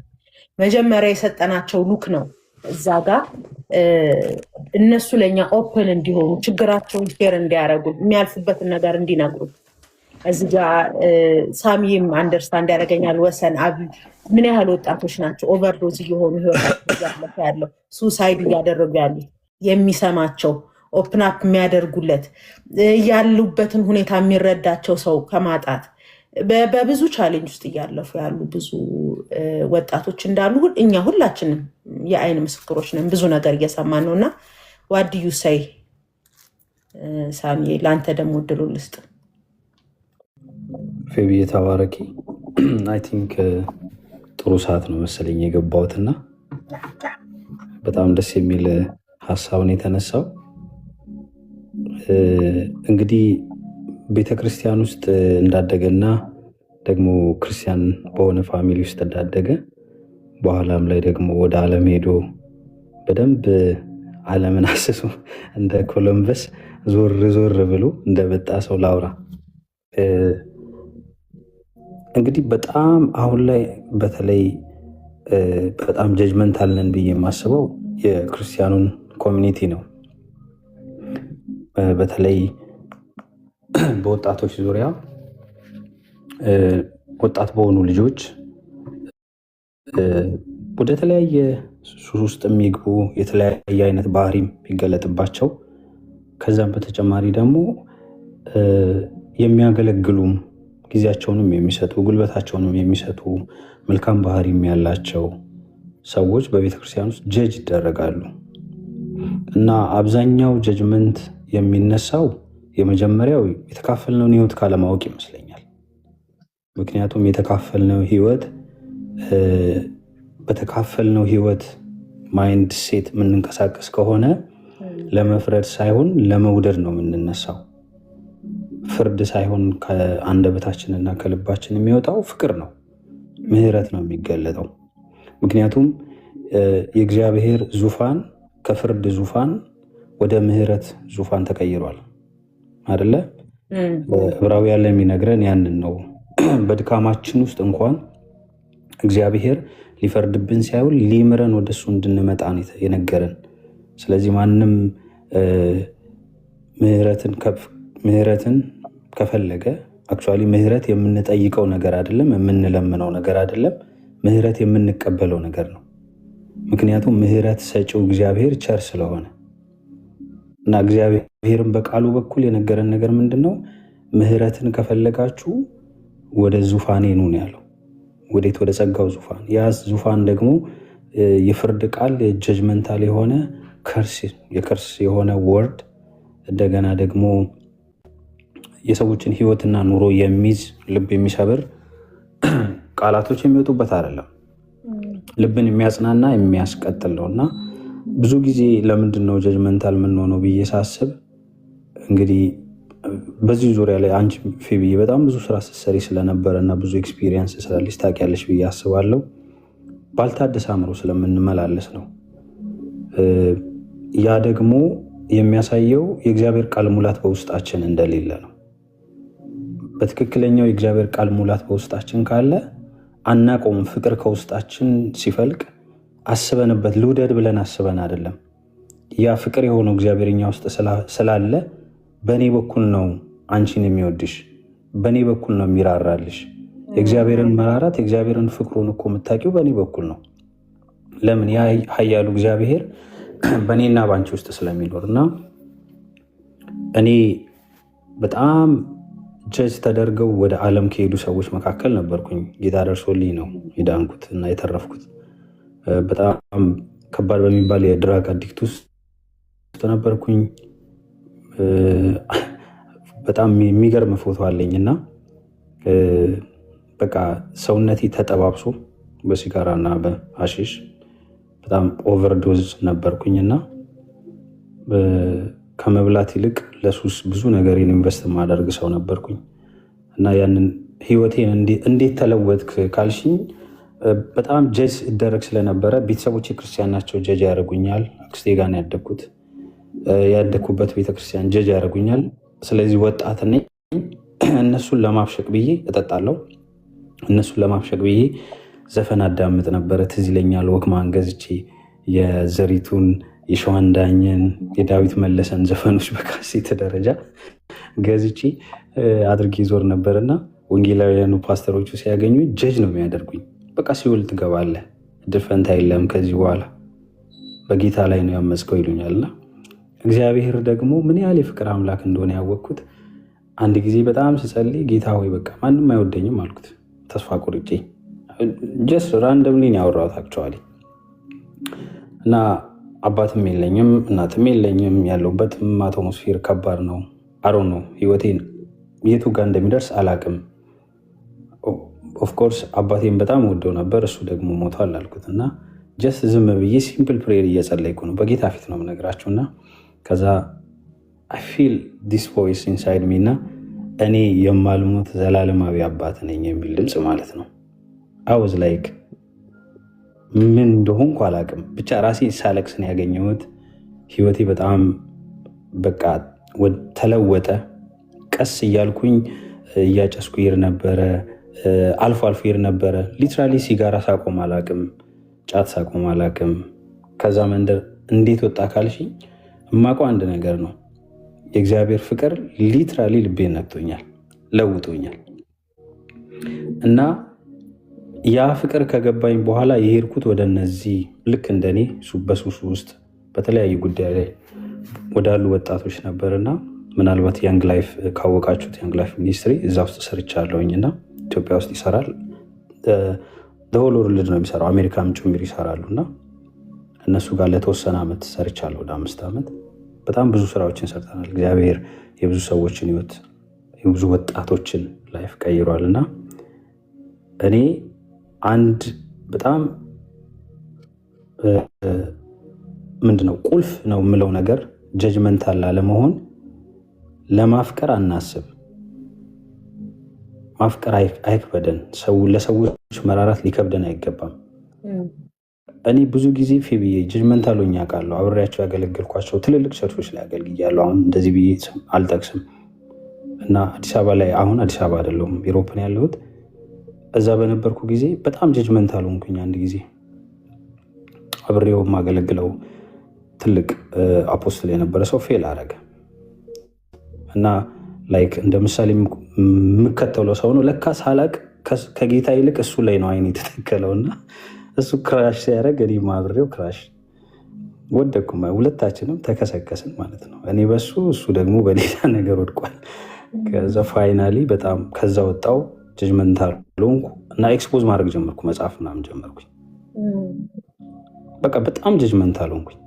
መጀመሪያ የሰጠናቸው ሉክ ነው እዛ ጋር እነሱ ለእኛ ኦፕን እንዲሆኑ ችግራቸውን ሼር እንዲያደርጉ የሚያልፉበትን ነገር እንዲነግሩ። እዚህ ጋ ሳሚም አንደርስታንድ ያደርገኛል። ወሰን አብ ምን ያህል ወጣቶች ናቸው ኦቨርዶዝ እየሆኑ ህይወታቸው እያለፈ ያለው ሱሳይድ እያደረጉ ያሉት የሚሰማቸው ኦፕን አፕ የሚያደርጉለት ያሉበትን ሁኔታ የሚረዳቸው ሰው ከማጣት በብዙ ቻሌንጅ ውስጥ እያለፉ ያሉ ብዙ ወጣቶች እንዳሉ እኛ ሁላችንም የአይን ምስክሮች ነን። ብዙ ነገር እየሰማን ነው እና ዋድዩ ሳይ ሳሚ ለአንተ ደግሞ እድሉ ልስጥ። ፌብዬ ተባረኪ። አይ ቲንክ ጥሩ ሰዓት ነው መሰለኝ የገባሁትና በጣም ደስ የሚል ሀሳብን የተነሳው። እንግዲህ ቤተክርስቲያን ውስጥ እንዳደገና ደግሞ ክርስቲያን በሆነ ፋሚሊ ውስጥ እንዳደገ በኋላም ላይ ደግሞ ወደ ዓለም ሄዶ በደንብ ዓለምን አስሱ እንደ ኮሎምበስ ዞር ዞር ብሎ እንደመጣ ሰው ላውራ። እንግዲህ በጣም አሁን ላይ በተለይ በጣም ጀጅመንታል ነን ብዬ የማስበው የክርስቲያኑን ኮሚኒቲ ነው። በተለይ በወጣቶች ዙሪያ ወጣት በሆኑ ልጆች ወደ ተለያየ ሱስ ውስጥ የሚግቡ የተለያየ አይነት ባህሪም የሚገለጥባቸው ከዛም በተጨማሪ ደግሞ የሚያገለግሉም ጊዜያቸውንም የሚሰጡ ጉልበታቸውንም የሚሰጡ መልካም ባህሪም ያላቸው ሰዎች በቤተክርስቲያን ውስጥ ጀጅ ይደረጋሉ እና አብዛኛው ጀጅመንት የሚነሳው የመጀመሪያው የተካፈልነውን ህይወት ካለማወቅ ይመስለኛል። ምክንያቱም የተካፈልነው ህይወት በተካፈልነው ህይወት ማይንድ ሴት የምንንቀሳቀስ ከሆነ ለመፍረድ ሳይሆን ለመውደድ ነው የምንነሳው። ፍርድ ሳይሆን ከአንደበታችንና ከልባችን የሚወጣው ፍቅር ነው፣ ምህረት ነው የሚገለጠው። ምክንያቱም የእግዚአብሔር ዙፋን ከፍርድ ዙፋን ወደ ምህረት ዙፋን ተቀይሯል አይደለ? ዕብራውያን ላይ የሚነግረን ያንን ነው። በድካማችን ውስጥ እንኳን እግዚአብሔር ሊፈርድብን ሳይሆን ሊምረን ወደሱ እንድንመጣ የነገረን። ስለዚህ ማንም ምህረትን ከፈለገ አክቹዋሊ ምህረት የምንጠይቀው ነገር አይደለም፣ የምንለምነው ነገር አይደለም፣ ምህረት የምንቀበለው ነገር ነው። ምክንያቱም ምህረት ሰጪው እግዚአብሔር ቸር ስለሆነ እና እግዚአብሔርን በቃሉ በኩል የነገረን ነገር ምንድን ነው? ምህረትን ከፈለጋችሁ ወደ ዙፋኔ ኑ ነው ያለው። ወዴት? ወደ ጸጋው ዙፋን። ያ ዙፋን ደግሞ የፍርድ ቃል ጀጅመንታል የሆነ የከርስ የሆነ ወርድ እንደገና ደግሞ የሰዎችን ህይወትና ኑሮ የሚይዝ ልብ የሚሰብር ቃላቶች የሚወጡበት አይደለም። ልብን የሚያጽናና የሚያስቀጥል ነው። እና ብዙ ጊዜ ለምንድን ነው ጀጅመንታል የምንሆነው ብዬ ሳስብ እንግዲህ በዚህ ዙሪያ ላይ አንቺ ፌብዬ በጣም ብዙ ስራ ስትሰሪ ስለነበረ እና ብዙ ኤክስፒሪየንስ ስላለች ታውቂያለሽ ብዬ አስባለሁ። ባልታደሰ አእምሮ ስለምንመላለስ ነው። ያ ደግሞ የሚያሳየው የእግዚአብሔር ቃል ሙላት በውስጣችን እንደሌለ ነው። በትክክለኛው የእግዚአብሔር ቃል ሙላት በውስጣችን ካለ አናቆምም። ፍቅር ከውስጣችን ሲፈልቅ አስበንበት ልውደድ ብለን አስበን አይደለም። ያ ፍቅር የሆነው እግዚአብሔር እኛ ውስጥ ስላለ በእኔ በኩል ነው አንቺን የሚወድሽ፣ በእኔ በኩል ነው የሚራራልሽ። የእግዚአብሔርን መራራት የእግዚአብሔርን ፍቅሩን እኮ የምታውቂው በእኔ በኩል ነው። ለምን? ያ ኃያሉ እግዚአብሔር በእኔና በአንቺ ውስጥ ስለሚኖር እና እኔ በጣም ጀጅ ተደርገው ወደ ዓለም ከሄዱ ሰዎች መካከል ነበርኩኝ። ጌታ ደርሶልኝ ነው የዳንኩት እና የተረፍኩት። በጣም ከባድ በሚባል የድራግ አዲክት ውስጥ ነበርኩኝ። በጣም የሚገርም ፎቶ አለኝ እና በቃ ሰውነቴ ተጠባብሶ በሲጋራ እና በአሺሽ በጣም ኦቨርዶዝ ነበርኩኝ እና ከመብላት ይልቅ ለሱስ ብዙ ነገር ኢንቨስት ማደርግ ሰው ነበርኩኝ እና ያንን ህይወቴን እንዴት ተለወጥክ ካልሽኝ በጣም ጀጅ ይደረግ ስለነበረ ቤተሰቦች ክርስቲያን ናቸው፣ ጀጅ ያደርጉኛል። አክስቴ ጋር ነው ያደግኩት። ያደግኩበት ቤተክርስቲያን ጀጅ ያደርጉኛል። ስለዚህ ወጣት ነኝ። እነሱን ለማብሸቅ ብዬ እጠጣለሁ። እነሱን ለማብሸቅ ብዬ ዘፈን አዳምጥ ነበረ። ትዝ ይለኛል ወክማን ገዝቼ የዘሪቱን የሸዋንዳኝን የዳዊት መለሰን ዘፈኖች በካሴት ደረጃ ገዝቼ አድርጌ ዞር ነበርና ወንጌላውያኑ ፓስተሮቹ ሲያገኙ ጀጅ ነው የሚያደርጉኝ። በቃ ሲውል ትገባለህ፣ ድፈንታ የለም ከዚህ በኋላ በጌታ ላይ ነው ያመፅከው ይሉኛልና እግዚአብሔር ደግሞ ምን ያህል የፍቅር አምላክ እንደሆነ ያወቅኩት አንድ ጊዜ በጣም ስጸልይ ጌታ ሆይ በቃ ማንም አይወደኝም አልኩት። ተስፋ ቆርጬ ጀስት ራንደምሊ ያወራሁት አክቹዋሊ እና አባትም የለኝም እናትም የለኝም። ያለሁበትም አትሞስፌር ከባድ ነው። አሮ ነው ህይወቴን የቱ ጋር እንደሚደርስ አላቅም። ኦፍኮርስ አባቴን በጣም ወደው ነበር፣ እሱ ደግሞ ሞቷል አልኩት እና ጀስት ዝም ብዬ ሲምፕል ፕሬየር እየጸለይኩ ነው። በጌታ ፊት ነው የምነግራችሁ እና ከዛ አይ ፊል ዲስ ቮይስ ኢንሳይድ ሚ እና እኔ የማልሞት ዘላለማዊ አባት ነኝ የሚል ድምፅ ማለት ነው። አይ ዋዝ ላይክ ምን እንደሆንኩ አላቅም። ብቻ ራሴ ሳለቅስ ነው ያገኘሁት። ህይወቴ በጣም በቃ ተለወጠ። ቀስ እያልኩኝ እያጨስኩ ይር ነበረ፣ አልፎ አልፎ ይር ነበረ። ሊትራሊ ሲጋራ ሳቆም አላቅም፣ ጫት ሳቆም አላቅም። ከዛ መንደር እንዴት ወጣ ካልሽኝ እማውቀው አንድ ነገር ነው። የእግዚአብሔር ፍቅር ሊትራሊ ልቤን ነክቶኛል፣ ለውጦኛል እና ያ ፍቅር ከገባኝ በኋላ የሄድኩት ወደ እነዚህ ልክ እንደኔ በሱሱ ውስጥ በተለያዩ ጉዳይ ላይ ወዳሉ ወጣቶች ነበርና ምናልባት ያንግ ላይፍ ካወቃችሁት ያንግ ላይፍ ሚኒስትሪ እዛ ውስጥ ሰርቻለሁኝ እና ኢትዮጵያ ውስጥ ይሰራል። ሆል ወርልድ ነው የሚሰራው፣ አሜሪካም ጭምር ይሰራሉ እና እነሱ ጋር ለተወሰነ ዓመት ሰርቻለሁ፣ ወደ 5 ዓመት። በጣም ብዙ ስራዎችን ሰርተናል። እግዚአብሔር የብዙ ሰዎችን ህይወት የብዙ ወጣቶችን ላይፍ ቀይሯል እና እኔ አንድ በጣም ምንድነው ቁልፍ ነው የምለው ነገር ጀጅመንታል አለመሆን። ለማፍቀር አናስብ፣ ማፍቀር አይክበደን። ለሰዎች መራራት ሊከብደን አይገባም። እኔ ብዙ ጊዜ ፌብዬ ጀጅመንታል ሆኜ አውቃለሁ። አብሬያቸው ያገለገልኳቸው ትልልቅ ቸርቾች ላይ አገልግያለሁ። አሁን እንደዚህ ብዬ አልጠቅስም እና አዲስ አበባ ላይ አሁን አዲስ አበባ አይደለሁም ዩሮፕን ያለሁት። እዛ በነበርኩ ጊዜ በጣም ጀጅመንታል ሆንኩኝ። አንድ ጊዜ አብሬው የማገለግለው ትልቅ አፖስትል የነበረ ሰው ፌል አረገ እና ላይክ እንደ ምሳሌ የምከተለው ሰው ነው። ለካ ሳላቅ ከጌታ ይልቅ እሱ ላይ ነው አይን የተተከለው እና እሱ ክራሽ ሲያደርግ እኔ አብሬው ክራሽ ወደኩም። ሁለታችንም ተከሰከስን ማለት ነው። እኔ በሱ እሱ ደግሞ በሌላ ነገር ወድቋል ከዛ ፋይናሊ በጣም ከዛ ወጣው ጀጅመንታል ሆንኩ እና ኤክስፖዝ ማድረግ ጀመርኩ። መጽሐፍ ምናምን ጀመርኩኝ። በቃ በጣም ጀጅመንታል ሆንኩኝ።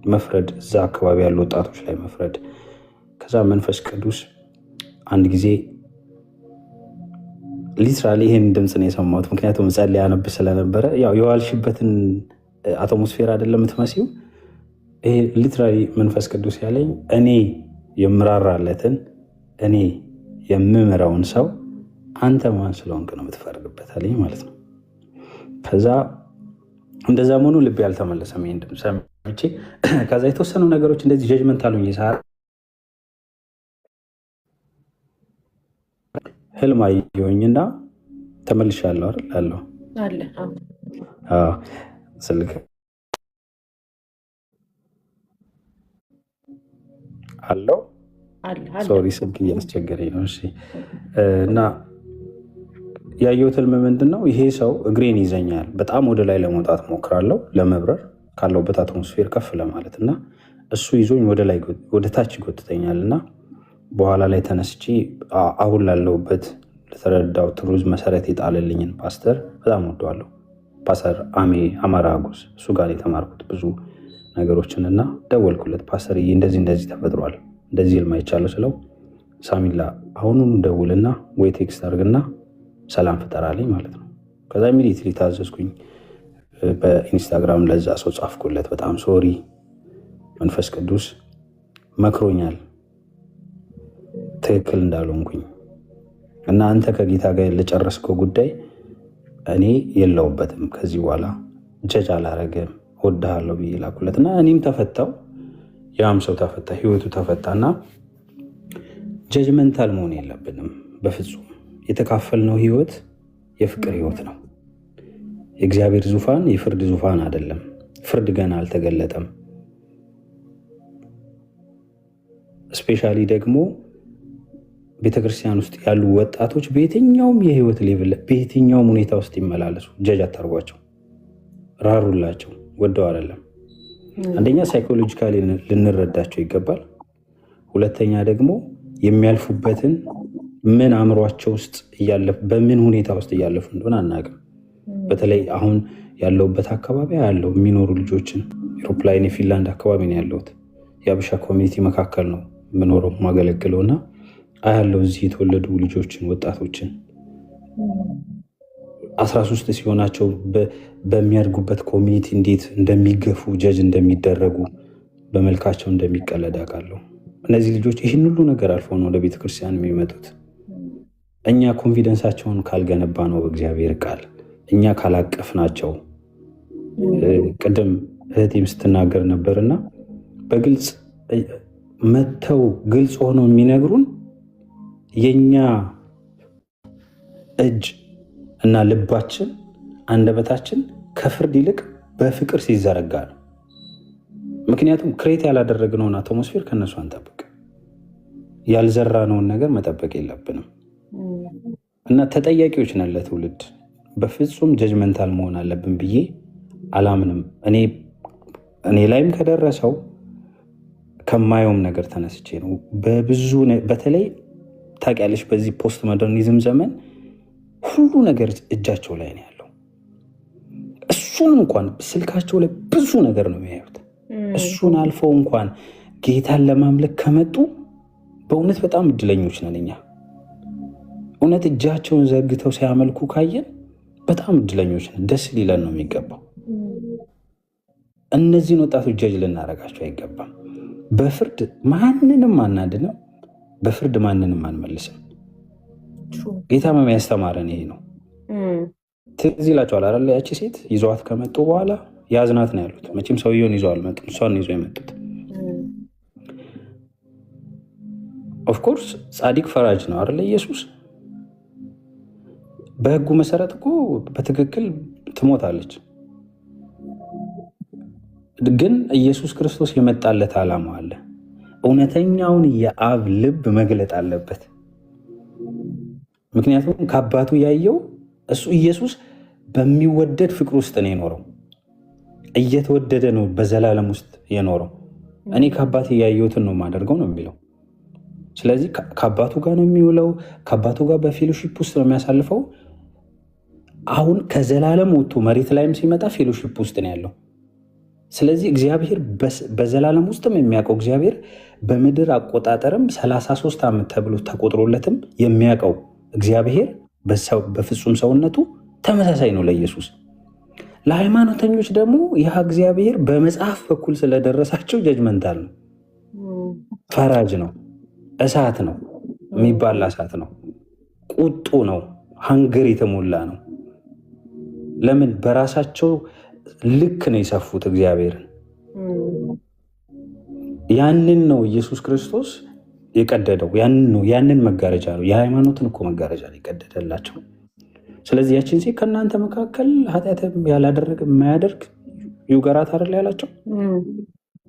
መፍረድ፣ እዛ አካባቢ ያሉ ወጣቶች ላይ መፍረድ። ከዛ መንፈስ ቅዱስ አንድ ጊዜ ሊትራሊ ይሄን ድምፅ ነው የሰማሁት። ምክንያቱም ጸልይ ያነብ ስለነበረ ያው የዋልሽበትን አቶሞስፌር አይደለም የምትመሲው። ይሄ ሊትራሊ መንፈስ ቅዱስ ያለኝ እኔ የምራራለትን እኔ የምምረውን ሰው አንተ ማን ስለሆንክ ነው የምትፈርድበት አለኝ ማለት ነው። ከዛ እንደዛ መሆኑ ልቤ ያልተመለሰም ይሄን ድምፅ ሰምቼ ከዛ የተወሰኑ ነገሮች እንደዚህ ጀጅመንት አሉኝ። ህልም አየሁኝና ተመልሻለሁ አይደል አለ ስልክ አለው ሶሪ ስልክ እያስቸገረኝ ነው። እሺ እና ያየሁት ህልም ምንድን ነው? ይሄ ሰው እግሬን ይዘኛል። በጣም ወደ ላይ ለመውጣት ሞክራለሁ፣ ለመብረር ካለውበት አትሞስፌር ከፍ ለማለት እና እሱ ይዞኝ ወደ ታች ይጎትተኛል እና በኋላ ላይ ተነስቼ አሁን ላለሁበት ለተረዳው ትሩዝ መሰረት የጣለልኝን ፓስተር በጣም ወደዋለሁ። ፓስተር አማራ አጎስ እሱ ጋር የተማርኩት ብዙ ነገሮችን እና ደወልኩለት። ፓስተር እንደዚህ ተፈጥሯል፣ እንደዚህ ህልም አይቻለሁ ስለው ሳሚላ አሁኑኑ ደውልና ወይ ቴክስት አድርግና ሰላም ፍጠራልኝ ማለት ነው። ከዛ ኢሚዲየትሊ ታዘዝኩኝ። በኢንስታግራም ለዛ ሰው ጻፍኩለት። በጣም ሶሪ መንፈስ ቅዱስ መክሮኛል ትክክል እንዳልሆንኩኝ እና አንተ ከጌታ ጋር ለጨረስከው ጉዳይ እኔ የለውበትም፣ ከዚህ በኋላ ጀጅ አላረገም፣ እወድሃለሁ ብዬ ላኩለት እና እኔም ተፈታው፣ ያም ሰው ተፈታ፣ ህይወቱ ተፈታና ጀጅመንታል መሆን የለብንም በፍጹም። የተካፈልነው ህይወት የፍቅር ህይወት ነው። የእግዚአብሔር ዙፋን የፍርድ ዙፋን አይደለም። ፍርድ ገና አልተገለጠም። እስፔሻሊ ደግሞ ቤተክርስቲያን ውስጥ ያሉ ወጣቶች በየትኛውም የህይወት ሌቭል በየትኛውም ሁኔታ ውስጥ ይመላለሱ፣ ጀጅ አታርጓቸው፣ ራሩላቸው። ወደው አይደለም። አንደኛ ሳይኮሎጂካሊ ልንረዳቸው ይገባል። ሁለተኛ ደግሞ የሚያልፉበትን ምን አእምሯቸው ውስጥ በምን ሁኔታ ውስጥ እያለፉ እንደሆነ አናውቅም። በተለይ አሁን ያለውበት አካባቢ ያለው የሚኖሩ ልጆችን ኤሮፕላይን የፊንላንድ አካባቢ ነው ያለሁት። የአበሻ ኮሚኒቲ መካከል ነው የምኖረው ማገለግለው እና አያለው እዚህ የተወለዱ ልጆችን ወጣቶችን 13 ሲሆናቸው በሚያድጉበት ኮሚኒቲ እንዴት እንደሚገፉ ጀጅ እንደሚደረጉ በመልካቸው እንደሚቀለድ አውቃለሁ። እነዚህ ልጆች ይህን ሁሉ ነገር አልፈው ነው ወደ ቤተክርስቲያን የሚመጡት። እኛ ኮንፊደንሳቸውን ካልገነባ ነው በእግዚአብሔር ቃል እኛ ካላቀፍ ናቸው። ቅድም እህቴም ስትናገር ነበርና በግልጽ መተው ግልጽ ሆነው የሚነግሩን የኛ እጅ እና ልባችን አንደበታችን ከፍርድ ይልቅ በፍቅር ሲዘረጋ ነው። ምክንያቱም ክሬት ያላደረግነውን አትሞስፌር ከነሱ አንጠብቅ፣ ያልዘራነውን ነገር መጠበቅ የለብንም እና ተጠያቂዎች ነን ለትውልድ። በፍጹም ጀጅመንታል መሆን አለብን ብዬ አላምንም። እኔ ላይም ከደረሰው ከማየውም ነገር ተነስቼ ነው። በብዙ በተለይ ታውቂያለሽ፣ በዚህ ፖስት ሞደርኒዝም ዘመን ሁሉ ነገር እጃቸው ላይ ነው ያለው። እሱን እንኳን ስልካቸው ላይ ብዙ ነገር ነው የሚያዩት። እሱን አልፈው እንኳን ጌታን ለማምለክ ከመጡ በእውነት በጣም እድለኞች ነን እኛ። እውነት እጃቸውን ዘርግተው ሲያመልኩ ካየን በጣም እድለኞች ነን። ደስ ሊለን ነው የሚገባው። እነዚህን ወጣቶች ጀጅ ልናደርጋቸው አይገባም። በፍርድ ማንንም አናድንም፣ በፍርድ ማንንም አንመልስም። ጌታ የሚያስተማረን ይሄ ነው። ትዝ ይላቸዋል አይደል? ያቺ ሴት ይዘዋት ከመጡ በኋላ ያዝናት ነው ያሉት። መቼም ሰውየውን ይዘው አልመጡም፣ እሷን ይዘው የመጡት። ኦፍኮርስ ጻዲቅ ፈራጅ ነው አይደለ? ኢየሱስ በህጉ መሰረት እኮ በትክክል ትሞታለች። ግን ኢየሱስ ክርስቶስ የመጣለት ዓላማ አለ። እውነተኛውን የአብ ልብ መግለጥ አለበት። ምክንያቱም ከአባቱ ያየው እሱ ኢየሱስ በሚወደድ ፍቅር ውስጥ ነው የኖረው። እየተወደደ ነው በዘላለም ውስጥ የኖረው። እኔ ከአባቴ ያየሁትን ነው የማደርገው ነው የሚለው። ስለዚህ ከአባቱ ጋር ነው የሚውለው፣ ከአባቱ ጋር በፌሎሺፕ ውስጥ ነው የሚያሳልፈው። አሁን ከዘላለም ወጥቶ መሬት ላይም ሲመጣ ፌሎሺፕ ውስጥ ነው ያለው። ስለዚህ እግዚአብሔር በዘላለም ውስጥም የሚያውቀው እግዚአብሔር በምድር አቆጣጠርም 33 ዓመት ተብሎ ተቆጥሮለትም የሚያውቀው እግዚአብሔር በፍጹም ሰውነቱ ተመሳሳይ ነው ለኢየሱስ። ለሃይማኖተኞች ደግሞ ይህ እግዚአብሔር በመጽሐፍ በኩል ስለደረሳቸው ጀጅመንታል ነው፣ ፈራጅ ነው፣ እሳት ነው፣ የሚባላ እሳት ነው፣ ቁጡ ነው፣ ሀንገር የተሞላ ነው። ለምን? በራሳቸው ልክ ነው የሰፉት እግዚአብሔርን። ያንን ነው ኢየሱስ ክርስቶስ የቀደደው። ያንን መጋረጃ ነው፣ የሃይማኖትን እኮ መጋረጃ ነው የቀደደላቸው። ስለዚህ ያችን ሴት ከእናንተ መካከል ኃጢአት ያላደረገ የማያደርግ ይውገራት አይደል ያላቸው።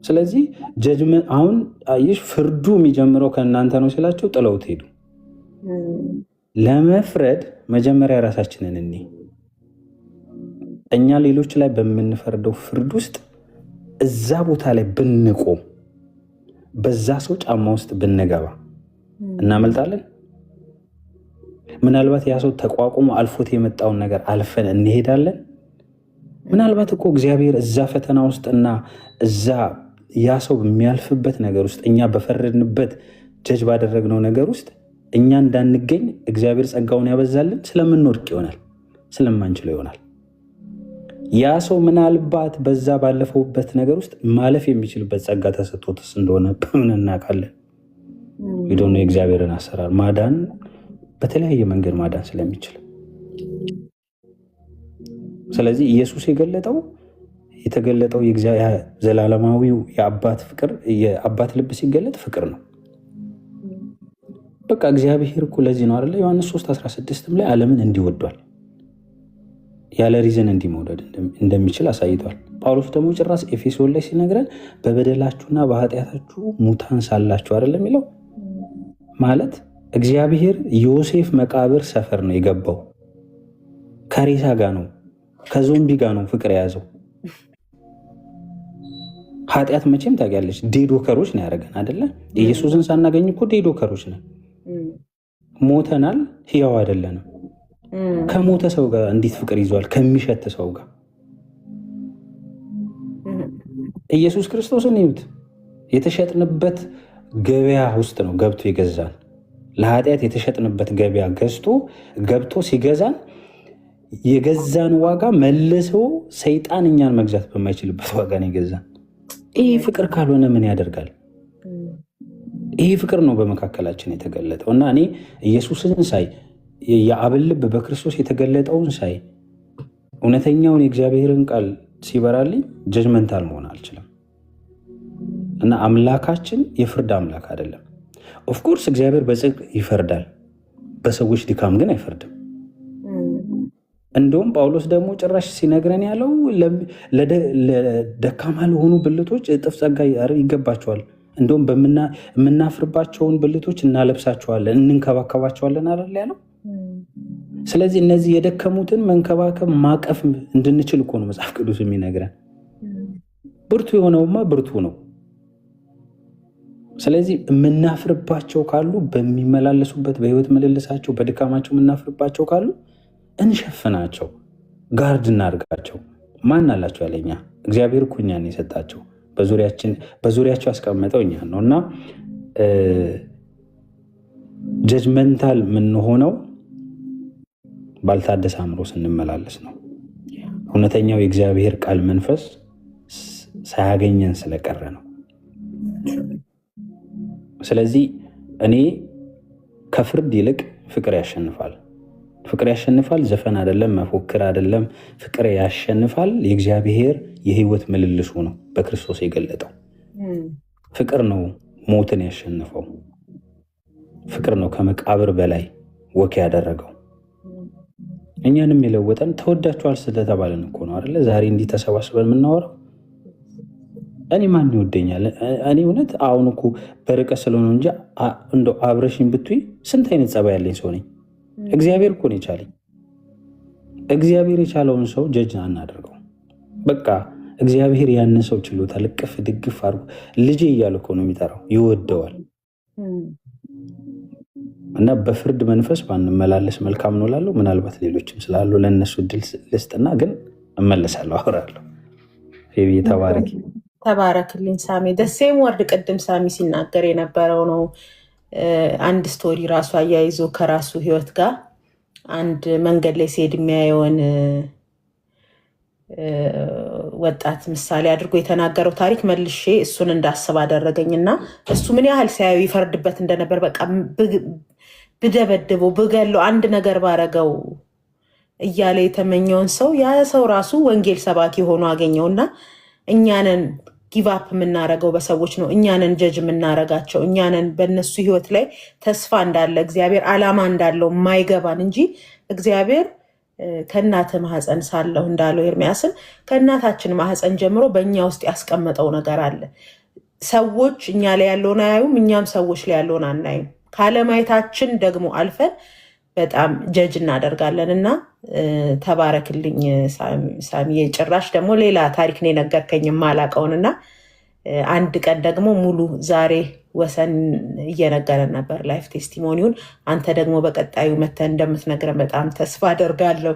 ስለዚህ ጀጅመንት አሁን አየሽ፣ ፍርዱ የሚጀምረው ከእናንተ ነው ሲላቸው ጥለውት ሄዱ። ለመፍረድ መጀመሪያ ራሳችንን እኔ እኛ ሌሎች ላይ በምንፈርደው ፍርድ ውስጥ እዛ ቦታ ላይ ብንቆም፣ በዛ ሰው ጫማ ውስጥ ብንገባ እናመልጣለን። ምናልባት ያ ሰው ተቋቁሞ አልፎት የመጣውን ነገር አልፈን እንሄዳለን። ምናልባት እኮ እግዚአብሔር እዛ ፈተና ውስጥና እዛ ያ ሰው የሚያልፍበት ነገር ውስጥ እኛ በፈረድንበት ጀጅ ባደረግነው ነገር ውስጥ እኛ እንዳንገኝ እግዚአብሔር ጸጋውን ያበዛልን። ስለምንወድቅ ይሆናል፣ ስለማንችለው ይሆናል። ያ ሰው ምናልባት በዛ ባለፈውበት ነገር ውስጥ ማለፍ የሚችልበት ጸጋ ተሰጥቶትስ እንደሆነ በምን እናውቃለን? ሄዶነ የእግዚአብሔርን አሰራር ማዳን በተለያየ መንገድ ማዳን ስለሚችል፣ ስለዚህ ኢየሱስ የተገለጠው ዘላለማዊው የአባት ፍቅር፣ የአባት ልብ ሲገለጥ ፍቅር ነው። በቃ እግዚአብሔር እኮ ለዚህ ነው አይደለ ዮሐንስ 3:16 ላይ ዓለምን እንዲወዷል ያለ ሪዝን እንዲመውደድ እንደሚችል አሳይቷል። ጳውሎስ ደግሞ ጭራስ ኤፌሶን ላይ ሲነግረን በበደላችሁና በኃጢአታችሁ ሙታን ሳላችሁ አይደለም የሚለው። ማለት እግዚአብሔር ዮሴፍ መቃብር ሰፈር ነው የገባው። ከሬሳ ጋር ነው፣ ከዞምቢ ጋር ነው ፍቅር የያዘው። ኃጢአት መቼም ታውቂያለች፣ ዴዶከሮች ነው ያደረገን አይደለ? ኢየሱስን ሳናገኝ እኮ ዴዶከሮች ነን፣ ሞተናል፣ ህያው አይደለንም። ከሞተ ሰው ጋር እንዴት ፍቅር ይዟል? ከሚሸት ሰው ጋር። ኢየሱስ ክርስቶስን ይዩት፣ የተሸጥንበት ገበያ ውስጥ ነው ገብቶ የገዛን። ለኃጢአት የተሸጥንበት ገበያ ገብቶ ሲገዛን የገዛን ዋጋ መልሶ ሰይጣን እኛን መግዛት በማይችልበት ዋጋ ነው የገዛን። ይህ ፍቅር ካልሆነ ምን ያደርጋል? ይህ ፍቅር ነው በመካከላችን የተገለጠው። እና እኔ ኢየሱስን ሳይ የአብን ልብ በክርስቶስ የተገለጠውን ሳይ እውነተኛውን የእግዚአብሔርን ቃል ሲበራልኝ ጀጅመንታል መሆን አልችልም። እና አምላካችን የፍርድ አምላክ አይደለም። ኦፍኮርስ እግዚአብሔር በጽድቅ ይፈርዳል፣ በሰዎች ድካም ግን አይፈርድም። እንደውም ጳውሎስ ደግሞ ጭራሽ ሲነግረን ያለው ለደካማ ለሆኑ ብልቶች እጥፍ ጸጋ ይገባቸዋል። እንደውም የምናፍርባቸውን ብልቶች እናለብሳቸዋለን፣ እንንከባከባቸዋለን አይደል ያለው። ስለዚህ እነዚህ የደከሙትን መንከባከብ ማቀፍ እንድንችል እኮ ነው መጽሐፍ ቅዱስ የሚነግረን። ብርቱ የሆነውማ ብርቱ ነው። ስለዚህ የምናፍርባቸው ካሉ በሚመላለሱበት በህይወት ምልልሳቸው በድካማቸው የምናፍርባቸው ካሉ እንሸፍናቸው፣ ጋርድ እናርጋቸው። ማን አላቸው ያለኛ? እግዚአብሔር እኮ እኛን የሰጣቸው በዙሪያቸው ያስቀመጠው እኛን ነው። እና ጀጅመንታል የምንሆነው ባልታደሰ አእምሮ ስንመላለስ ነው። እውነተኛው የእግዚአብሔር ቃል መንፈስ ሳያገኘን ስለቀረ ነው። ስለዚህ እኔ ከፍርድ ይልቅ ፍቅር ያሸንፋል። ፍቅር ያሸንፋል። ዘፈን አይደለም፣ መፎክር አይደለም። ፍቅር ያሸንፋል። የእግዚአብሔር የህይወት ምልልሱ ነው በክርስቶስ የገለጠው ፍቅር ነው። ሞትን ያሸንፈው ፍቅር ነው። ከመቃብር በላይ ወክ ያደረገው እኛንም የለወጠን ተወዳችኋል ስለተባለን እኮ ነው አይደለ? ዛሬ እንዲህ ተሰባስበን የምናወራው። እኔ ማን ይወደኛል? እኔ እውነት አሁን እኮ በርቀት ስለሆነ እንጂ እንደው አብረሽኝ ብትይ ስንት አይነት ጸባይ ያለኝ ሰው ነኝ። እግዚአብሔር እኮ ነው የቻለኝ። እግዚአብሔር የቻለውን ሰው ጀጅ አናደርገው። በቃ እግዚአብሔር ያንን ሰው ችሎታል። እቅፍ ድግፍ አድርጎ ልጄ እያለ እኮ ነው የሚጠራው። ይወደዋል። እና በፍርድ መንፈስ ባንመላለስ መልካም ነው እላለሁ። ምናልባት ሌሎችም ስላሉ ለእነሱ እድል ልስጥና ግን እመለሳለሁ፣ አወራለሁ። ፌቢ ተባረኪ። ተባረክልኝ ሳሚ። ደሴም ወርድ ቅድም ሳሚ ሲናገር የነበረው ነው። አንድ ስቶሪ ራሱ አያይዞ ከራሱ ህይወት ጋር አንድ መንገድ ላይ ሲሄድ የሚያየውን ወጣት ምሳሌ አድርጎ የተናገረው ታሪክ መልሼ እሱን እንዳስብ አደረገኝና እሱ ምን ያህል ሲያዩ ይፈርድበት እንደነበር በቃ ብደበድበው ብገለው አንድ ነገር ባረገው እያለ የተመኘውን ሰው ያ ሰው ራሱ ወንጌል ሰባኪ ሆኖ አገኘውና እኛንን ጊቫፕ የምናረገው በሰዎች ነው። እኛንን ጀጅ የምናረጋቸው እኛንን በእነሱ ህይወት ላይ ተስፋ እንዳለ እግዚአብሔር ዓላማ እንዳለው ማይገባን እንጂ እግዚአብሔር ከእናት ማህፀን ሳለሁ እንዳለው ኤርሚያስን ከእናታችን ማህፀን ጀምሮ በእኛ ውስጥ ያስቀመጠው ነገር አለ። ሰዎች እኛ ላይ ያለውን አያዩም፣ እኛም ሰዎች ላይ ያለውን አናይም። ካለማየታችን ደግሞ አልፈን በጣም ጀጅ እናደርጋለን። እና ተባረክልኝ ሳሚ። ጭራሽ ደግሞ ሌላ ታሪክ ነው የነገርከኝ የማላውቀውን እና አንድ ቀን ደግሞ ሙሉ ዛሬ ወሰን እየነገረን ነበር ላይፍ ቴስቲሞኒውን። አንተ ደግሞ በቀጣዩ መተን እንደምትነግረን በጣም ተስፋ አደርጋለሁ።